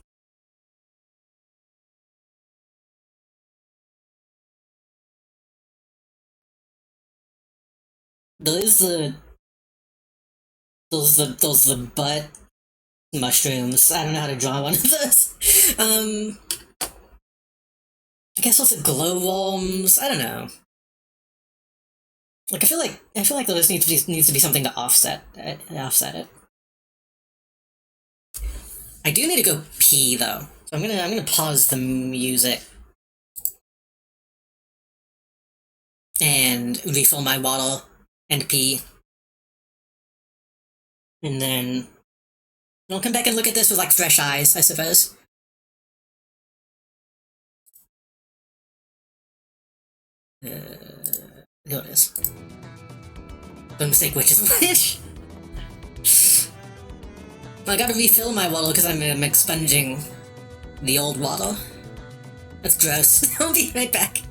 There's the butt mushrooms. I don't know how to draw one of those. I guess also glowworms. I don't know. Like I feel like there just needs to be something to offset it. I do need to go pee though, so I'm gonna pause the music and refill my water and pee, and then I'll come back and look at this with like fresh eyes, I suppose. Here it is. Don't mistake which is which. I gotta refill my water because I'm expunging the old water. That's gross. I'll be right back.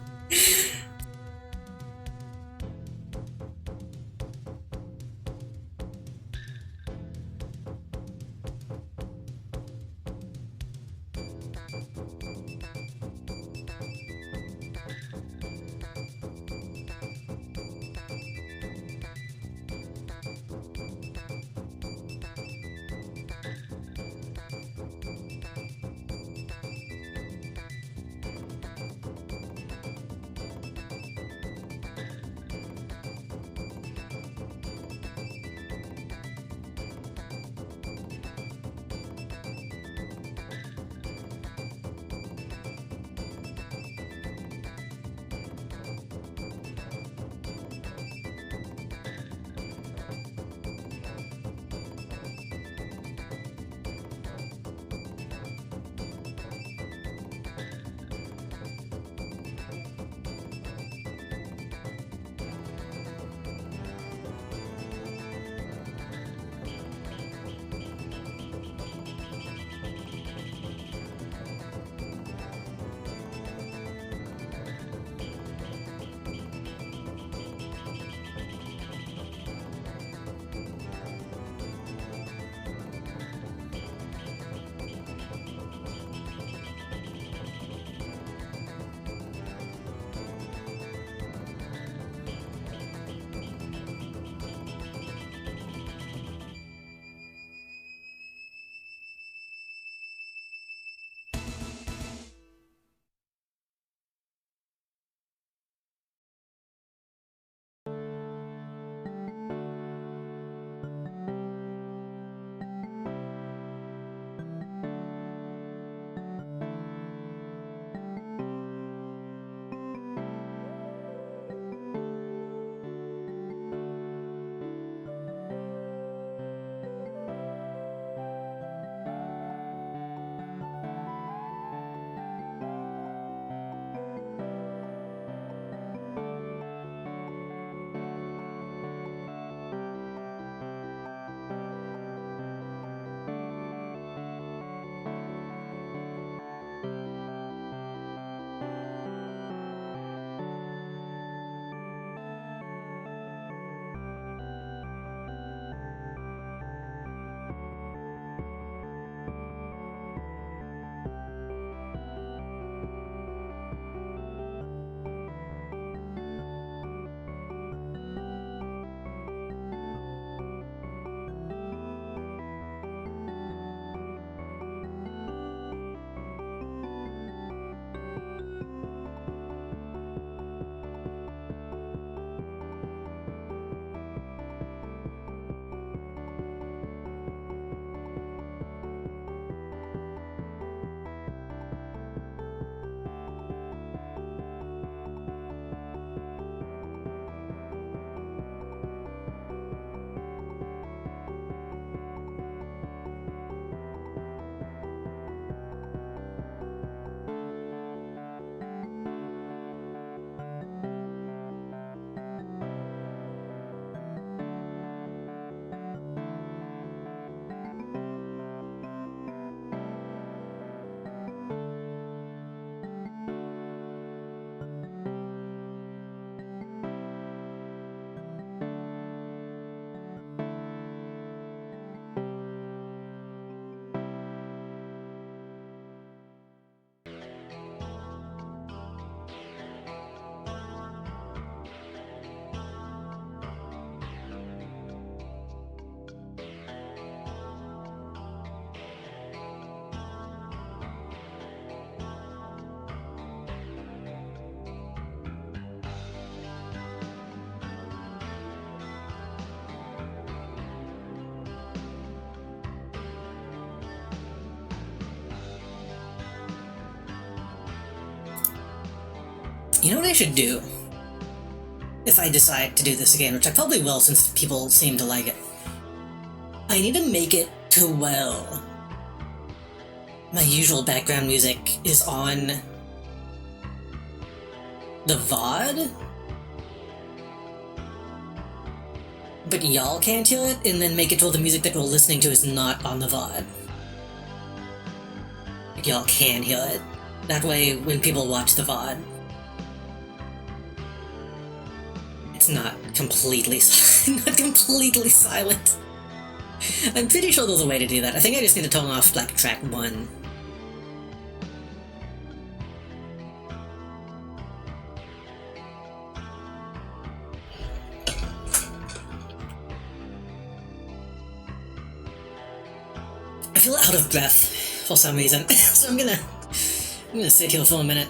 You know what I should do? If I decide to do this again, which I probably will since people seem to like it. I need to make it to, well, my usual background music is on the VOD, but y'all can't hear it, and then make it to the music that we're listening to is not on the VOD. Y'all can hear it. That way, when people watch the VOD, it's not completely silent. I'm pretty sure there's a way to do that. I think I just need to turn off, like, track 1. I feel out of breath for some reason, so I'm gonna sit here for a minute.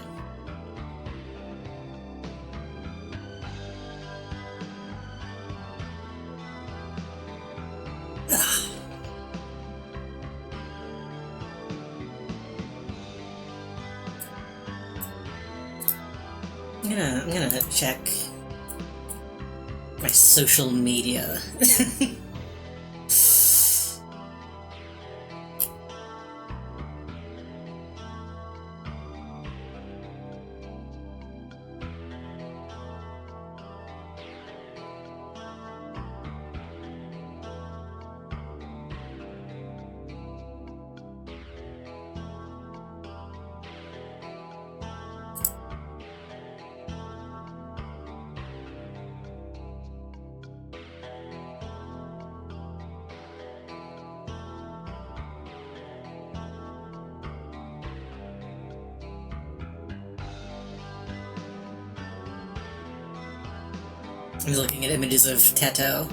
I'm gonna check my social media. I'm looking at images of Teto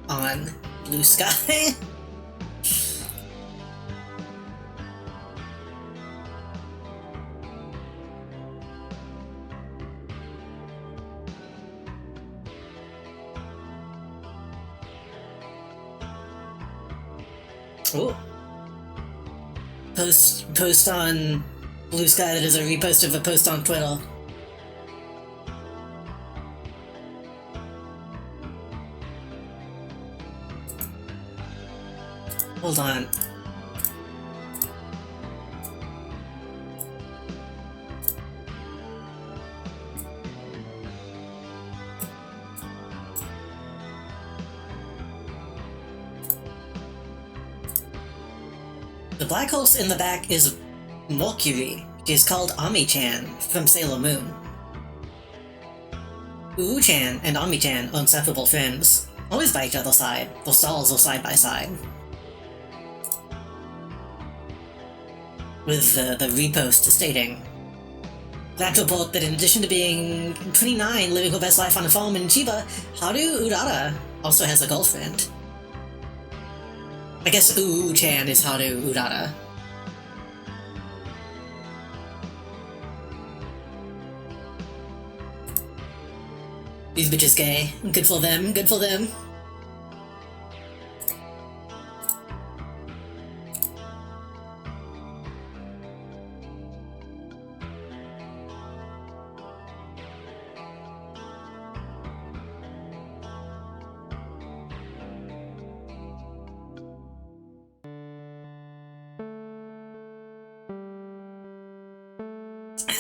on Blue Sky. Oh. Post on Blue Sky that is a repost of a post on Twitter. Hold on. The black hole in the back is Mercury. She is called Ami-chan from Sailor Moon. Uu-chan and Ami-chan are inseparable friends, always by each other's side. Their stars are side by side. With the repost stating, glad to report that in addition to being 29, living her best life on a farm in Chiba, Haru Urara also has a girlfriend. I guess Uu-chan is Haru Urara. These bitches gay. Good for them, good for them.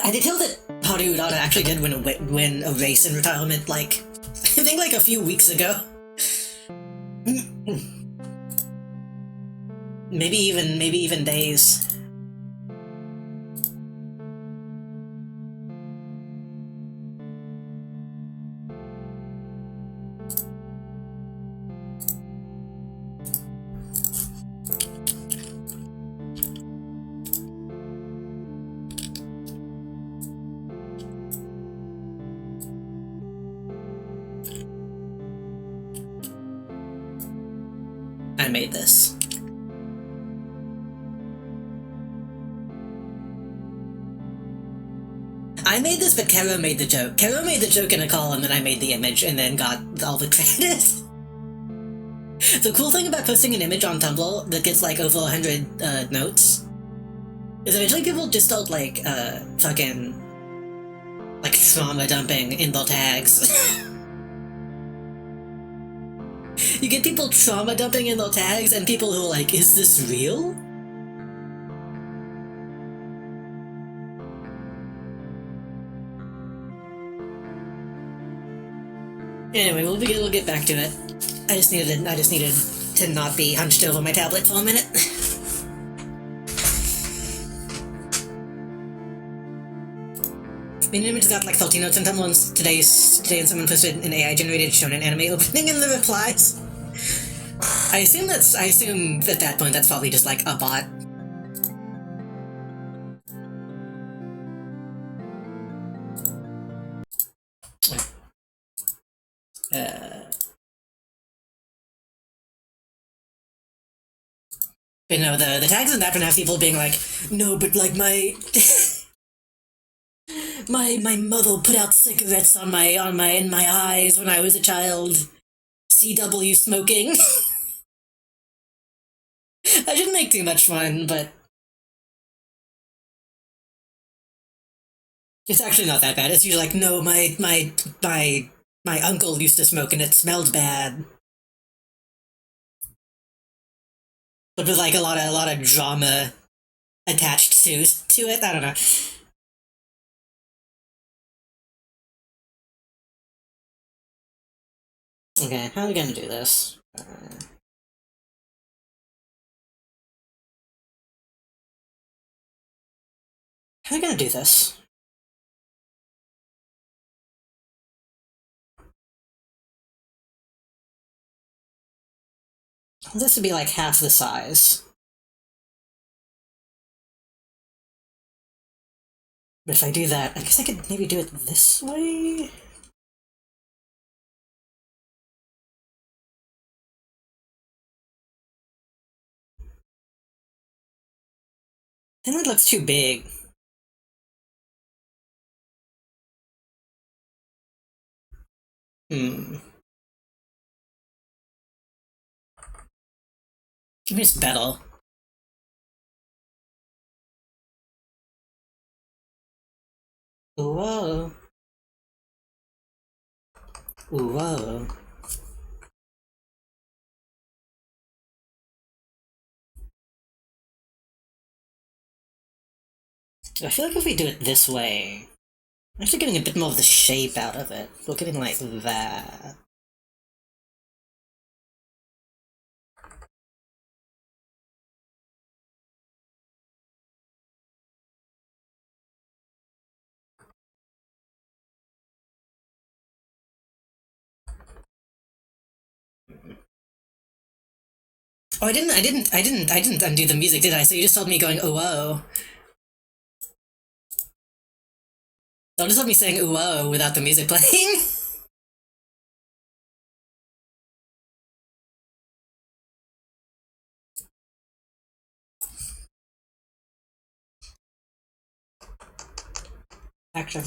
I did hear that Haru Urara actually did win a race in retirement, like, I think like a few weeks ago. Maybe even days. I made this. I made this, but Kero made the joke. Kero made the joke in a call, and then I made the image, and then got all the credit. The cool thing about posting an image on Tumblr that gets like over 100 notes is eventually people just start like fucking like trauma dumping in the tags. You get people trauma dumping in the tags and people who are like, is this real? Anyway, we'll get back to it. I just needed to not be hunched over my tablet for a minute. My image got like 13 notes, and someone's today and someone posted an AI-generated shonen anime opening in the replies. I assume at that point that's probably just like a bot. But no, the tags in that one have people being like, no, but like my my mother put out cigarettes in my eyes when I was a child. CW smoking. I didn't make too much fun, but it's actually not that bad. It's usually like, no, my uncle used to smoke and it smelled bad. But with like a lot of drama attached to it. I don't know. Okay, how are we gonna do this? How are we gonna do this? This would be like half the size. But if I do that, I guess I could maybe do it this way? Then it looks too big. Hmm. Maybe it's better. Whoa. Whoa. I feel like if we do it this way, I'm actually getting a bit more of the shape out of it. We're getting like that. Oh, I didn't undo the music, did I? So you just told me going, oh, whoa. Don't just let me saying, ooh, whoa, without the music playing. Action.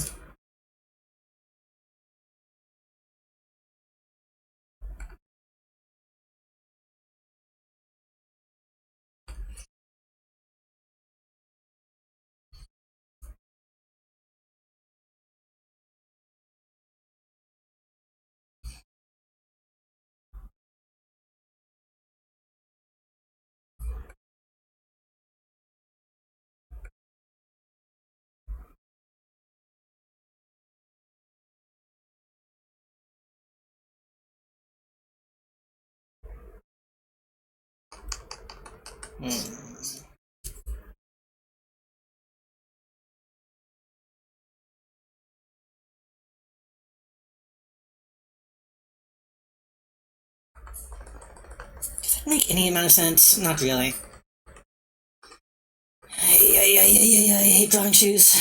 Does that make any amount of sense? Not really. I hate drawing shoes.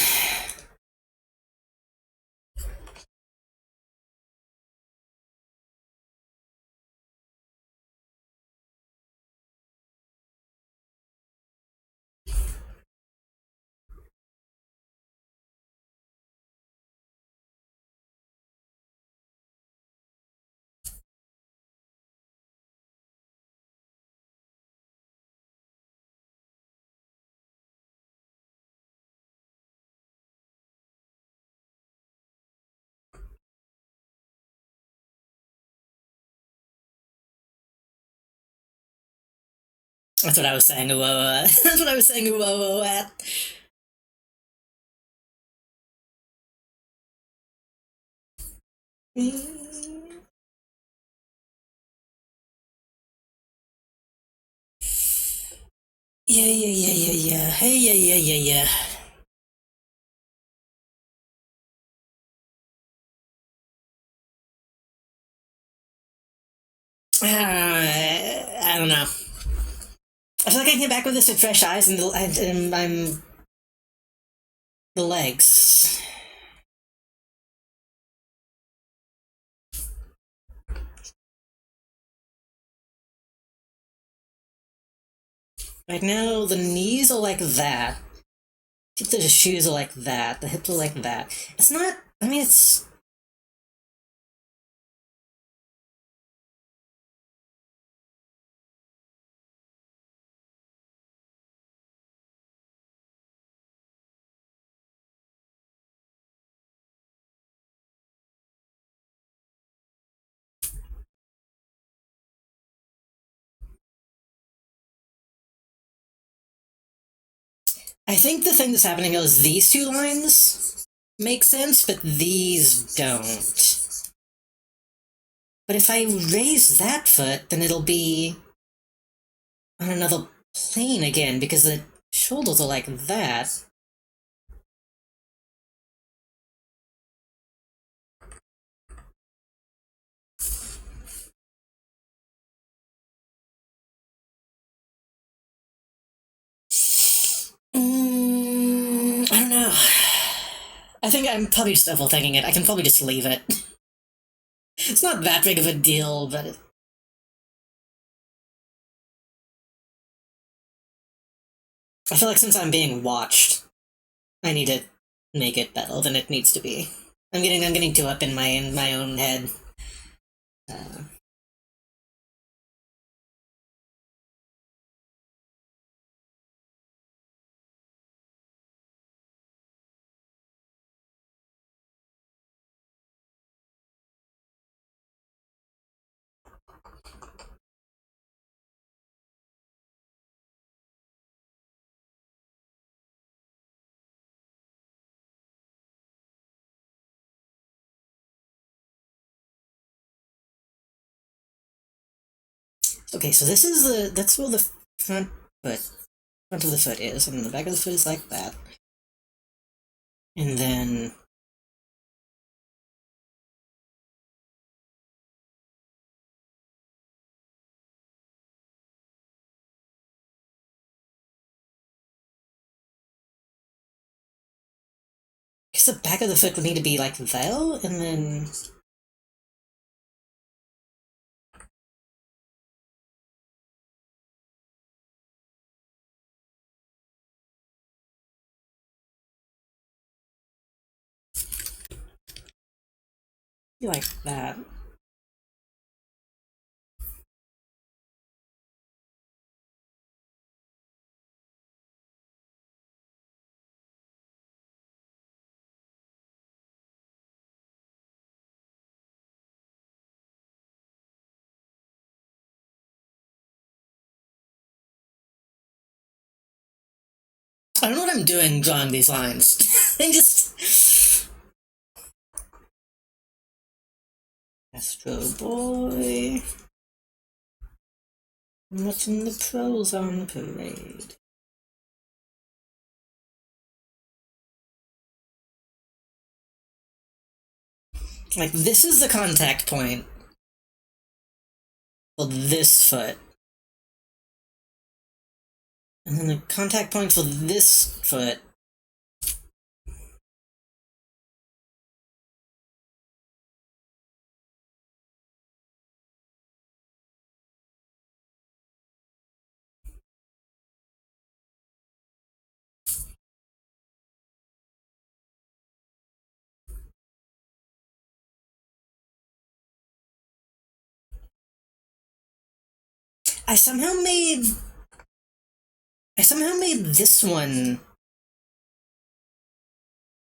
That's what I was saying. That's what I was saying. At. Yeah. Hey, yeah. I don't know. I feel like I came back with this with fresh eyes, and I'm the legs. Right now, the knees are like that. The shoes are like that. The hips are like that. It's not. I mean, it's. I think the thing that's happening is these two lines make sense, but these don't. But if I raise that foot, then it'll be on another plane again, because the shoulders are like that. I don't know. I think I'm probably just overthinking it. I can probably just leave it. It's not that big of a deal, but I feel like since I'm being watched, I need to make it better than it needs to be. I'm getting too up in my own head. Uh, okay, so that's where the front of the foot is, and the back of the foot is like that. And then I guess the back of the foot would need to be like that, and then be like that. I don't know what I'm doing drawing these lines. I just Astro Boy. Watching the pros on parade. Like, this is the contact point for this foot. And then the contact point for this foot. I somehow made this one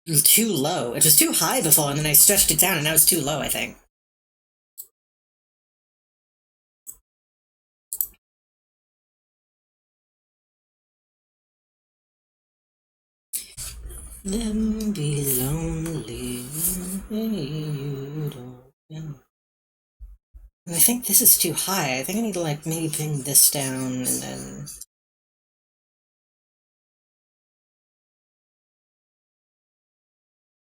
too low. It was too high before, and then I stretched it down, and now it's too low, I think. them be lonely. You don't know. And I think this is too high. I think I need to, like, maybe bring this down and then...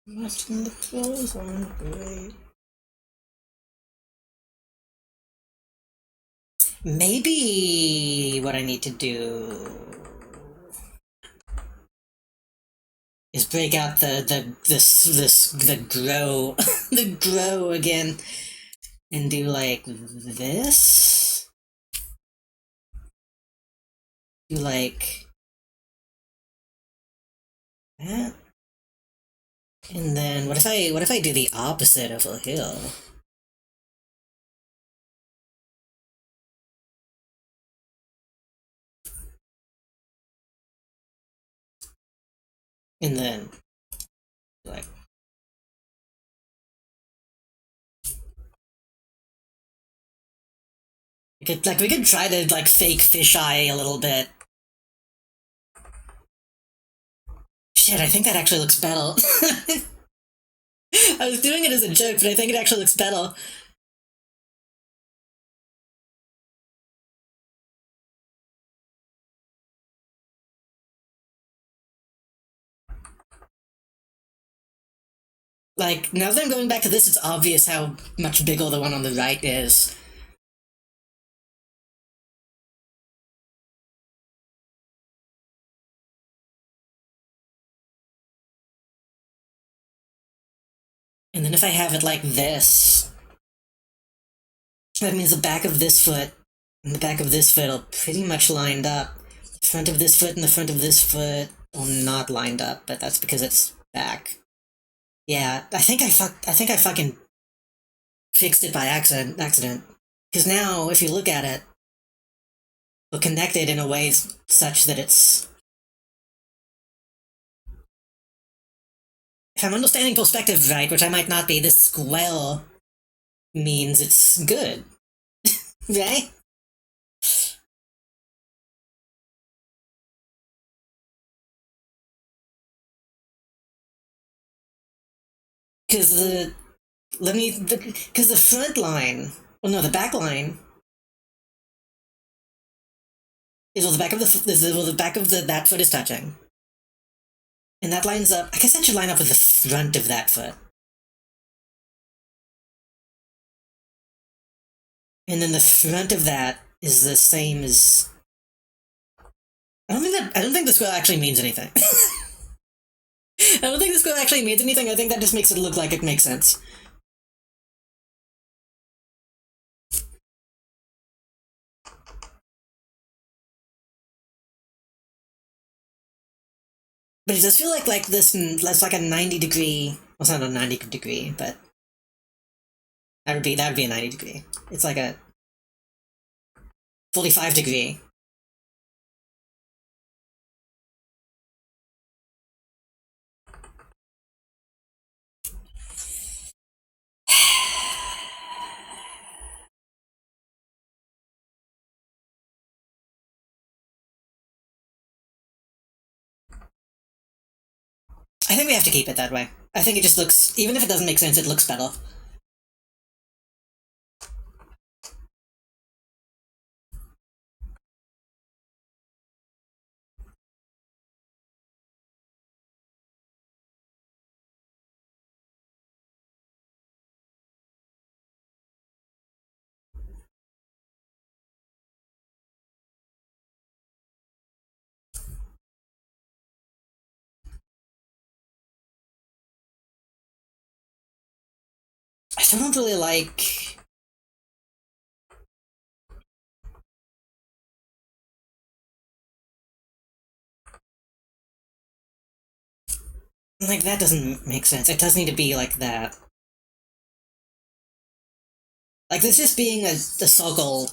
Watching the clothes on great. Maybe what I need to do is break out the grow the grow again and do like this. Do like that. And then what if I do the opposite of a hill? And then like we could try to like fake fisheye a little bit. Shit, I think that actually looks better. I was doing it as a joke, but I think it actually looks better. Like, now that I'm going back to this, it's obvious how much bigger the one on the right is. And then if I have it like this, that means the back of this foot and the back of this foot are pretty much lined up. The front of this foot and the front of this foot are not lined up, but that's because it's back. Yeah, I think I fucking fixed it by accident. Because now, if you look at it, we're connected in a way such that it's... If I'm understanding perspective right, which I might not be, this square means it's good. Right? Because because the front line, well, no, the back line is where the back of that foot is touching, and that lines up. I guess that should line up with the front of that foot, and then the front of that is the same as. I don't think the square actually means anything. I don't think the square actually means anything. I think that just makes it look like it makes sense. But it does feel like this. That's like a 90-degree. Well, it's not a 90-degree, but that would be a 90-degree. It's like a 45-degree. I think we have to keep it that way. I think it just looks, even if it doesn't make sense, it looks better. I still don't really like... Like, that doesn't make sense. It does need to be like that. Like, this just being a circle...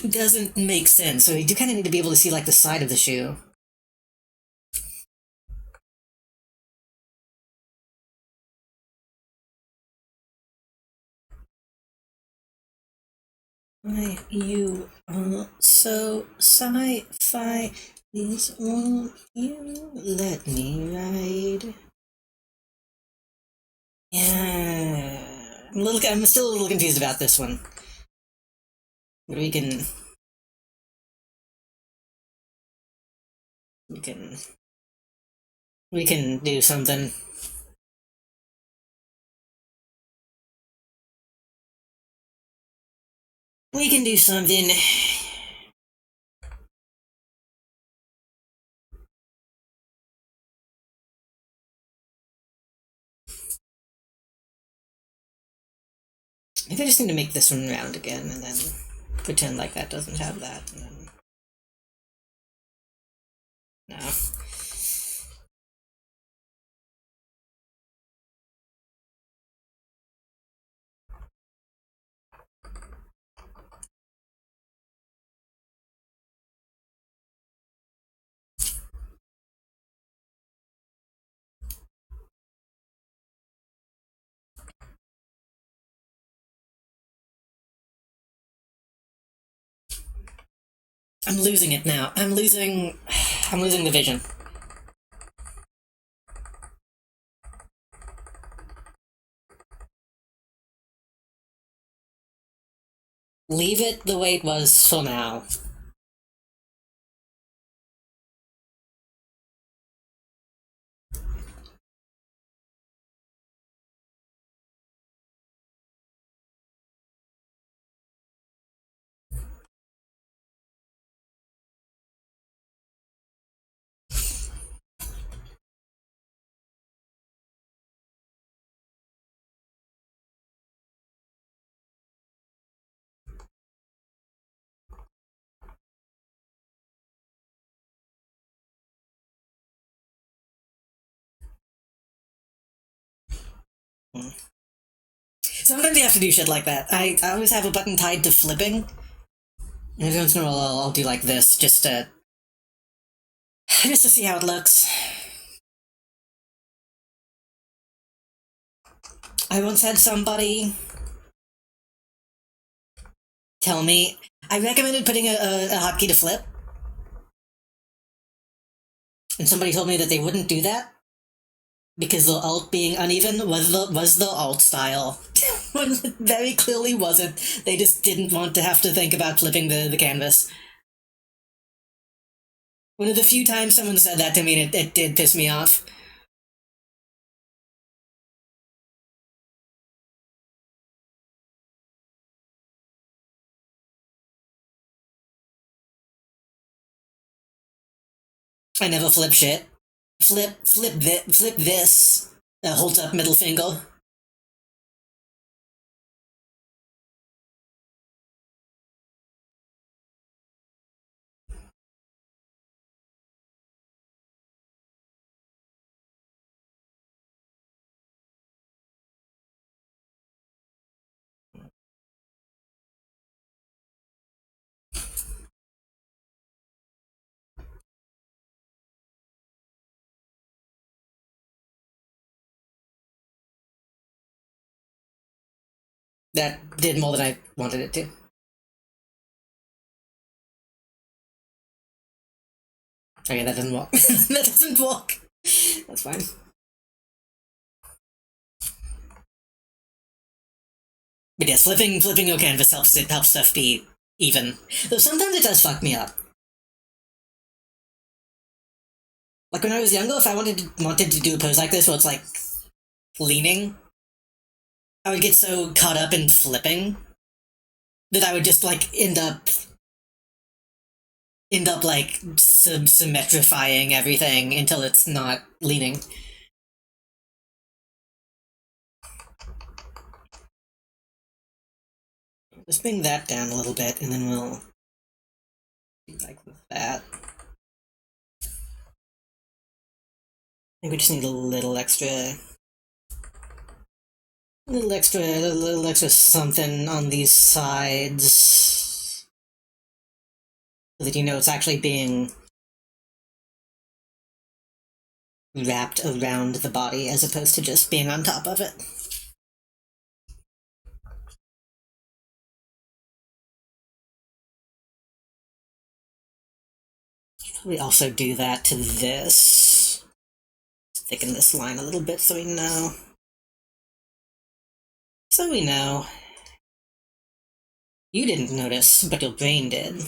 doesn't make sense. So you do kind of need to be able to see, like, the side of the shoe. You are so sci-fi. Please won't you let me ride? Yeah, I'm still a little confused about this one. We can we can we can do something. We can do something. Maybe I just need to make this one round again and then pretend like that doesn't have that. And then... No. I'm losing it now. I'm losing the vision. Leave it the way it was for now. Sometimes you have to do shit like that. I always have a button tied to flipping. And every once in a while I'll do like this just to see how it looks. I once had somebody tell me I recommended putting a hotkey to flip, and somebody told me that they wouldn't do that because the alt being uneven was the alt style. When it very clearly wasn't. They just didn't want to have to think about flipping the canvas. One of the few times someone said that to me, and it did piss me off. I never flip shit. Flip this. Holds up middle finger. That did more than I wanted it to. Okay, that doesn't work. That doesn't work. That's fine. But yes, flipping your canvas helps stuff be even. Though sometimes it does fuck me up. Like when I was younger, if I wanted to do a pose like this where it's like leaning, I would get so caught up in flipping that I would just like end up like symmetrifying everything until it's not leaning. Just bring that down a little bit, and then we'll do like that. I think we just need a little extra something on these sides so that you know it's actually being wrapped around the body as opposed to just being on top of it. We also do that to this. Thicken this line a little bit so we know. So we know. You didn't notice, but your brain did.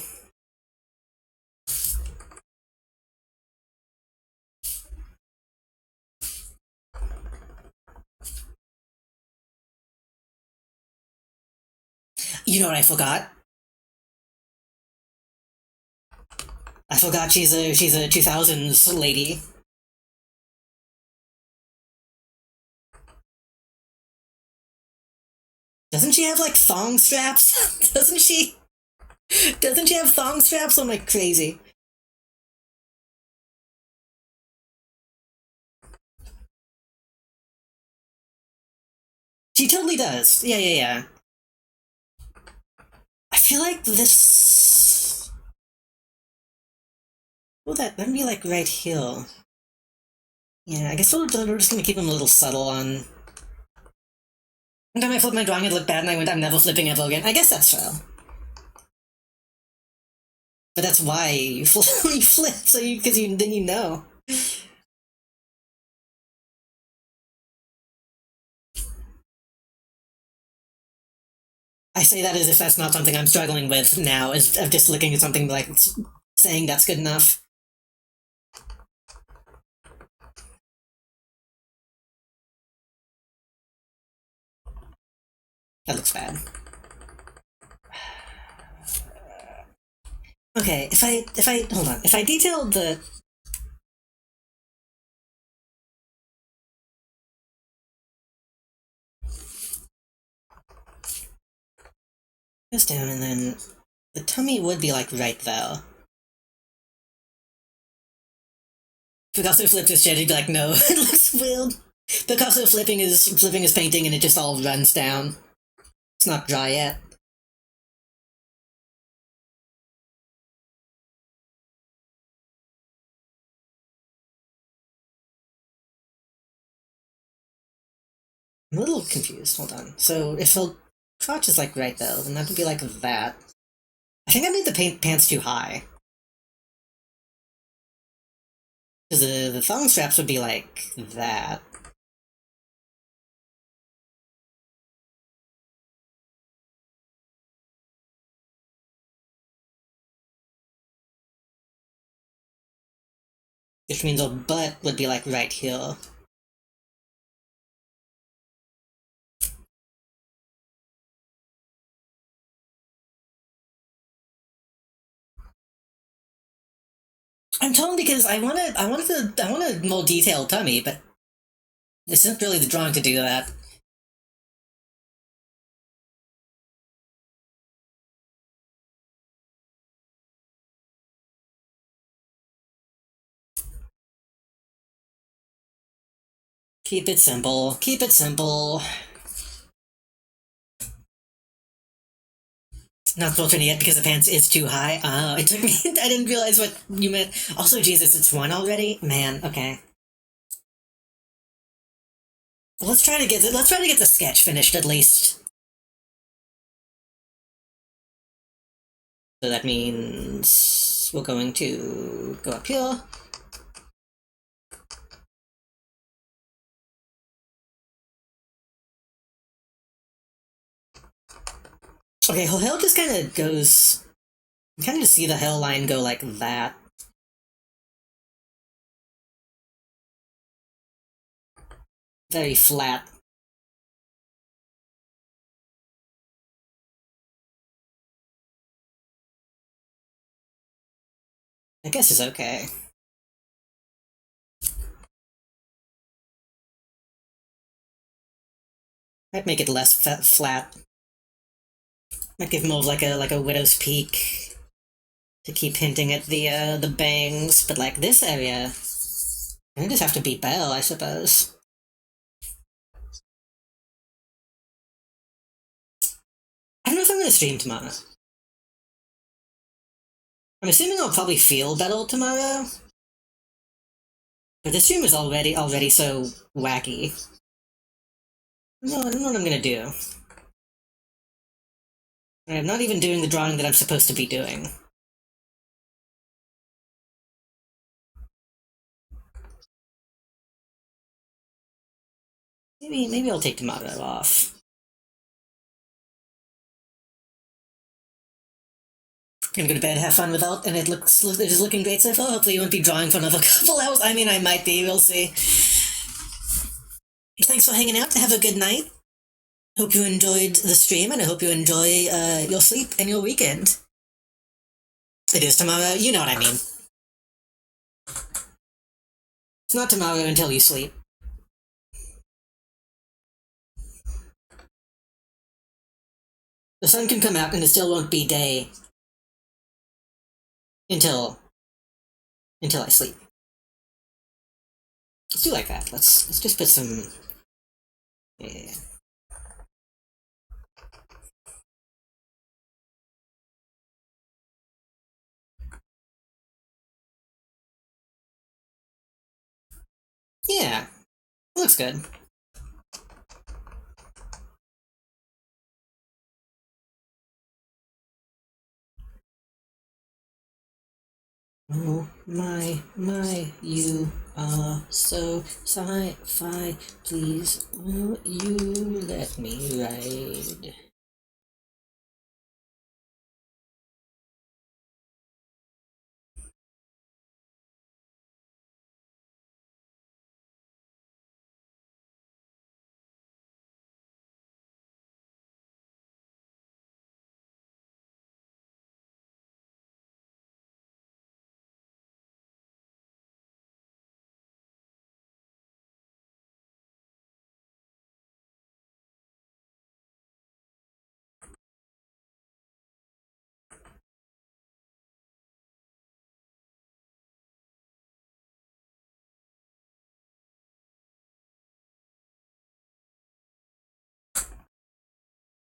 You know what I forgot? I forgot she's a 2000s lady. Doesn't she have like thong straps? Doesn't she? Doesn't she have thong straps? I'm like crazy. She totally does. Yeah, yeah, yeah. I feel like this. Well, that'd be like right here. Yeah, I guess we're just gonna keep him a little subtle on. One time I flipped my drawing, it looked bad, and I went, I'm never flipping ever again. I guess that's fair. But that's why you flip, you flip, so because then you know. I say that as if that's not something I'm struggling with now, as of just looking at something like saying that's good enough. That looks bad. Okay, if I hold on, if I detailed the goes down and then the tummy would be like right there. Picasso flipped his shit, he'd be like, no, it looks weird. Picasso flipping his painting and it just all runs down. It's not dry yet. I'm a little confused, hold on. So if the crotch is like right there, then that would be like that. I think I made the pants too high. Because the thong straps would be like that. Which means a butt would be like right here. I'm torn because I want a more detailed tummy, but this isn't really the drawing to do that. Keep it simple. Keep it simple. Not filtering yet because the pants is too high. Oh, it took me. I didn't realize what you meant. Also, Jesus, it's one already. Man, okay. Let's try to get the sketch finished at least. So that means we're going to go up here. Okay, hill just kind of goes. You kind of just see the hill line go like that. Very flat. I guess it's okay. Might make it less flat. Might give more of like a widow's peak to keep hinting at the bangs, but like this area, I just have to be Belle, I suppose. I don't know if I'm gonna stream tomorrow. I'm assuming I'll probably feel better tomorrow. But the stream is already so wacky. No, I don't know what I'm gonna do. I'm not even doing the drawing that I'm supposed to be doing. Maybe I'll take tomorrow off. Gonna go to bed, have fun without, and it is looking great so far. Hopefully, you won't be drawing for another couple hours. I mean, I might be. We'll see. Thanks for hanging out. Have a good night. Hope you enjoyed the stream, and I hope you enjoy your sleep and your weekend. It is tomorrow. You know what I mean. It's not tomorrow until you sleep. The sun can come out, and it still won't be day until I sleep. Let's do like that. Let's just put some. Yeah. Yeah, looks good. Oh my, you are so sci-fi. Please, will you let me ride?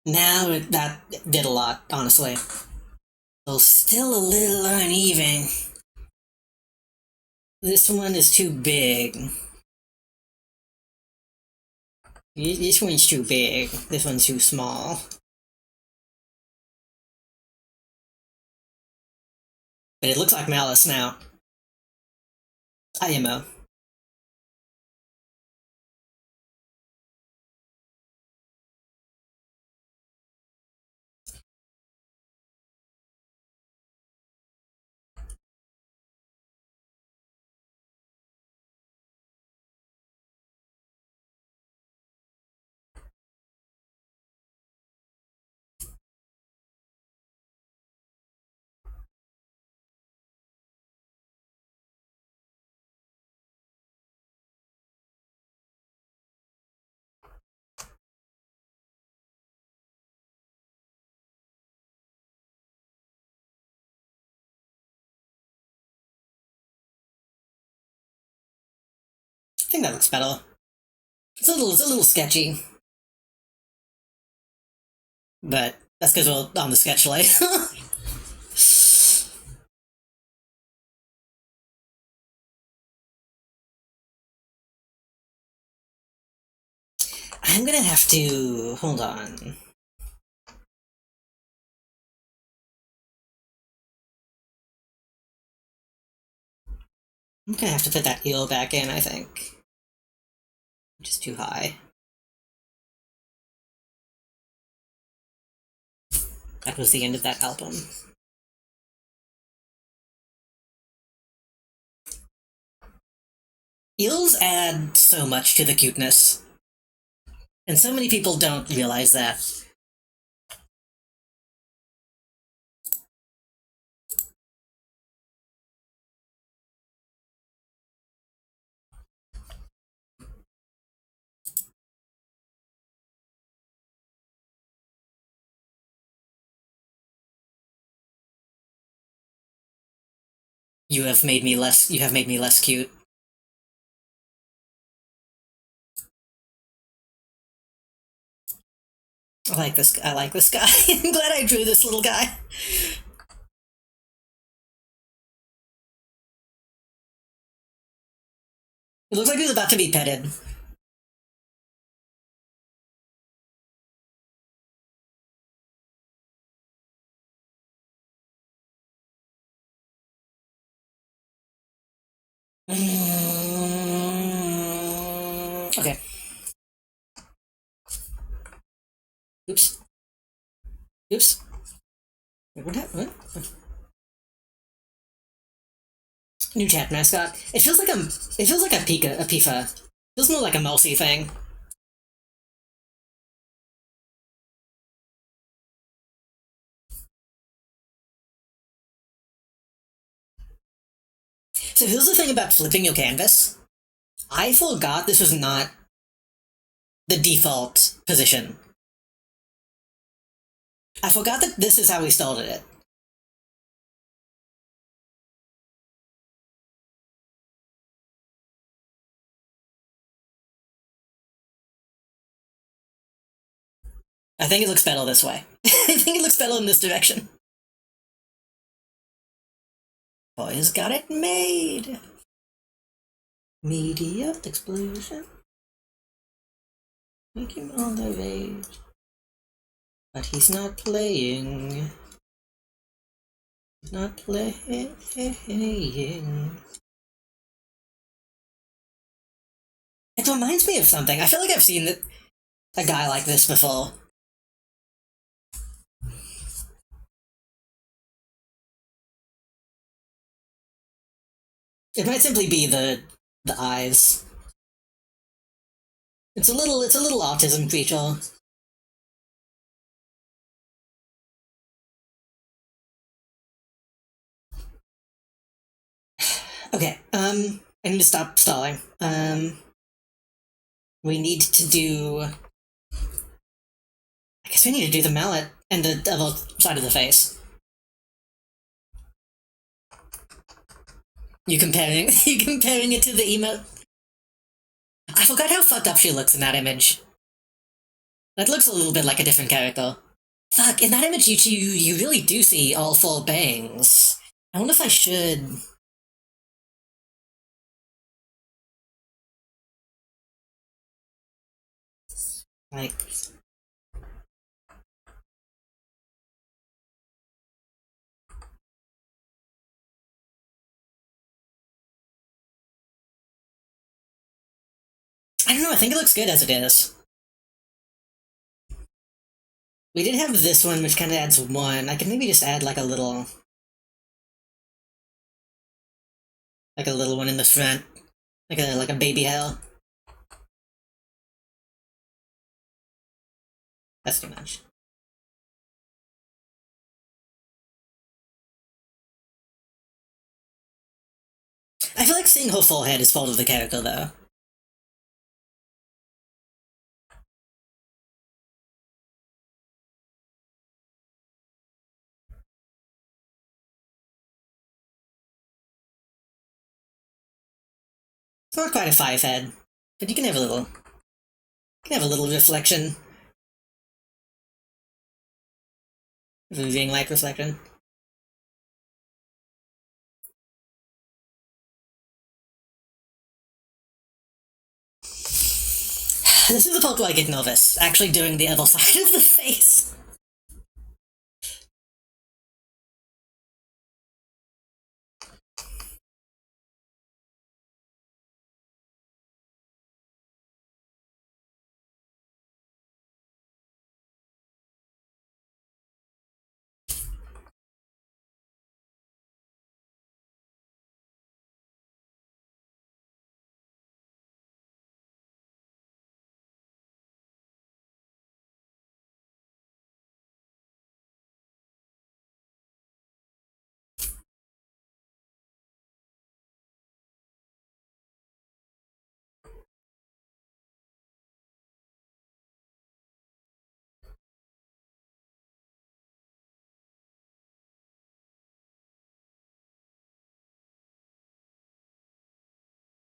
Now that did a lot, honestly. Though still a little uneven. This one is too big. This one's too big. This one's too small. But it looks like Malice now. IMO. I think that looks better. It's a little sketchy. But that's because we're on the sketch light. I'm gonna have to... hold on. I'm gonna have to put that eel back in, I think. Just too high. That was the end of that album. Eels add so much to the cuteness. And so many people don't realize that. You have made me less cute. I like this guy. I'm glad I drew this little guy. It looks like he's about to be petted. Okay. Oops. Oops. Wait, what happened? What? New chat mascot. It feels like a Pika, a Pifa. It feels more like a Mousy thing. So here's the thing about flipping your canvas. I forgot this was not the default position. I forgot that this is how we started it. I think it looks better this way. I think it looks better in this direction. Boys got it made! Media explosion. Make him on the rage. But he's not playing. He's not playing. It reminds me of something. I feel like I've seen a guy like this before. It might simply be the eyes. It's a little autism creature. Okay, I need to stop stalling. We need to do... I guess we need to do the mallet and the other side of the face. You comparing it to the emote? I forgot how fucked up she looks in that image. That looks a little bit like a different character. Fuck, in that image you really do see all four bangs. I wonder if I should... Like... I don't know, I think it looks good as it is. We did have this one, which kind of adds one. I can maybe just add like a little... Like a little one in the front. Like a baby hell. That's too much. I feel like seeing her forehead is part of the character, though. It's not quite a five head, but you can have a little... You can have a little reflection. Moving light reflection. This is the part where I get nervous, actually doing the other side of the face.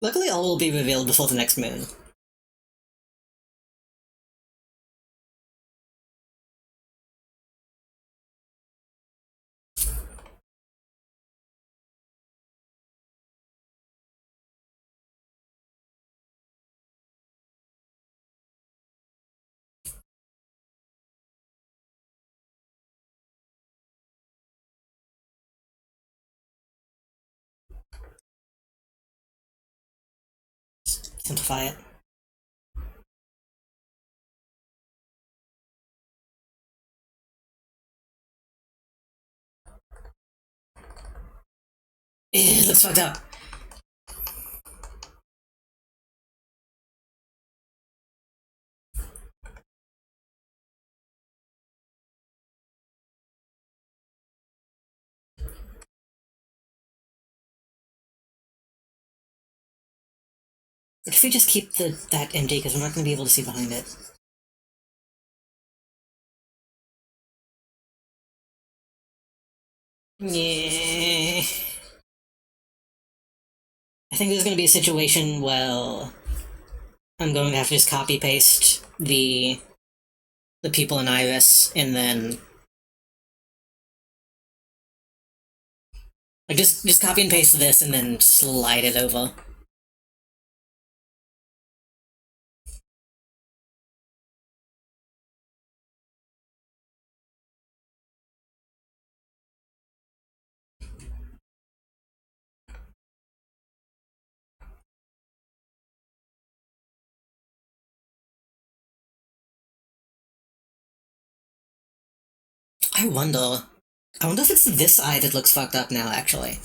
Luckily, all will be revealed before the next moon. Simplify it. It looks fucked up. If we just keep that empty, because we're not going to be able to see behind it. Yeah. I think there's going to be a situation where I'm going to have to just copy paste the people in Iris, and then like just copy and paste this, and then slide it over. I wonder. I wonder if it's this eye that looks fucked up now. Actually,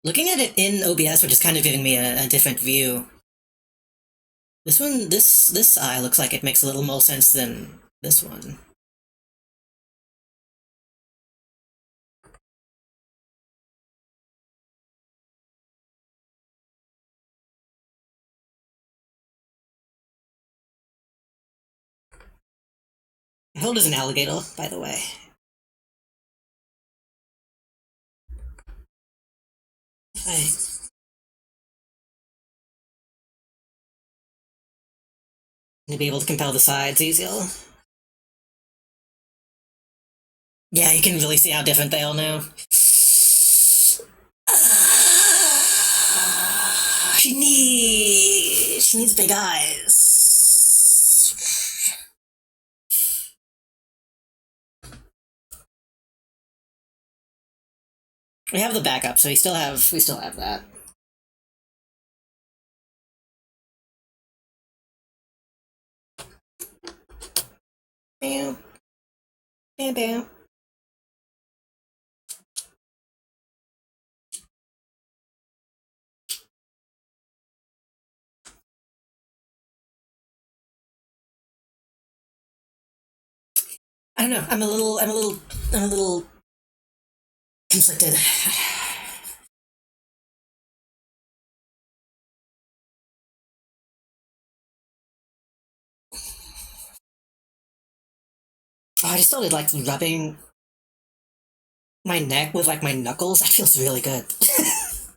looking at it in OBS, which is kind of giving me a different view. This one, this eye looks like it makes a little more sense than this one. How old is an alligator, by the way? I to be able to compel the sides easier. Yeah, you can really see how different they are now. She needs big eyes. We have the backup, so we still have that. Bam. Bam bam. I don't know. I'm a little conflicted. Oh, I just started like rubbing my neck with like my knuckles. That feels really good.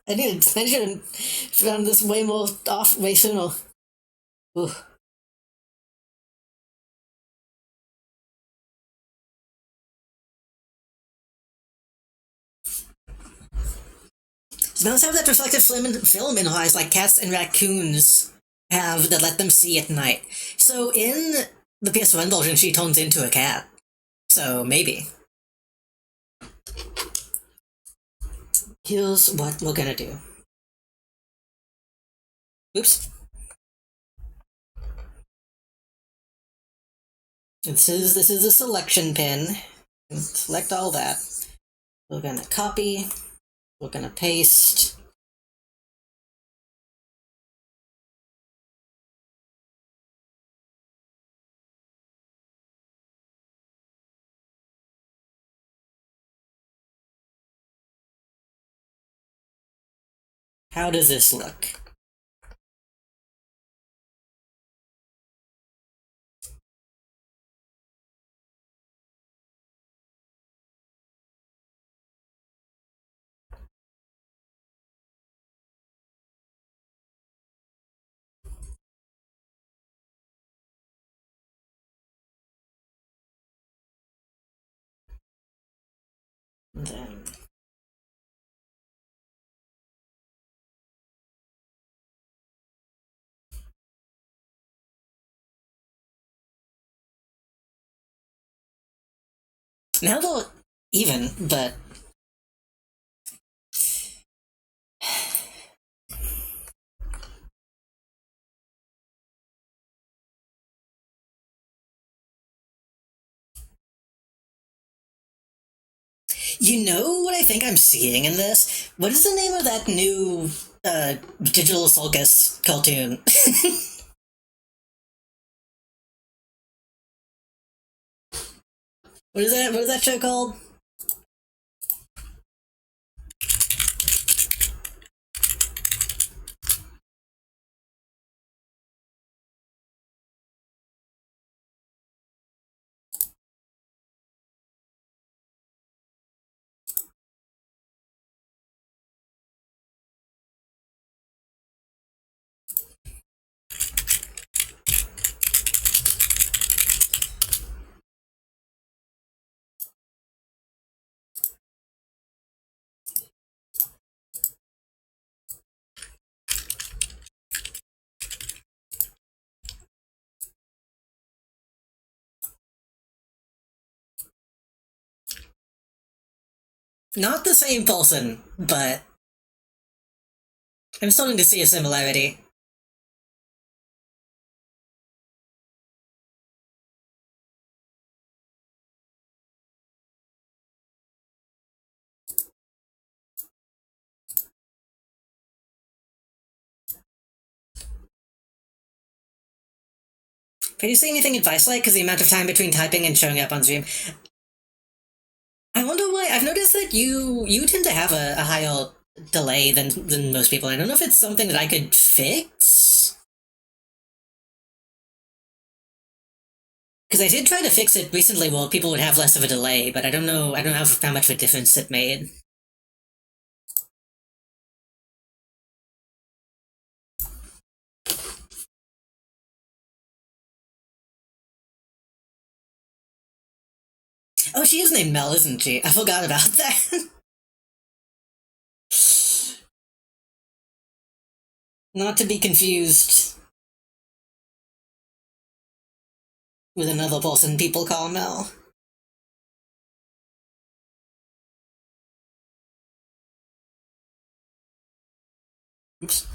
I should have found this way more off way sooner. Ooh. Smells have that reflective film in her eyes like cats and raccoons have that let them see at night. So in the PS1 version, she turns into a cat. So maybe. Here's what we're gonna do. Oops. This is a selection pin. Select all that. We're gonna copy. We're gonna paste. How does this look? And then now they're even, but You know what I think I'm seeing in this? What is the name of that new Digital Sulcus cartoon? What is that? What is that show called? Not the same person, but I'm starting to see a similarity. Can you see anything advice-like? Because the amount of time between typing and showing up on stream. I wonder why. I've noticed that you tend to have a higher delay than most people. I don't know if it's something that I could fix. Because I did try to fix it recently where people would have less of a delay, but I don't know. I don't know how much of a difference it made. Oh, she is named Mel, isn't she? I forgot about that. Not to be confused with another person people call Mel. Oops.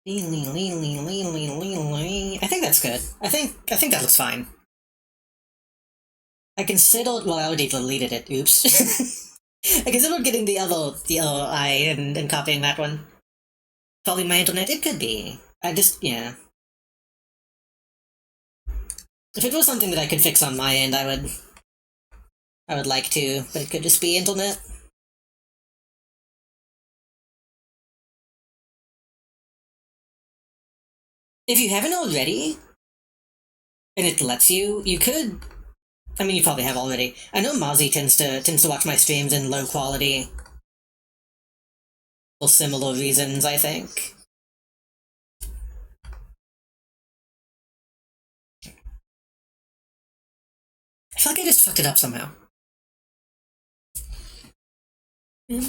I think that's good. I think that looks fine. I considered. Well, I already deleted it. Oops. I considered getting the other eye and copying that one. Probably my internet. It could be. Yeah. If it was something that I could fix on my end, I would like to, but it could just be internet. If you haven't already, and it lets you, you could. I mean, you probably have already. I know Mozzie tends to watch my streams in low quality for similar reasons. I think. I feel like I just fucked it up somehow. I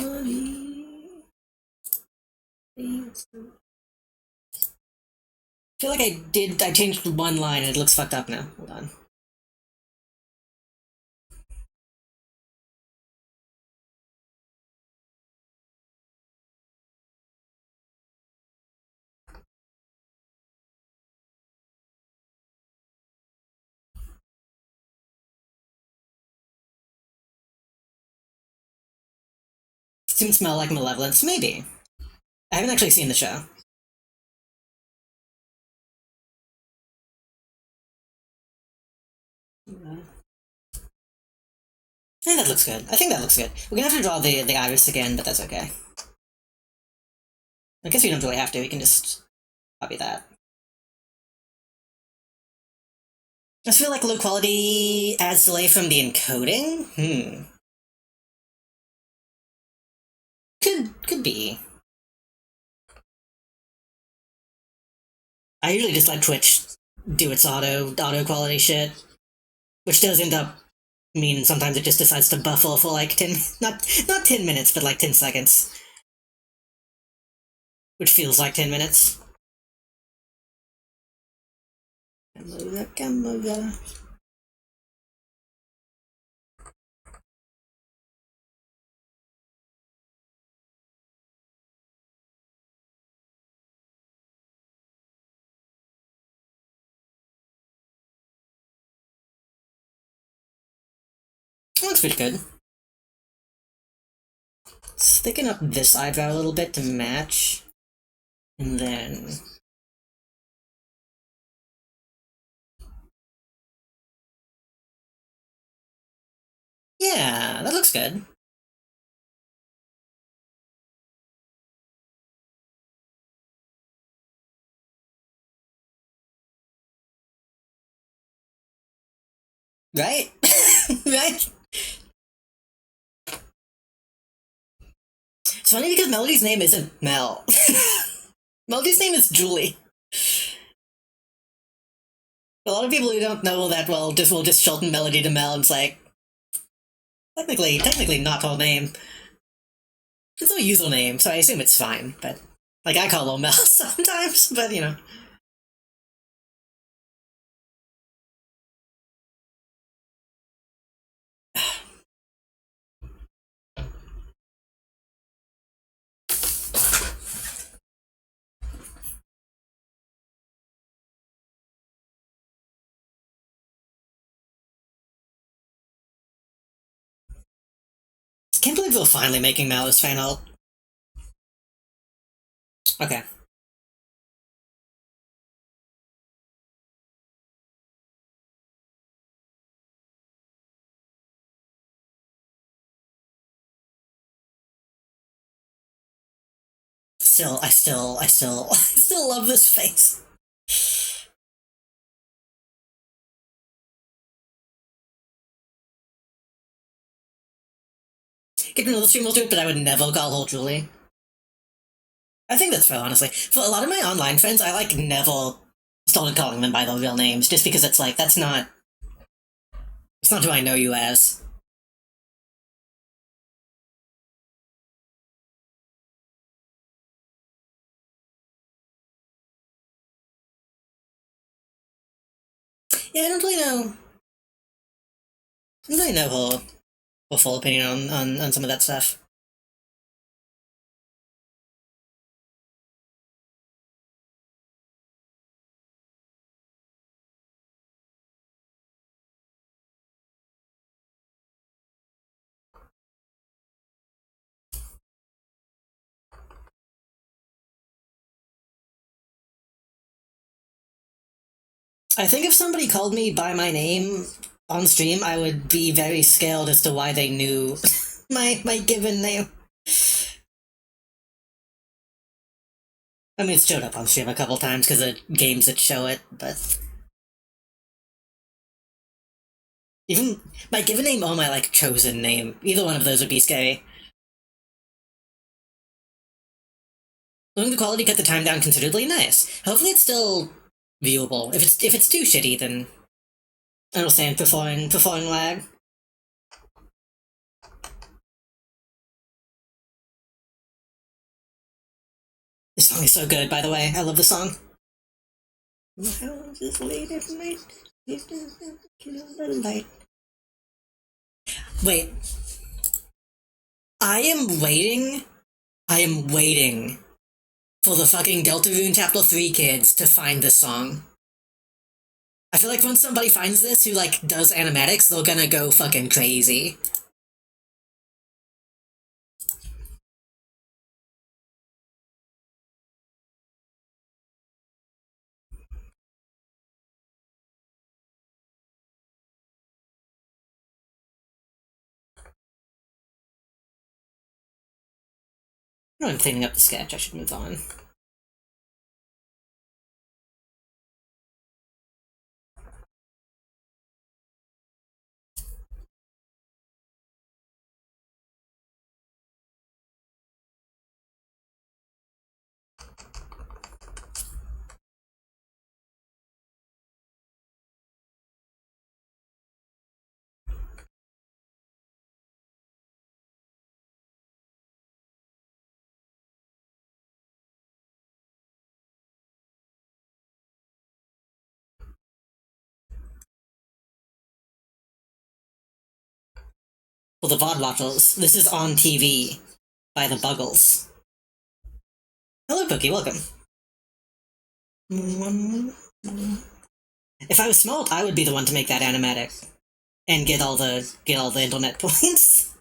feel like I changed one line and it looks fucked up now. Hold on. Seems to smell like malevolence. Maybe. I haven't actually seen the show. And that looks good. I think that looks good. We're gonna have to draw the iris again, but that's okay. I guess we don't really have to. We can just copy that. I just feel like low quality adds delay from the encoding. Could be. I usually just let Twitch do its auto quality shit, which does end up mean sometimes it just decides to buffle for like 10, not 10 minutes, but like 10 seconds, which feels like 10 minutes. Camera. Looks pretty good. Let's thicken up this eyebrow a little bit to match. And then... yeah, that looks good. Right? Right? It's funny because Melody's name isn't Mel. Melody's name is Julie. A lot of people who don't know that well will just shorten Melody to Mel, and it's like, technically not her name. It's no username, so I assume it's fine, but, like, I call her Mel sometimes, but, you know. Can't believe we're finally making Malice Fanart. Okay. I still love this face. Get another stream will do it, but I would never call her Julie. I think that's fair, honestly. For a lot of my online friends, I, like, never started calling them by their real names, just because it's like, it's not who I know you as. Yeah, I don't really know. I don't really know her full opinion on some of that stuff. I think if somebody called me by my name on stream, I would be very scared as to why they knew my given name. I mean, it's showed up on stream a couple times because of games that show it, but even my given name or my, like, chosen name, either one of those would be scary. Lowering the quality cut the time down considerably. Nice. Hopefully it's still viewable. If it's too shitty, then I understand preferring lag. This song is so good, by the way. I love the song. Wait. I am waiting for the fucking Deltarune Chapter 3 kids to find this song. I feel like when somebody finds this who, like, does animatics, they're gonna go fucking crazy. No, I'm cleaning up the sketch, I should move on. For the VOD watchers, this is On TV by the Buggles. Hello, Pookie, welcome. If I was smart, I would be the one to make that animatic. and get all the internet points.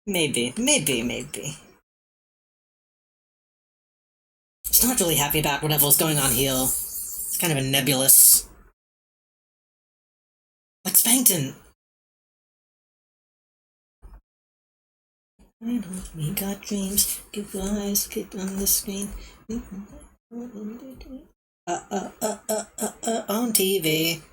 Maybe. Just not really happy about whatever's going on here. It's kind of a nebulous. Like Spankton. We got dreams, keep eyes, keep on the screen. On TV.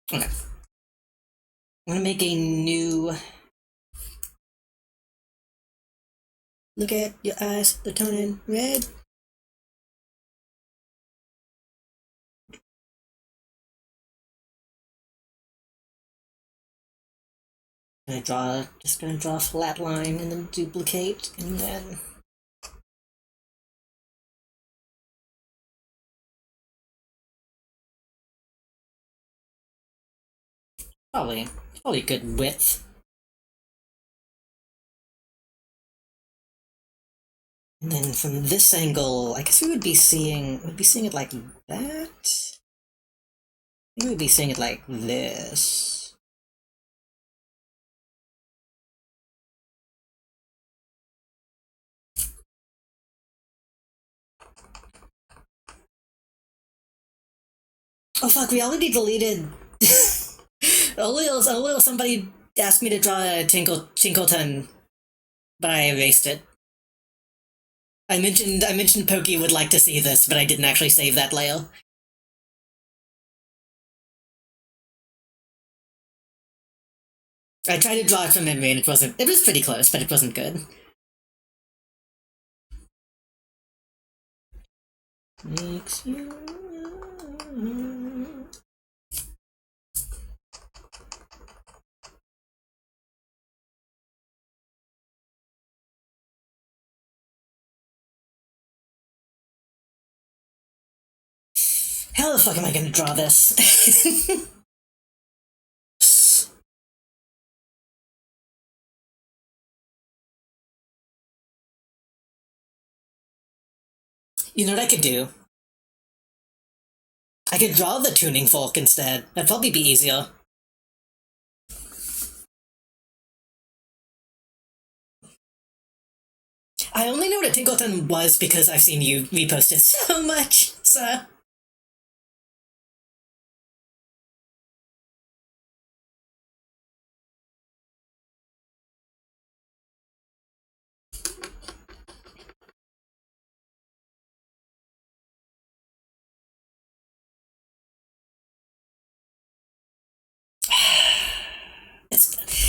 Okay. I'm gonna make a new. Look at your eyes, they're turning red. Just gonna draw a flat line and then duplicate, and then. Probably good width. And then from this angle, I guess we'd be seeing it like that. Maybe we'd be seeing it like this. Oh fuck, we already deleted. a little somebody asked me to draw a Tinkleton, but I erased it. I mentioned Pokey would like to see this, but I didn't actually save that layer. I tried to draw it from memory and it was pretty close, but it wasn't good. Makes you. How the fuck am I gonna draw this? You know what I could do? I could draw the tuning fork instead. That'd probably be easier. I only know what a Tinkleton was because I've seen you repost it so much, so...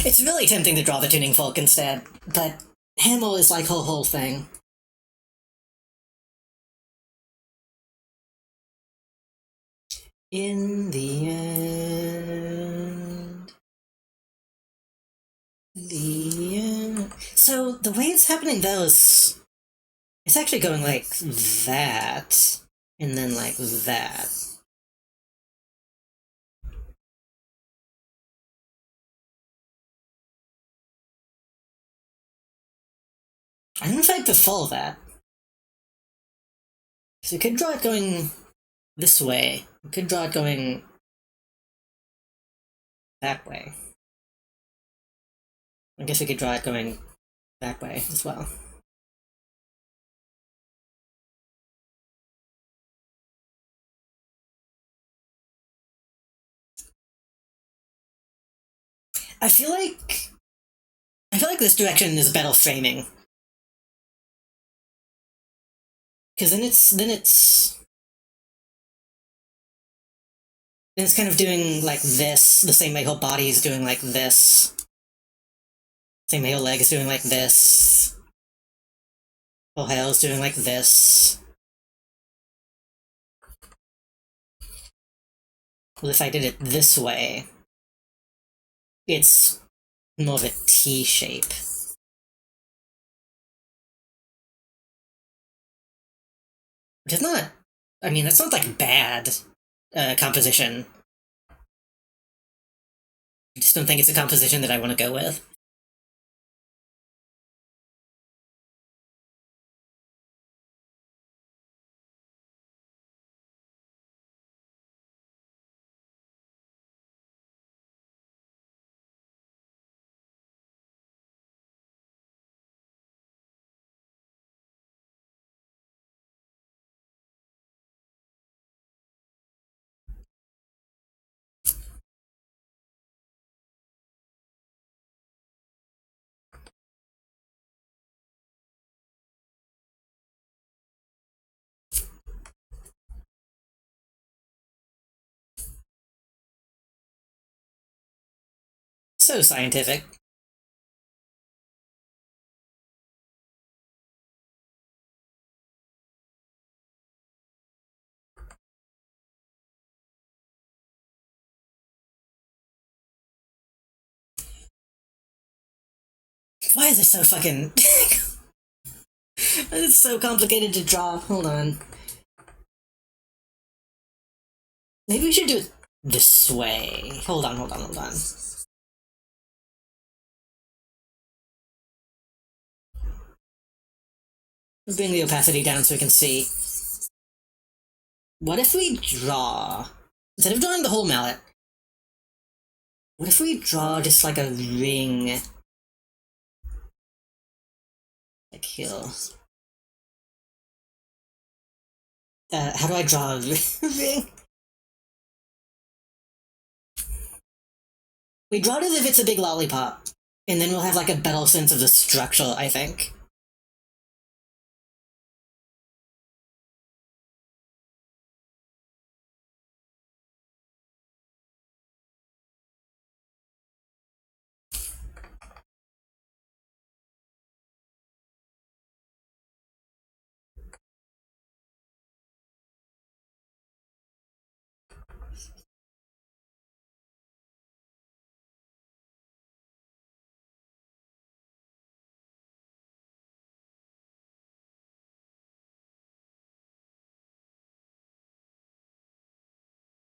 It's really tempting to draw the tuning fork instead, but Hamel is like her whole thing. In the end... So, the way it's happening though is... It's actually going like that, and then like that. I don't know if I prefer that. So we could draw it going this way. We could draw it going that way. I guess we could draw it going that way as well. I feel like this direction is better framing. Because then it's kind of doing like this, the same way her body is doing like this. Same way her leg is doing like this. Her hair is doing like this. Well, if I did it this way, it's more of a T shape. Which is not... I mean, that's not, like, bad composition. I just don't think it's a composition that I want to go with. So scientific. Why is this so fucking... It's so complicated to draw. Hold on. Maybe we should do it this way. Hold on. Let's bring the opacity down so we can see. What if we draw... Instead of drawing the whole mallet, what if we draw just like a ring? Like here. How do I draw a ring? We draw it as if it's a big lollipop, and then we'll have like a better sense of the structure, I think.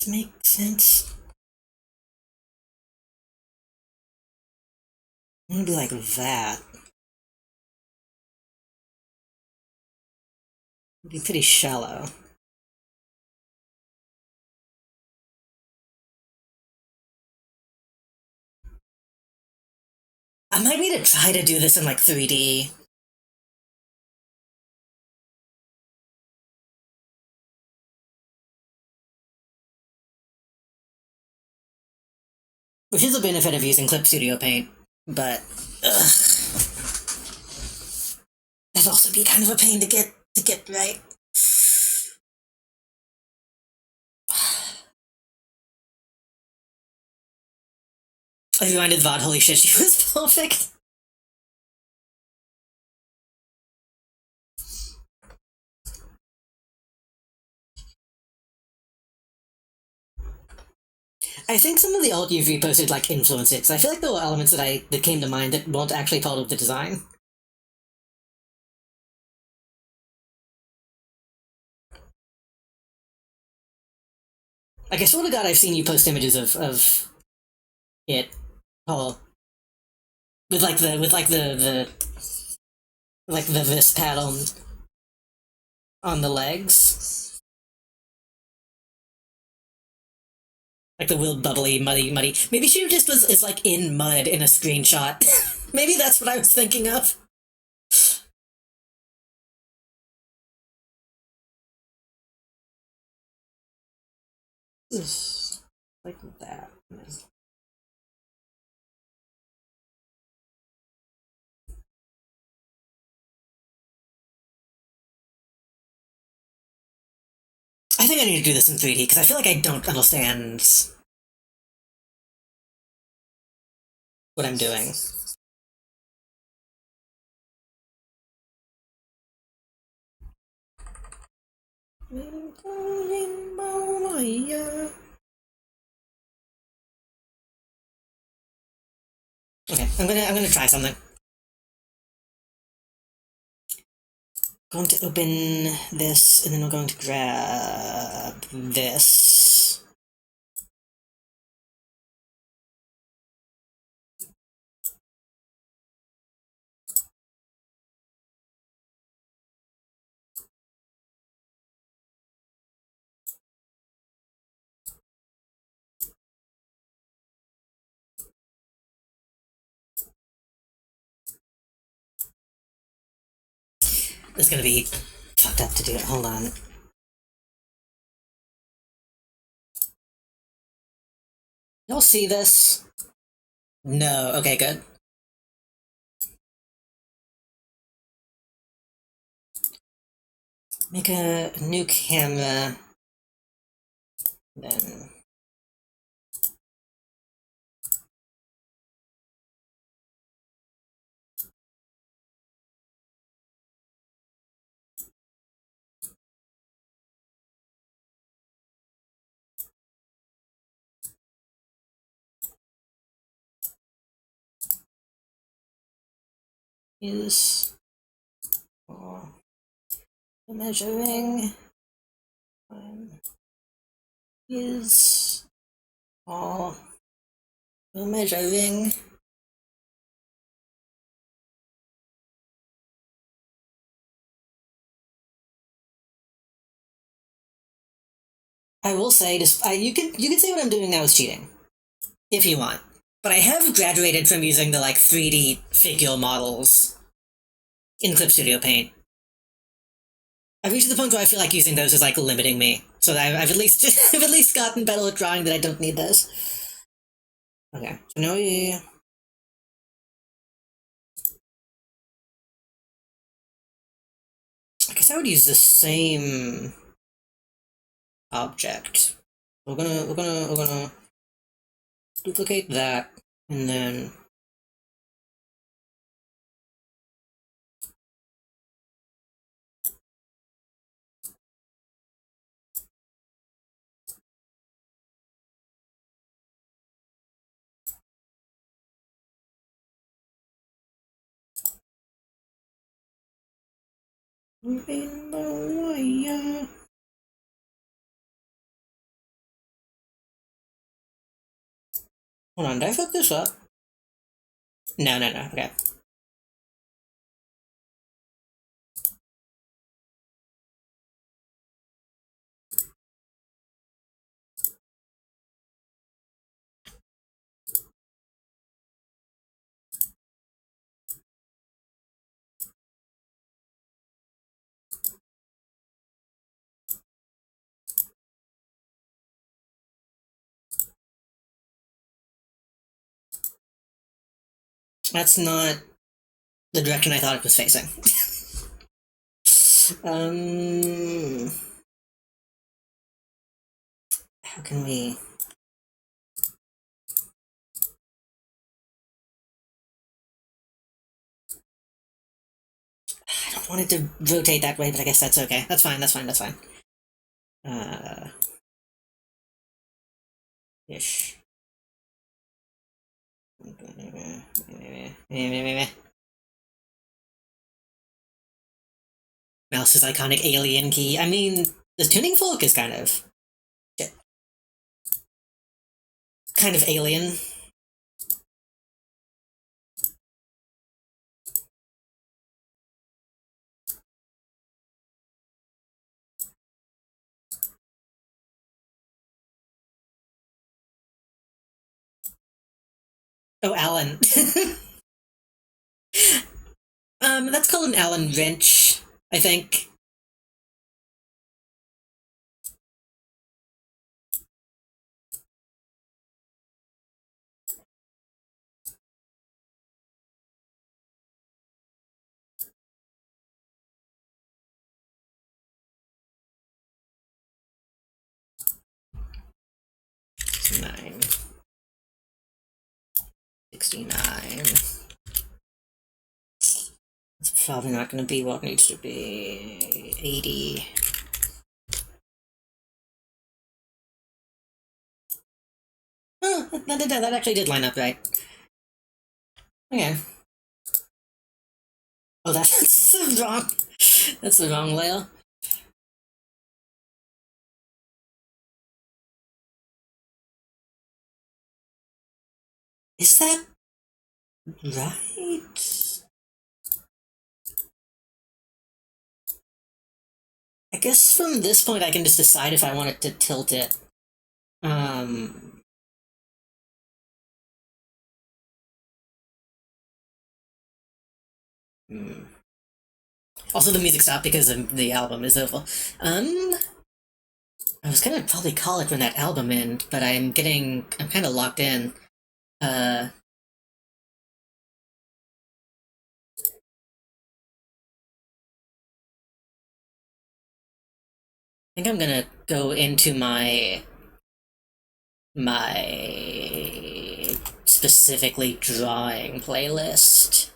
Does it make sense? I want to be like that. It'd be pretty shallow. I might need to try to do this in like 3D. Which is a benefit of using Clip Studio Paint, but ugh. That'd also be kind of a pain to get right. I reminded Vod, holy shit, she was perfect. I think some of the art you've reposted like influence it, so I feel like there were elements that came to mind that weren't actually part of the design. Like I swear to God, I've seen you post images of it, oh, with the this pattern on the legs, like the real bubbly, muddy. Maybe she just is like in mud in a screenshot. Maybe that's what I was thinking of. Like that. I think I need to do this in 3D because I feel like I don't understand what I'm doing. Okay, I'm gonna try something. Going to open this, and then we're going to grab this. It's gonna be fucked up to do it. Hold on. Y'all see this? No. Okay, good. Make a new camera. Then. Is for measuring. Is all measuring. I will say, you can say what I'm doing now is cheating, if you want. But I have graduated from using the 3D figure models in Clip Studio Paint. I've reached the point where I feel like using those is limiting me. So that I've at least I've at least gotten better at drawing that I don't need those. Okay, so now I guess I would use the same object. We're gonna duplicate that, and then hold on, did I fuck this up? No, okay. That's not the direction I thought it was facing. How can we... I don't want it to rotate that way, but I guess that's okay. That's fine. Ish. Malice's iconic alien key. I mean, the tuning fork is kind of alien. Oh, Allen. That's called an Allen wrench, I think. Nine. 69. It's probably not going to be what it needs to be. 80. Oh, that actually did line up right. Okay. Oh, that's the wrong. That's the wrong layer. Is that right? I guess from this point I can just decide if I want it to tilt it. Um. hmm. Also, the music stopped because the album is over. Um. I was gonna probably call it when that album ends, but I'm kind of locked in. Uh. I think I'm gonna go into my specifically drawing playlist.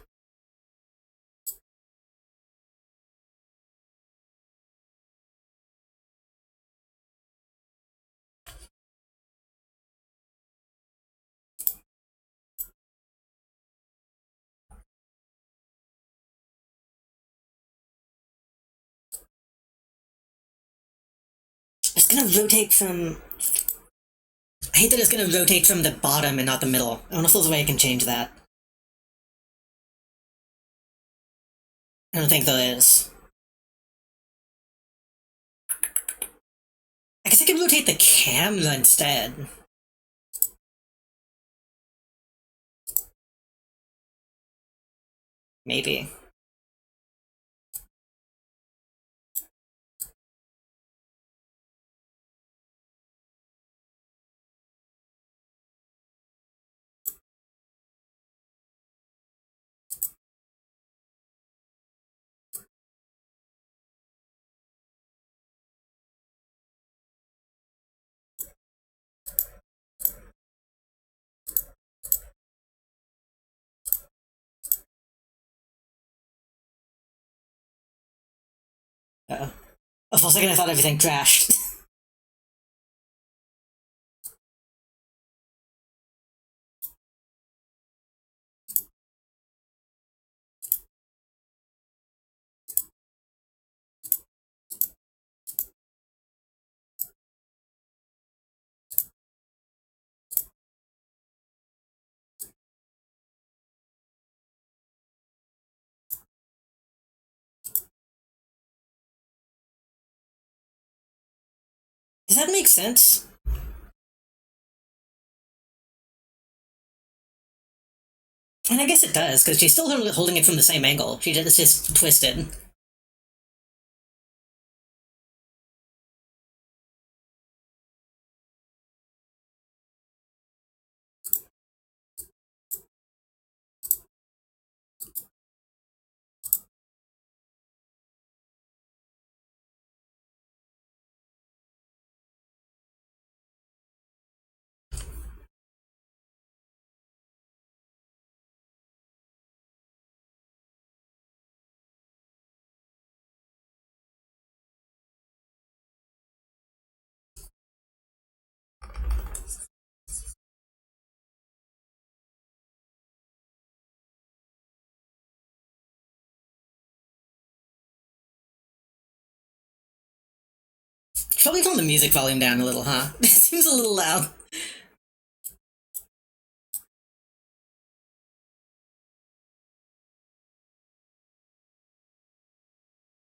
It's gonna rotate from. I hate that it's gonna rotate from the bottom and not the middle. I don't know if there's a way I can change that. I don't think there is. I guess I can rotate the camera instead. Maybe. Uh-oh. Oh, for a second I thought everything crashed. Does that make sense? And I guess it does, because she's still holding it from the same angle. It's just twisted. Probably turn the music volume down a little, huh? It seems a little loud.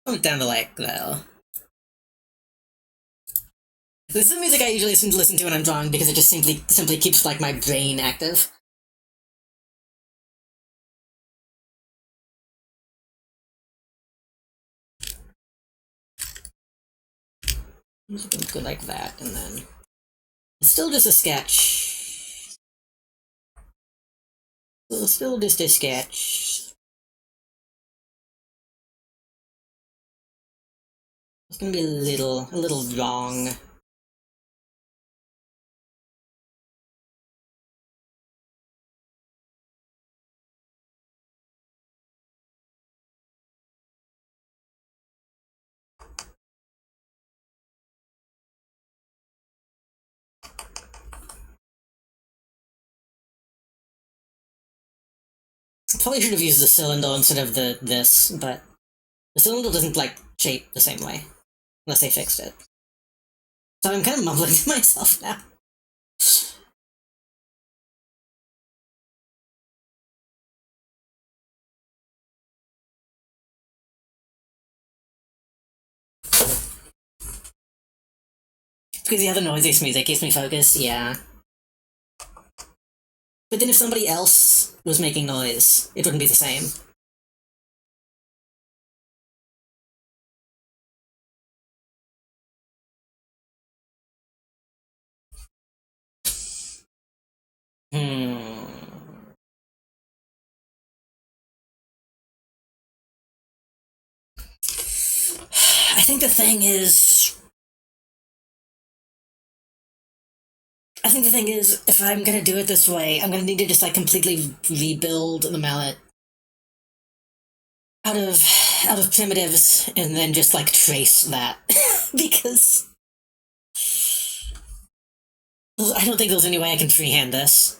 Turn it down to like, well. This is the music I usually listen to when I'm drawing because it just simply keeps like my brain active. Go like that, and then it's still just a sketch. Still just a sketch. It's gonna be a little wrong. Probably should have used the cylinder instead of this, but the cylinder doesn't, like, shape the same way. Unless they fixed it. So I'm kind of mumbling to myself now. Because the other noisiest music keeps me focused, yeah. But then if somebody else was making noise, it wouldn't be the same. Hmm. I think the thing is... I think the thing is, if I'm gonna do it this way, I'm gonna need to just, like, completely rebuild the mallet out of primitives and then just, like, trace that. Because I don't think there's any way I can freehand this.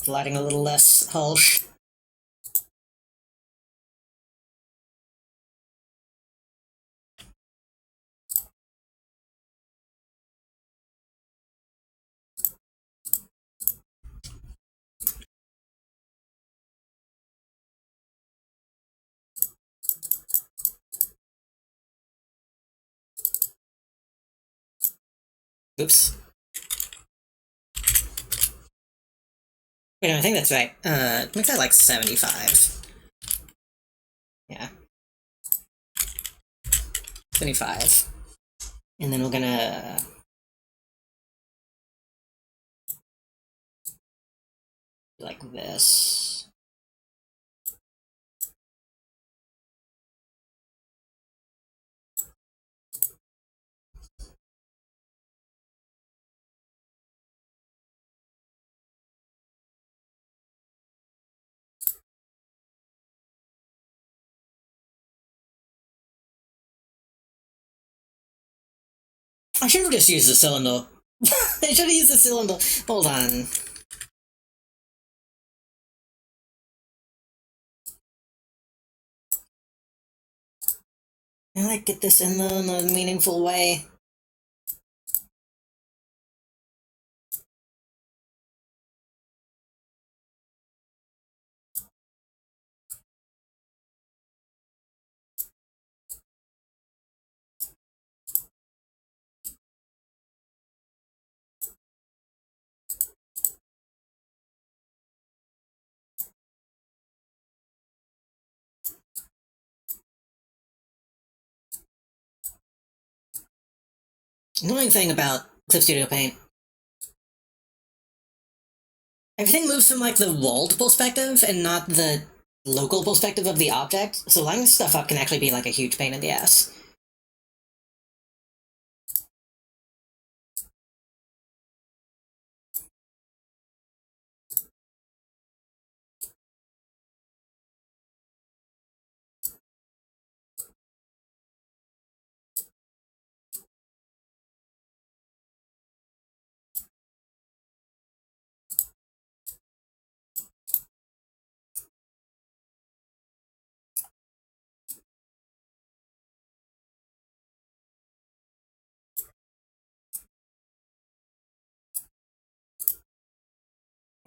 Lighting a little less harsh. Oops. Wait, no, I think that's right. Make that like 75. Yeah. 75. And then we're gonna... like this. I should have just used the cylinder. I should have used the cylinder. Hold on. I like get this in there in a meaningful way. Annoying thing about Clip Studio Paint. Everything moves from like the world perspective and not the local perspective of the object, so lining stuff up can actually be like a huge pain in the ass.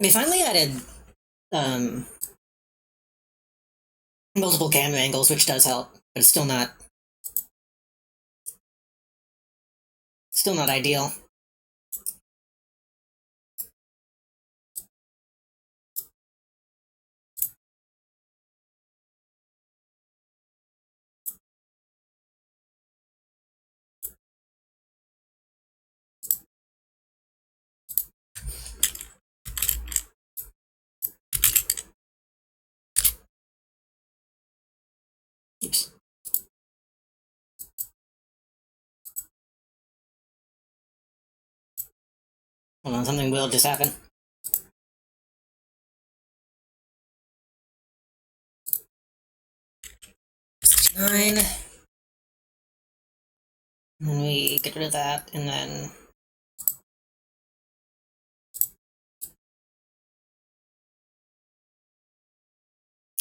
They finally added um, multiple camera angles, which does help, but it's still not ideal. Hold on, something will just happen. Nine. And then we get rid of that, and then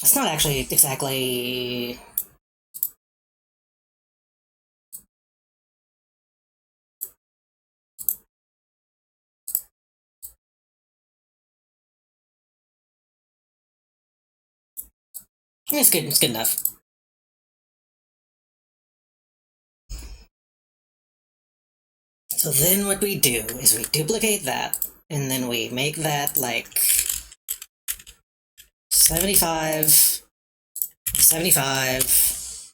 it's not actually exactly. It's good. It's good enough. So then what we do is we duplicate that, and then we make that like 75, 75,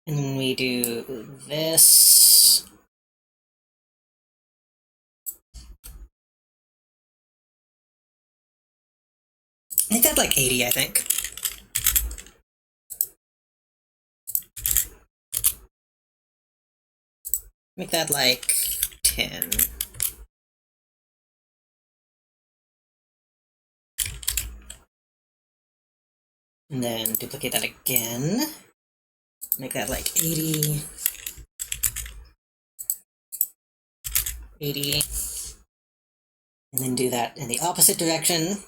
and then we do this. Make that like 80, I think. Make that like 10. And then duplicate that again. Make that like 80. 80. And then do that in the opposite direction.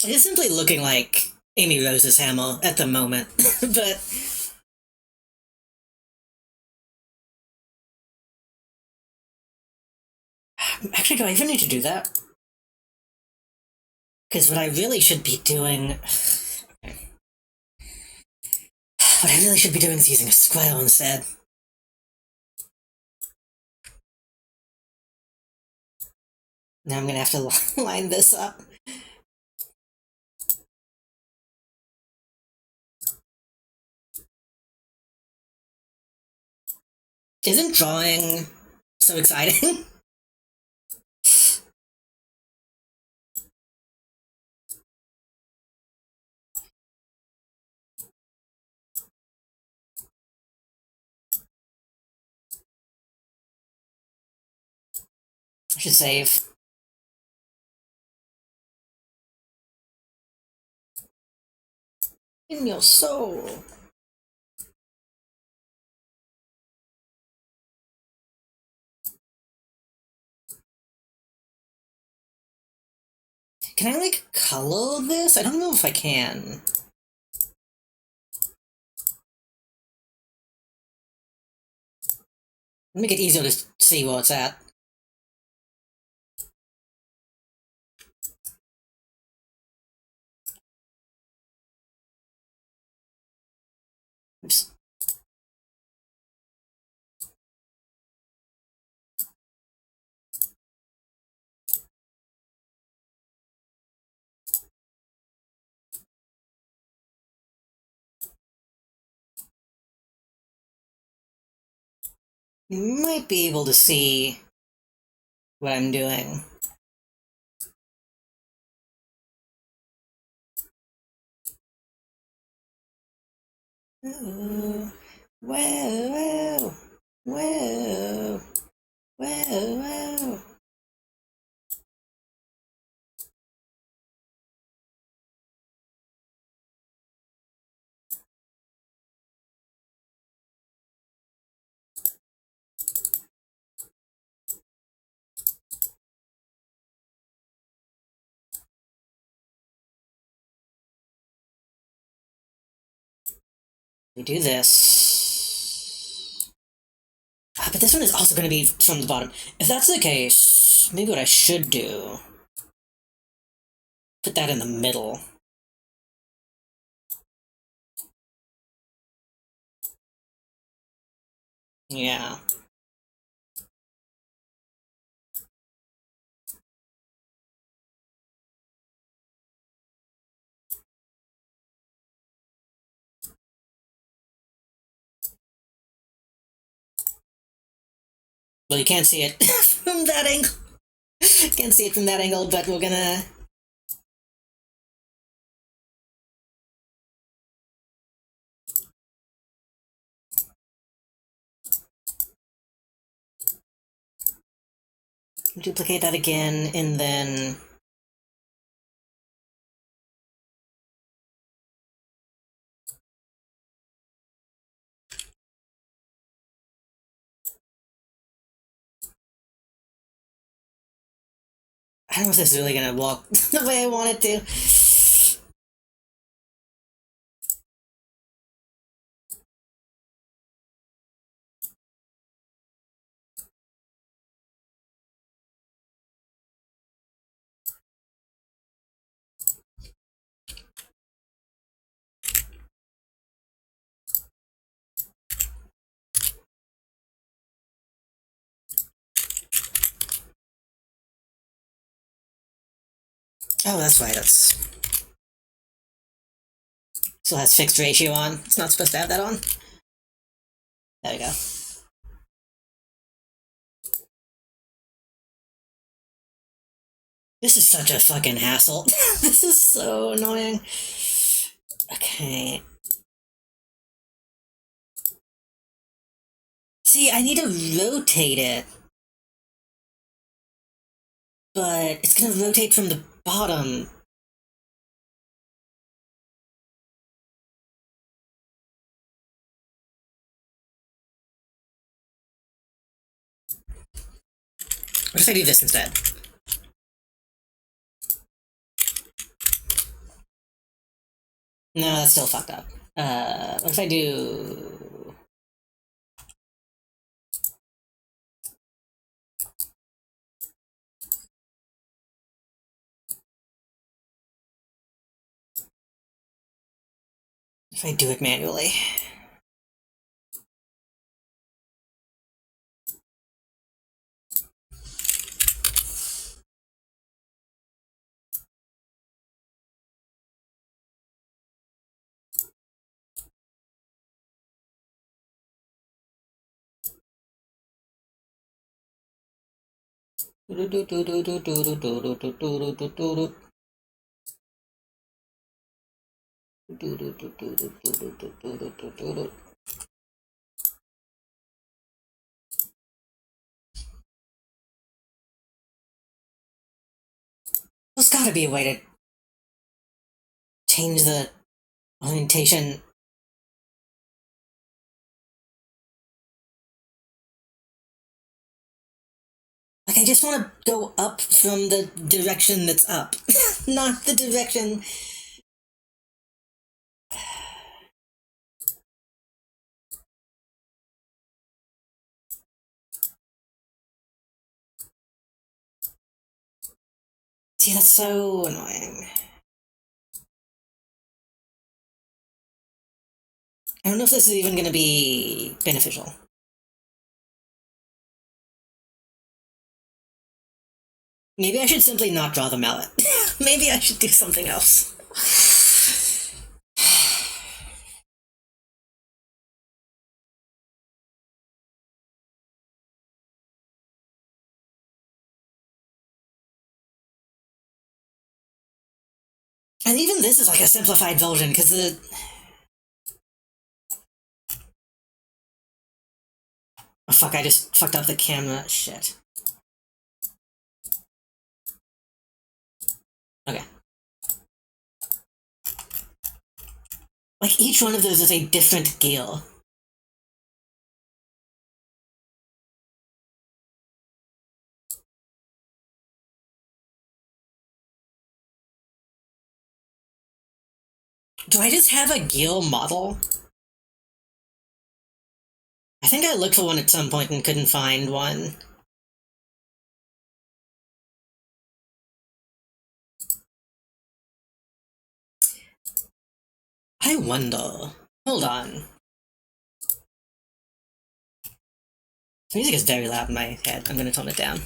It is simply looking like Amy Rose's hammer at the moment, but actually, do I even need to do that? Because what I really should be doing. What I really should be doing is using a square instead. Now I'm gonna have to line this up. Isn't drawing so exciting? I should save. In your soul. Can I, like, color this? I don't know if I can. Make it easier to see where it's at. Oops. You might be able to see what I'm doing. Whoa, whoa, whoa, whoa, whoa. We do this. But this one is also going to be from the bottom. If that's the case, maybe what I should do... Put that in the middle. Yeah. Well, you can't see it. from that angle. Can't see it from that angle, but we're gonna... duplicate that again, and then... I don't know if this is really gonna walk the way I want it to. Oh, that's right, that's... Still has fixed ratio on. It's not supposed to have that on. There we go. This is such a fucking hassle. This is so annoying. Okay. See, I need to rotate it. But it's gonna rotate from the bottom. What if I do this instead? No, that's still fucked up. What if I do... If I do it manually? There's gotta be a way to change the orientation. Like, I just want to go up from the direction that's up, not the direction... See, that's so annoying. I don't know if this is even going to be beneficial. Maybe I should simply not draw the mallet. Maybe I should do something else. And even this is like a simplified version, because the... Oh fuck, I just fucked up the camera. Shit. Okay. Like, each one of those is a different gear. Do I just have a gear model? I think I looked for one at some point and couldn't find one. I wonder... Hold on. The music is very loud in my head. I'm gonna tone it down.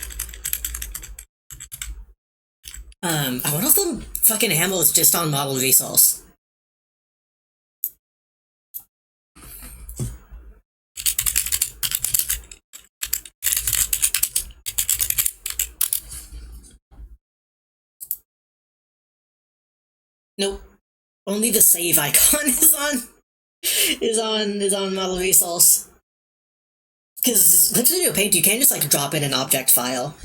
I wonder if the fucking handle is just on model resource. Nope. Only the save icon is on model resource. Because Clip Studio Paint, you can just like drop in an object file.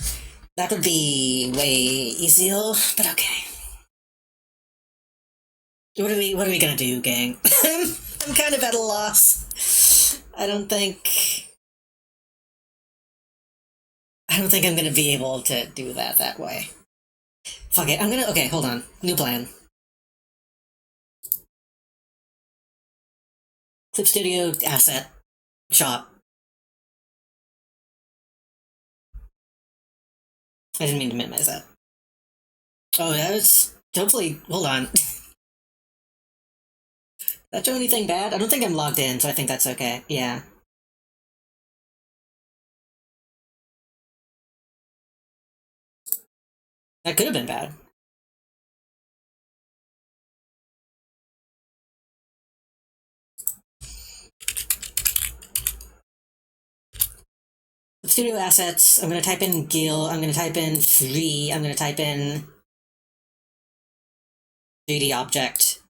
That would be way easier, but okay. What are we gonna do, gang? I'm kind of at a loss. I don't think I'm gonna be able to do that way. Fuck it. Okay, hold on. New plan. Clip Studio asset shop. I didn't mean to minimize that. Oh, that's hopefully. Hold on. That show anything bad? I don't think I'm logged in, so I think that's okay. Yeah. That could have been bad. Studio assets, I'm going to type in Gil, I'm going to type in 3, I'm going to type in 3D object.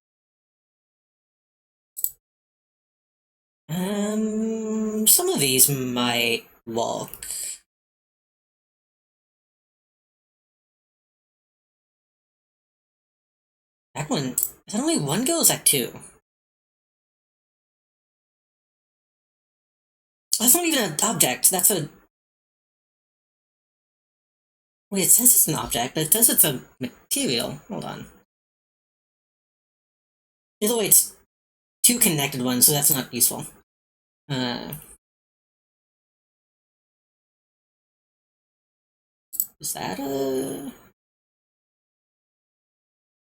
Some of these might work. That one, is that only one Gil or is that 2? That's not even an object, that's a... Wait, it says it's an object, but it says it's a material. Hold on. Either way, it's 2 connected ones, so that's not useful. Is that a...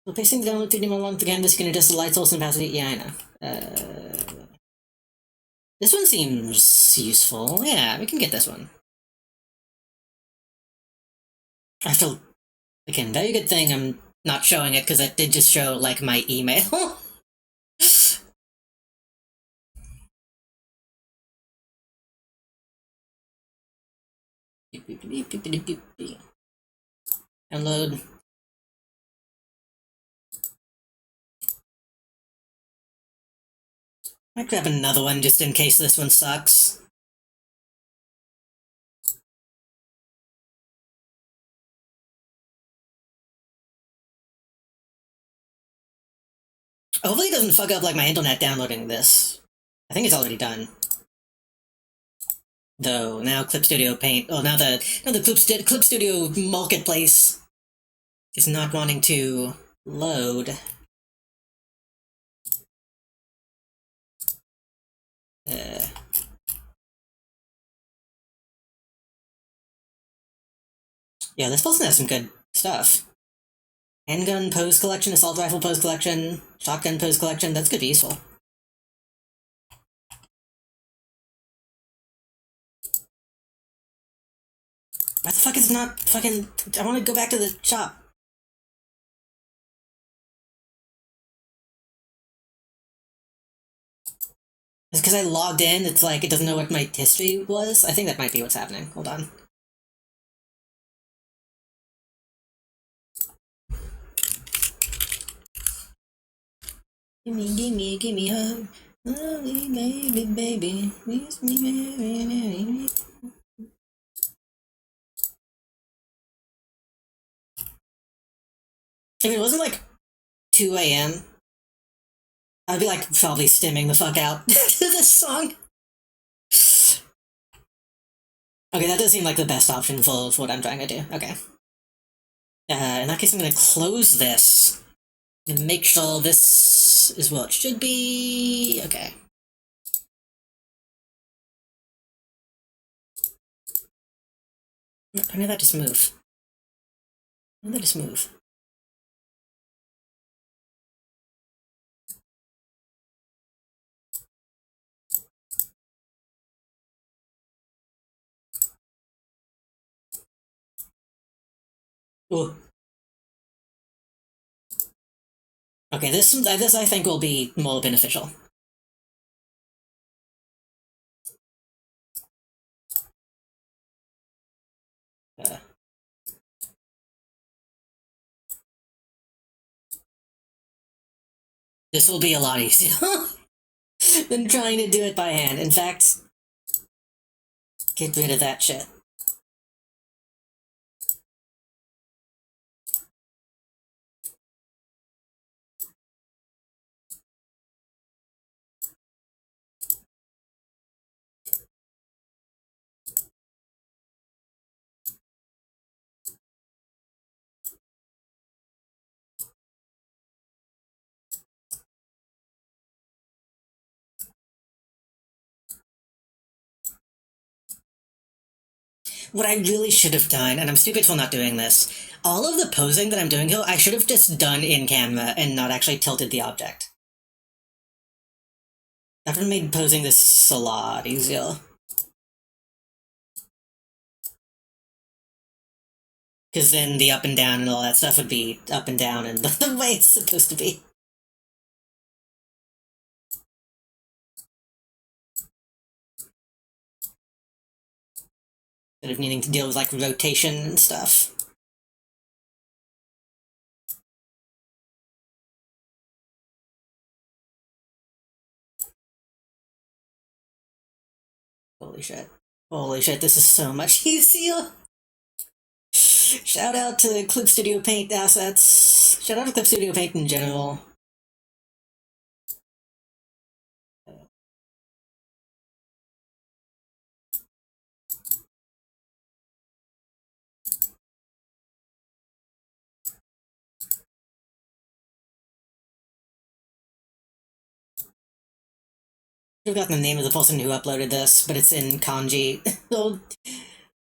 Replacing the download 3D model onto canvas, you can adjust the light source and opacity. Yeah, I know. This one seems useful. Yeah, we can get this one. I feel... Again, very good thing I'm not showing it, because it did just show, like, my email. Download. Might grab another one just in case this one sucks. Hopefully it doesn't fuck up like my internet downloading this. I think it's already done. Though now Clip Studio Paint. Oh, now the Clip Studio Marketplace is not wanting to load. Yeah, this person has some good stuff. Handgun pose collection, assault rifle pose collection, shotgun pose collection. That's good, be useful. Why the fuck is it not fucking... I want to go back to the shop. It's because I logged in, it's like, it doesn't know what my history was. I think that might be what's happening. Hold on. Gimme hug. Oh, baby, kiss me, baby. If it wasn't like 2 a.m., I'd be like probably stimming the fuck out to this song. Okay, that does seem like the best option for what I'm trying to do. Okay. In that case, I'm gonna close this and make sure this is what it should be. Okay. How did that just move? How did that just move? Ooh. Okay, this I think will be more beneficial. Uh, This will be a lot easier than trying to do it by hand. In fact, get rid of that shit. What I really should have done, and I'm stupid for not doing this, all of the posing that I'm doing here, I should have just done in camera and not actually tilted the object. That would have made posing this a lot easier. Because then the up and down and all that stuff would be up and down and the way it's supposed to be. Instead of needing to deal with, like, rotation and stuff. Holy shit. Holy shit, this is so much easier! Shout out to Clip Studio Paint assets. Shout out to Clip Studio Paint in general. I've forgotten the name of the person who uploaded this, but it's in kanji. So,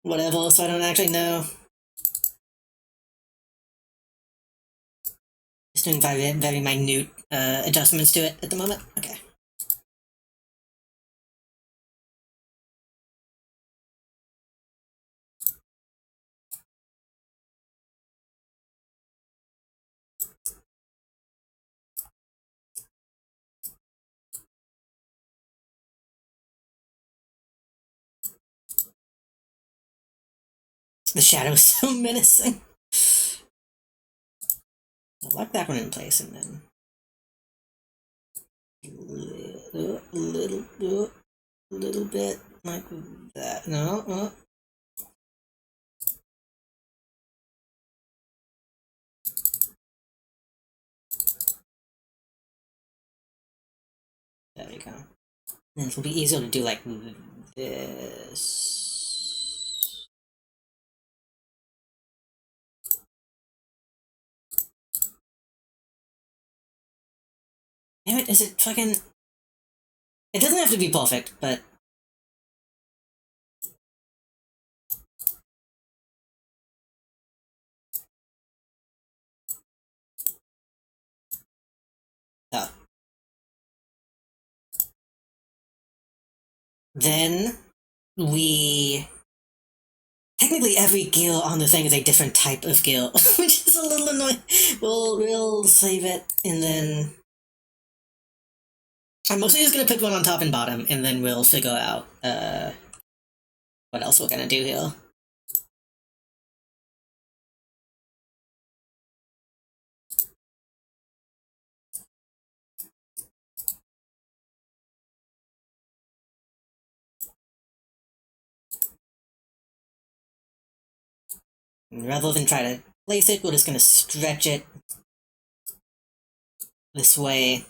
whatever, so I don't actually know. Just doing very, very minute adjustments to it at the moment. Okay. The shadow is so menacing. I'll lock that one in place and then little bit like that. No. There we go. And it'll be easier to do like this. Damn it, is it fucking... It doesn't have to be perfect, but... Oh. Then we... Technically every gill on the thing is a different type of gill, which is a little annoying. We'll save it, and then... I'm mostly just gonna put one on top and bottom, and then we'll figure out, what else we're gonna do here. Rather than try to place it, we're just gonna stretch it this way,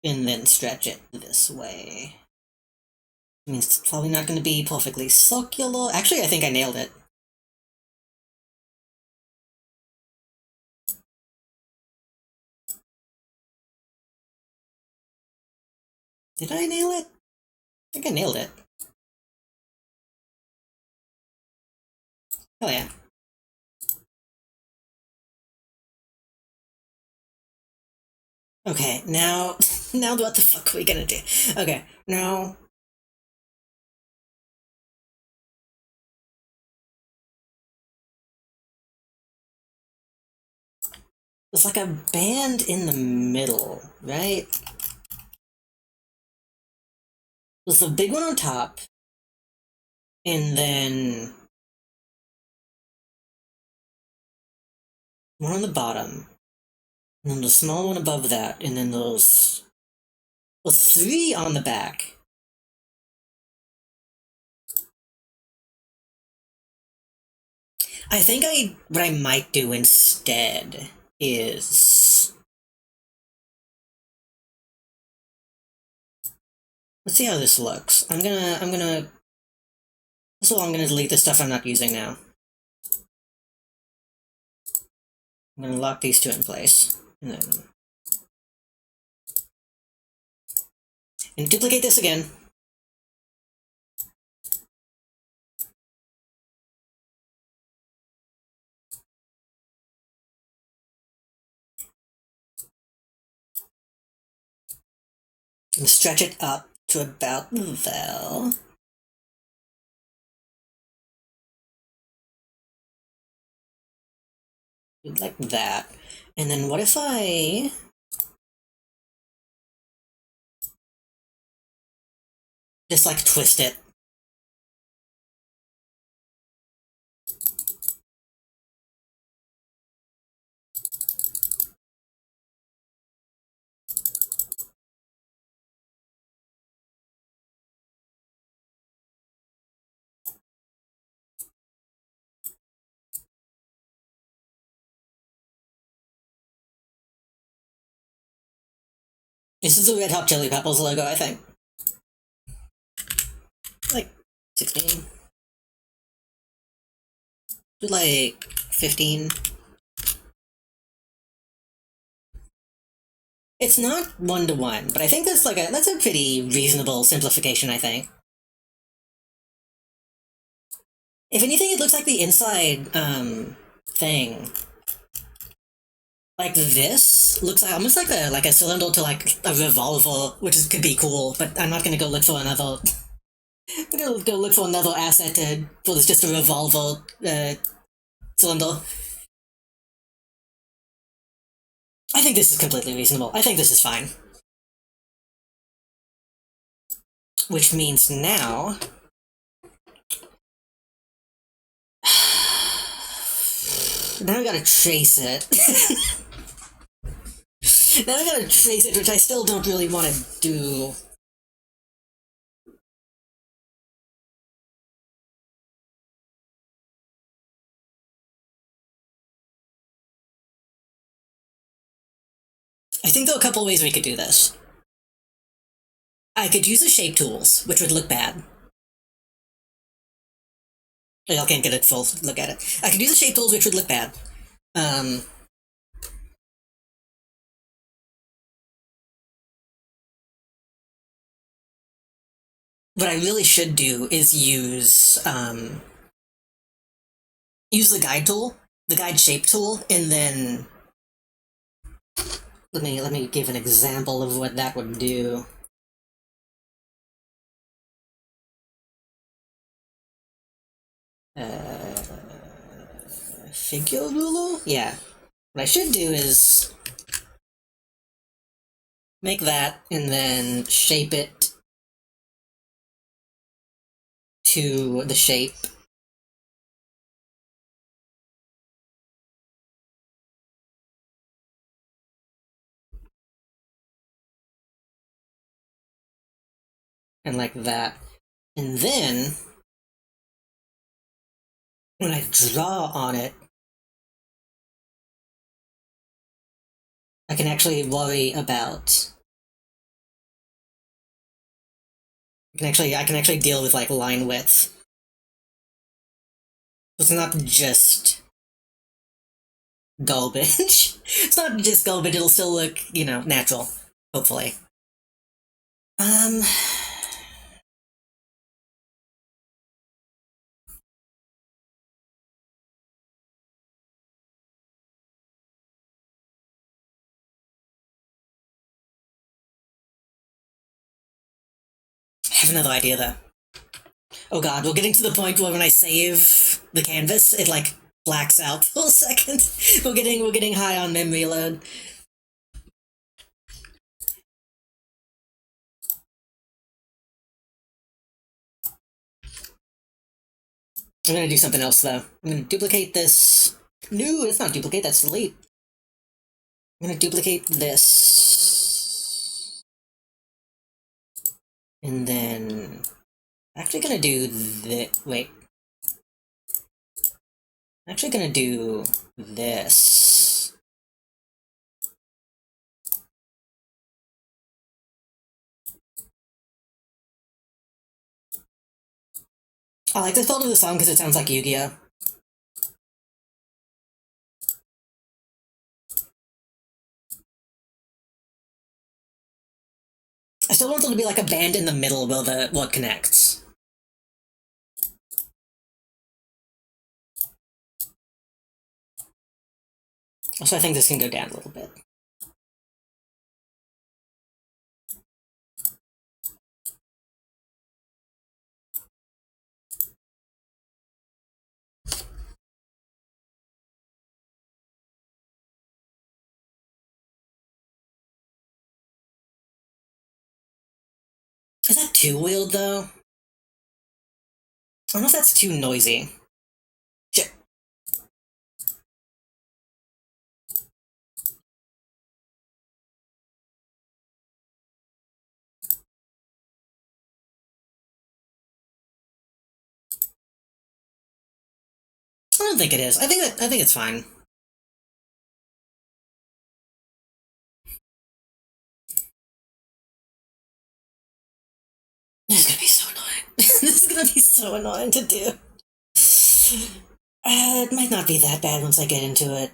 and then stretch it this way. It means it's probably not gonna be perfectly circular. Actually, I think I nailed it. Did I nail it? I think I nailed it. Oh yeah. Okay, now what the fuck are we gonna do? Okay, now... There's like a band in the middle, right? There's the big one on top, and then one on the bottom, And then the small one above that, and then those three on the back. I think what I might do instead is, let's see how this looks. So I'm gonna delete the stuff I'm not using now. I'm gonna lock these two in place, and then and duplicate this again. And stretch it up to about there. Like that. And then what if I just like twist it? This is the Red Hot Chili Peppers logo, I think. Like 16. Do like 15. It's not 1-to-1, but I think that's a pretty reasonable simplification, I think. If anything, it looks like the inside thing. Like this looks like almost like a cylinder to like a revolver, which could be cool, but I'm not gonna go look for another I'm gonna go look for another asset for this just a revolver cylinder. I think this is completely reasonable. I think this is fine. Which means now I gotta trace it. Now I gotta trace it, which I still don't really want to do. I think there are a couple ways we could do this. I could use the shape tools, which would look bad. Y'all can't get a full look at it. I could use the shape tools, which would look bad. What I really should do is use the guide tool, the guide shape tool, and then let me give an example of what that would do. Figure ruler? Yeah. What I should do is make that and then shape it to the shape. And like that. And then, when I draw on it, I can actually worry about... I can actually deal with, like, line width. It's not just garbage. It's not just garbage, it'll still look, natural. Hopefully. I have another idea, though. Oh god, we're getting to the point where when I save the canvas, it, like, blacks out for a second. We're getting high on memory load. I'm gonna do something else, though. I'm gonna duplicate this... No, it's not duplicate, that's delete. I'm gonna duplicate this. And then... Actually gonna do this... Wait. Actually gonna do this. I like this part of the song because it sounds like Yu-Gi-Oh! I still want there to be like a band in the middle where what connects. Also, I think this can go down a little bit. Is that too wheeled, though? I don't know if that's too noisy. Shit. I don't think it is. I think it's fine. This is gonna be so annoying. This is gonna be so annoying to do. It might not be that bad once I get into it.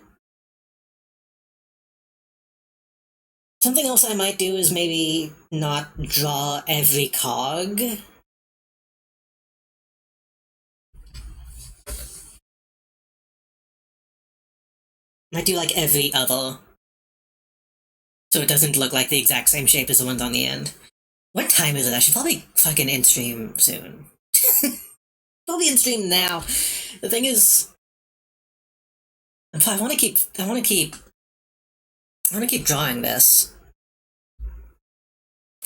Something else I might do is maybe not draw every cog. Might do like every other. So it doesn't look like the exact same shape as the ones on the end. What time is it? I should probably fucking end stream soon. Probably in stream now. The thing is, I want to keep drawing this.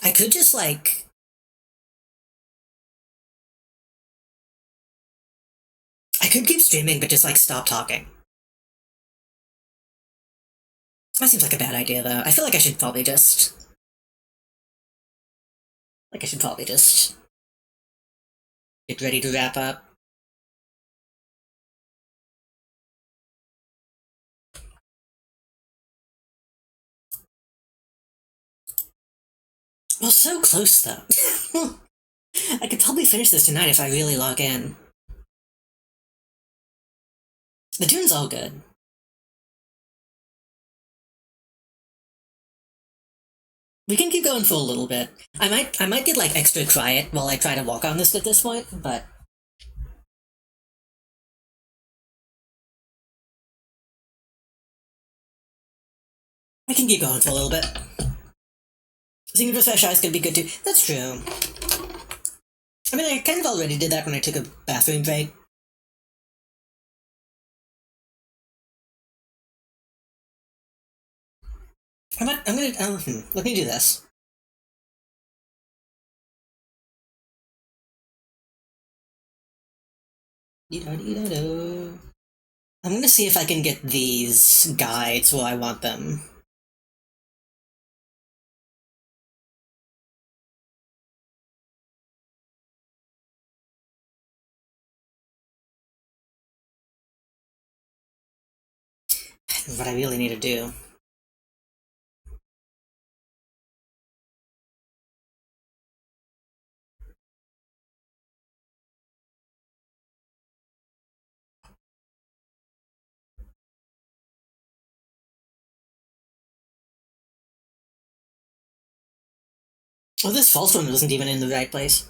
I could just like, I could keep streaming, but just like stop talking. That seems like a bad idea, though. I feel like I should probably just, get ready to wrap up. Well, so close though. I could probably finish this tonight if I really log in. The tune's all good. We can keep going for a little bit. I might get like extra quiet while I try to walk on this at this point, but I can keep going for a little bit. Singing for fresh eyes could be good too. That's true. I mean, I kind of already did that when I took a bathroom break. Let me do this. I'm gonna see if I can get these guides where I want them. What I really need to do. Oh, this false one wasn't even in the right place.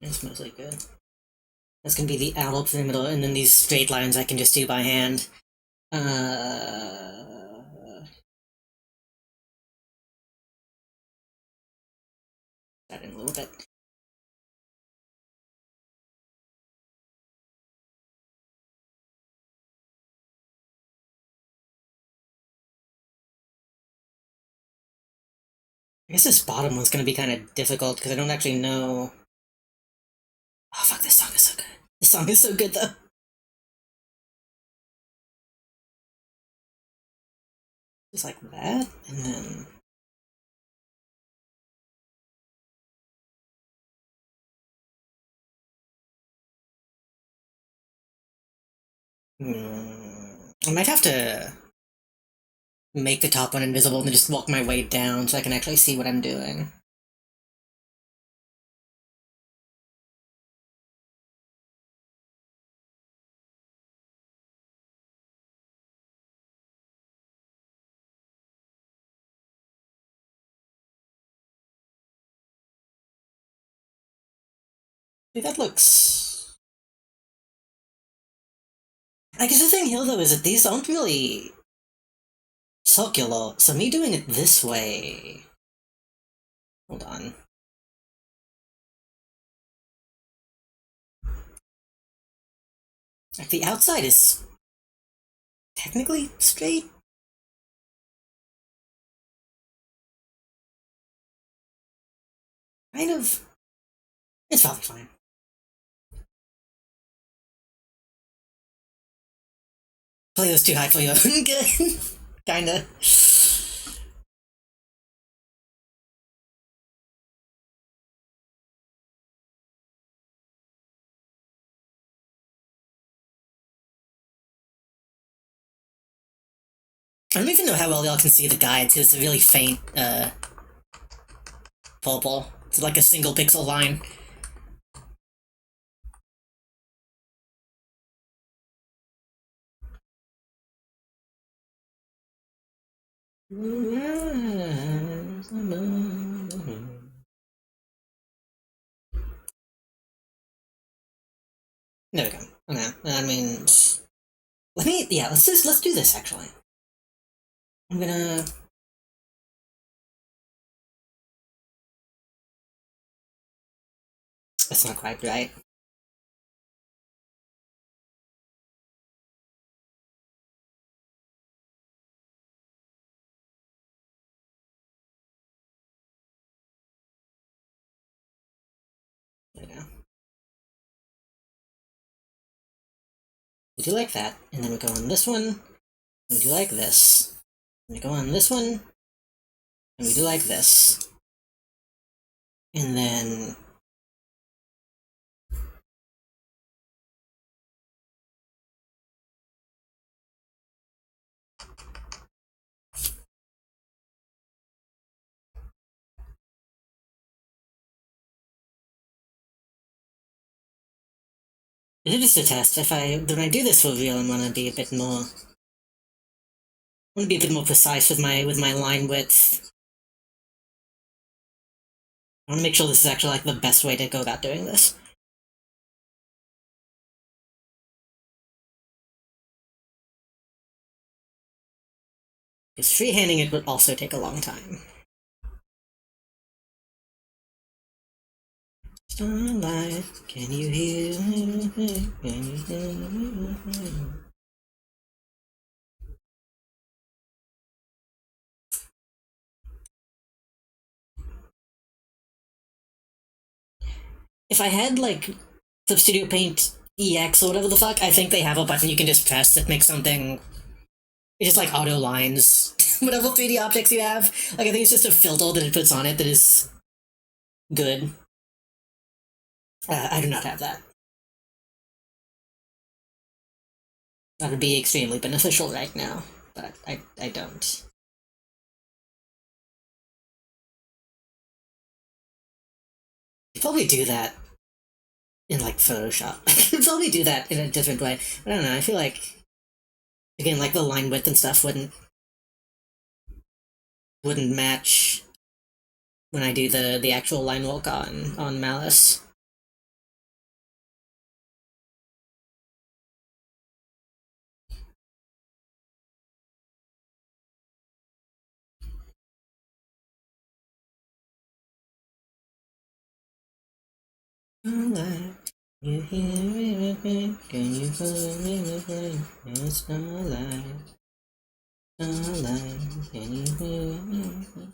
It's mostly good. That's gonna be the owl up in the middle, and then these straight lines I can just do by hand. That in a little bit. I guess this bottom one's gonna be kind of difficult because I don't actually know. Oh fuck! This song is so good. This song is so good though. Just like that, and then. I might have to make the top one invisible and then just walk my way down so I can actually see what I'm doing. See, that looks. I guess the thing here though is that these aren't really circular, so me doing it this way. Hold on. Like the outside is technically straight. Kind of. It's probably fine. Play those too high for your own good. Kinda. I don't even know how well y'all can see the guides. It's a really faint, purple. It's like a single pixel line. There we go. Okay, that means let's do this actually. I'm gonna. That's not quite right. There we go. We do like that, and then we go on this one, we do like this. And we go on this one, and we do like this. And then... Is it just a test? When I do this for real, I'm gonna be a bit more... I want to be a bit more precise with my line width. I want to make sure this is actually like the best way to go about doing this. Because freehanding it would also take a long time. Starlight, can you hear? Can you hear? If I had like Clip Studio Paint EX or whatever the fuck, I think they have a button you can just press that makes something. It's just like auto lines. Whatever 3D objects you have. Like I think it's just a filter that it puts on it that is good. I do not have that. That would be extremely beneficial right now, but I don't. You probably do that in like Photoshop. I could probably do that in a different way. I don't know, I feel like again like the line width and stuff wouldn't match when I do the actual line work on Malice. Starlight, you hear me with me? Can you hold me with me? It's starlight, starlight, can you hear me with me?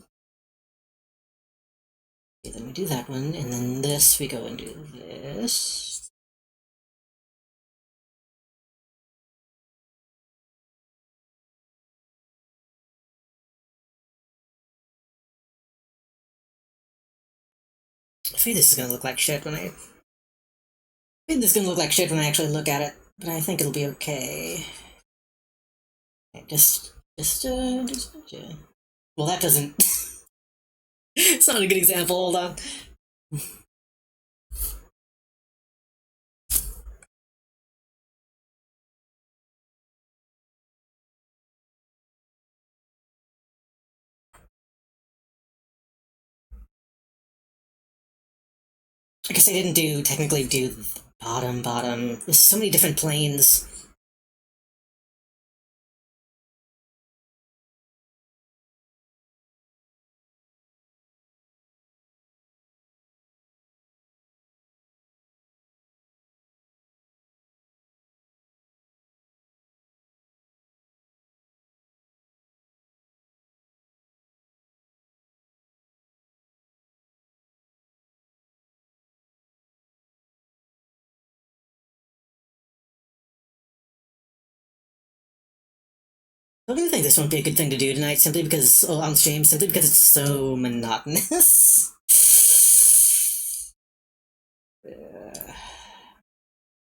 Okay, then we do that one, and then this we go and do this. I think this is gonna look like shit when I think this is gonna look like shit when I actually look at it, but I think it'll be okay. Okay, yeah. Well, that doesn't. It's not a good example. Hold on. I guess I didn't technically do the bottom. There's so many different planes. I don't think this won't be a good thing to do tonight, simply because, on stream, simply because it's so monotonous.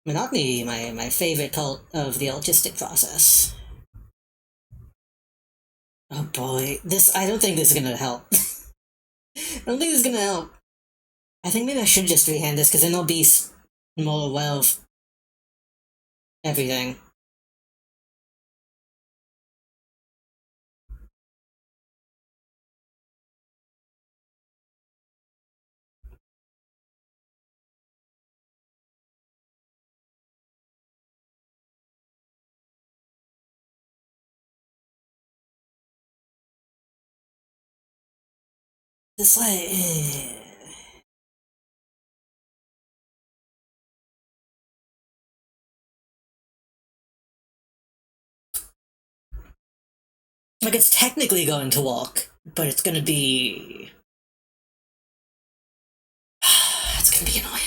Monotony, my favorite cult of the autistic process. Oh boy, I don't think this is gonna help. I don't think this is gonna help. I think maybe I should just freehand this, because then I'll be more aware of everything. It's like... Like, it's technically going to walk, but it's gonna be... It's gonna be annoying.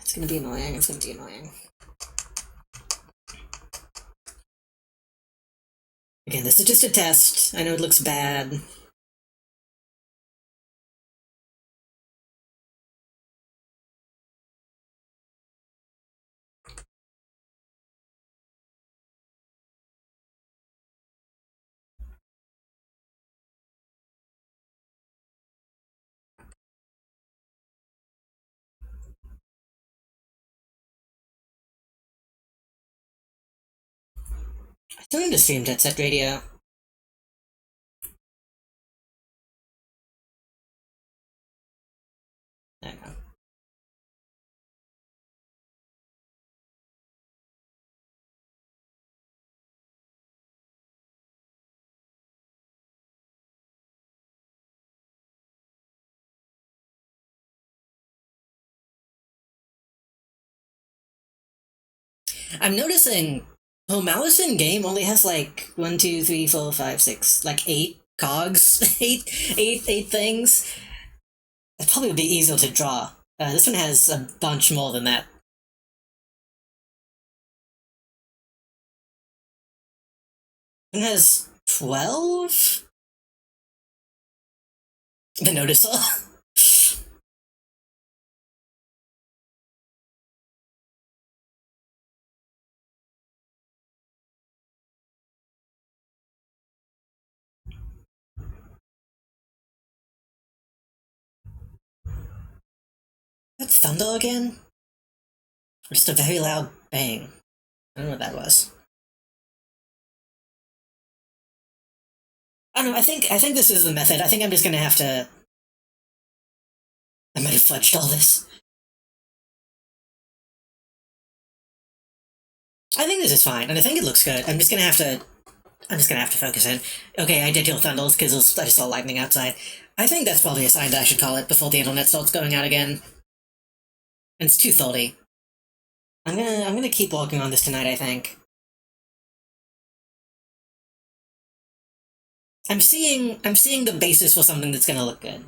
It's gonna be annoying. It's gonna be annoying. Again, this is just a test. I know it looks bad. I still need to stream Jet Set Radio. I don't know. I'm noticing, Malice in game only has like 1, 2, 3, 4, 5, 6, like 8 cogs, eight things. It probably would be easier to draw. This one has a bunch more than that. It has 12? The noticer. That's thunder again? Or just a very loud bang? I don't know what that was. I don't know, I think this is the method. I think I'm just gonna have to... I might have fudged all this. I think this is fine, and I think it looks good. I'm just gonna have to focus in. Okay, I did hear thunders because I just saw lightning outside. I think that's probably a sign that I should call it before the internet starts going out again. And it's too salty. I'm gonna keep working on this tonight, I think. I'm seeing the basis for something that's gonna look good.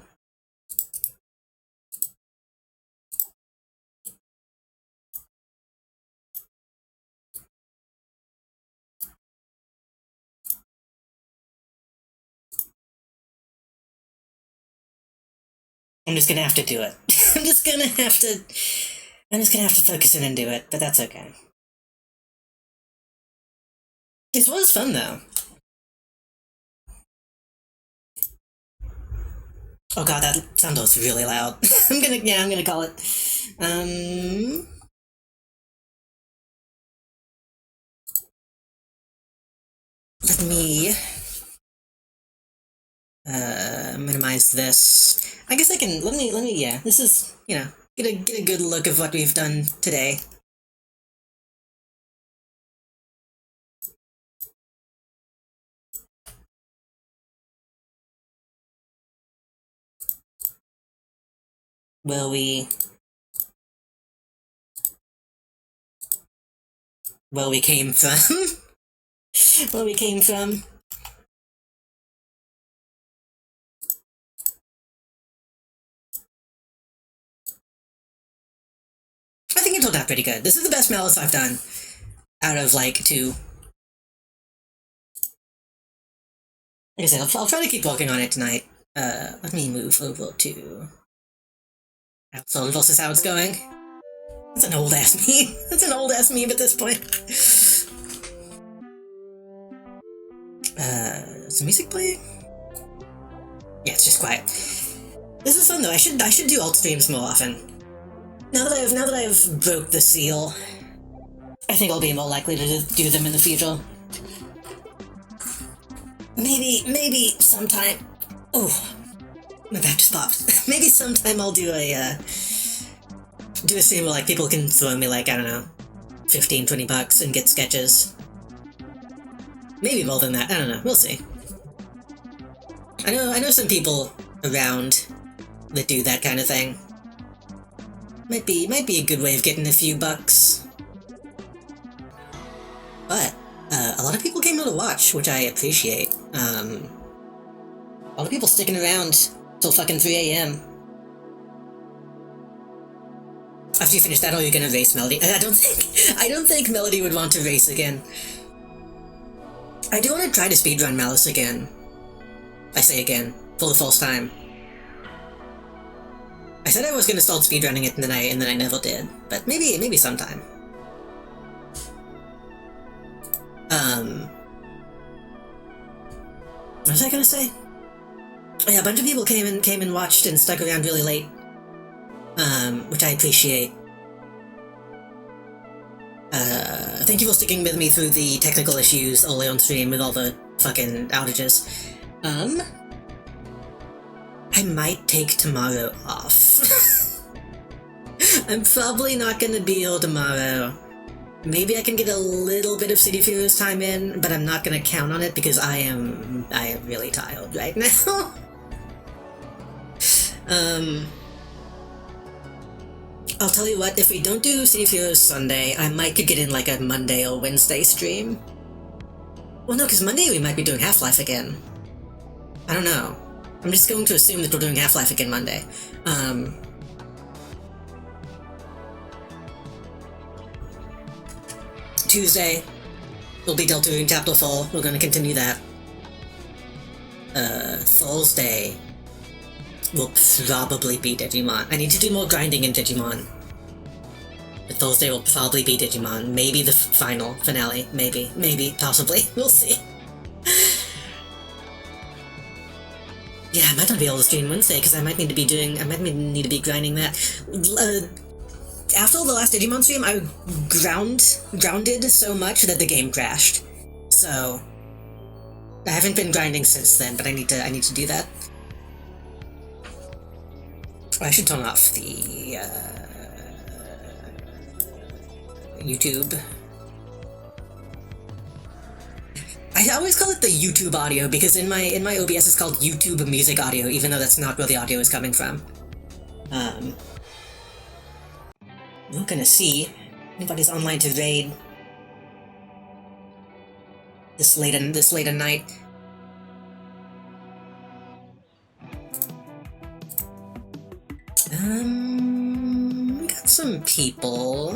I'm just gonna have to do it. I'm just gonna have to focus in and do it, but that's okay. This was fun though. Oh god, that sound was really loud. I'm gonna call it. Let me minimize this. I guess I can let me yeah, this is, get a good look of what we've done today. Where we came from. Where we came from. I think it turned out pretty good. This is the best Malice I've done out of like 2. Like I said, I'll try to keep working on it tonight. Let me move over to Outside versus how it's going. That's an old ass meme. That's an old ass meme at this point. Is the music playing? Yeah, it's just quiet. This is fun though. I should do alt streams more often. Now that I've broke the seal, I think I'll be more likely to do them in the future. Maybe sometime. Oh, my back just popped. Maybe sometime I'll do a stream where like people can throw me like, I don't know, $15-20 and get sketches. Maybe more than that. I don't know. We'll see. I know some people around that do that kind of thing. Might be a good way of getting a few bucks. But a lot of people came to watch, which I appreciate. A lot of people sticking around till fucking 3 a.m. After you finish that, are you gonna race Melody? I don't think Melody would want to race again. I do want to try to speedrun Malice again. I say again, for the first time. I said I was gonna start speedrunning it, and then I never did. But maybe sometime. What was I gonna say? Oh yeah, a bunch of people came and watched and stuck around really late. Which I appreciate. Thank you for sticking with me through the technical issues early on stream with all the fucking outages. I might take tomorrow off. I'm probably not gonna be here tomorrow. Maybe I can get a little bit of City Furious time in, but I'm not gonna count on it because I am really tired right now. I'll tell you what, if we don't do City Furious Sunday, I might could get in like a Monday or Wednesday stream. Well, no, because Monday we might be doing Half-Life again. I don't know. I'm just going to assume that we're doing Half-Life again Monday. Tuesday, we'll be Delta Chapter 4. We're going to continue that. Thursday will probably be Digimon. I need to do more grinding in Digimon. But Thursday will probably be Digimon. Maybe the finale. Maybe, possibly. We'll see. Yeah, I might not be able to stream Wednesday because I might need to be grinding that. After the last Digimon stream, I grounded so much that the game crashed. So I haven't been grinding since then, but I need to do that. I should turn off the YouTube. I always call it the YouTube audio because in my OBS it's called YouTube music audio, even though that's not where the audio is coming from. Not gonna see anybody's online to raid this late at night. We got some people.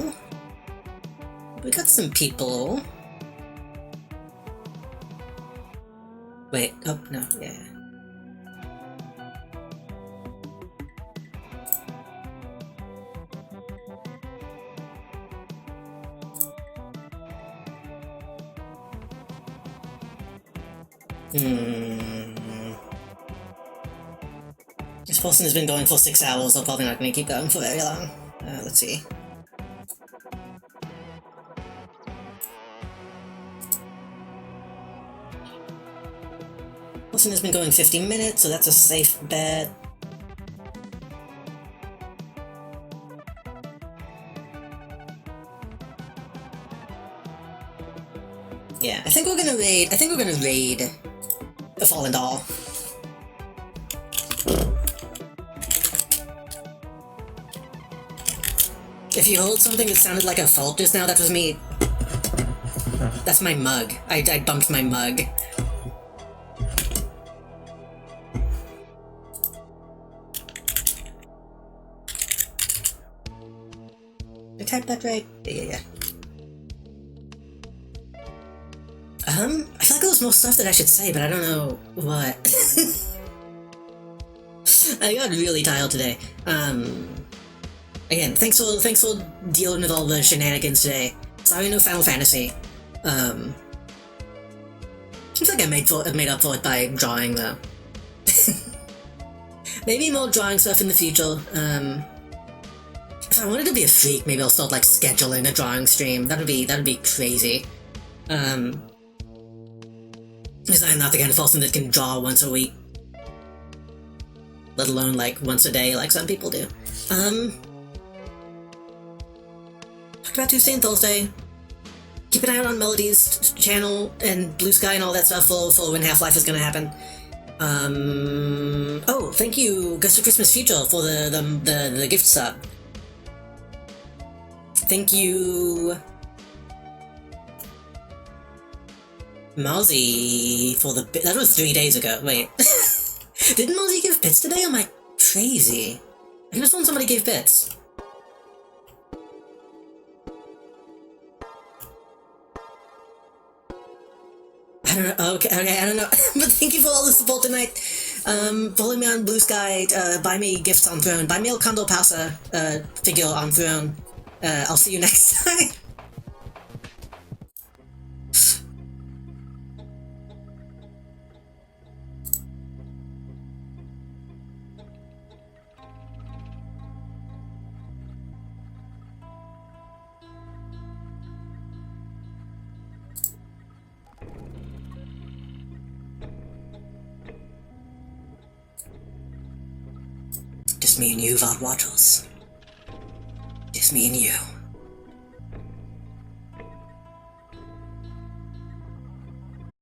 Wait, oh, no, yeah. This person has been going for 6 hours, so probably not going to keep going for very long. Let's see. Person has been going 50 minutes, so that's a safe bet. Yeah, I think we're gonna raid the Fallen Doll. If you hold something that sounded like a fault just now, that was me. That's my mug. I bumped my mug. Did I type that right? Yeah. I feel like there was more stuff that I should say, but I don't know what. I got really tired today. Again, thanks for dealing with all the shenanigans today. Sorry, no Final Fantasy. Seems like I made up for it by drawing, though. Maybe more drawing stuff in the future. If I wanted to be a freak, maybe I'll start, like, scheduling a drawing stream. That'd be crazy. Because I'm not the kind of person that can draw once a week. Let alone, like, once a day, like some people do. Talk about Tuesday and Thursday. Keep an eye out on Melody's channel and Blue Sky and all that stuff for when Half-Life is gonna happen. Oh, thank you, Ghost of Christmas Future, for the gift sub. Thank you, Mozzie, for the bit. That was 3 days ago. Wait. Didn't Mozzie give bits today? Am I crazy? I just want somebody gave bits. I don't know. Okay, I don't know. But thank you for all the support tonight. Follow me on Blue Sky, buy me gifts on Throne, buy me a Kondo Pasa figure on Throne. I'll see you next time. Just me and you, Vought Watchers. Just me and you.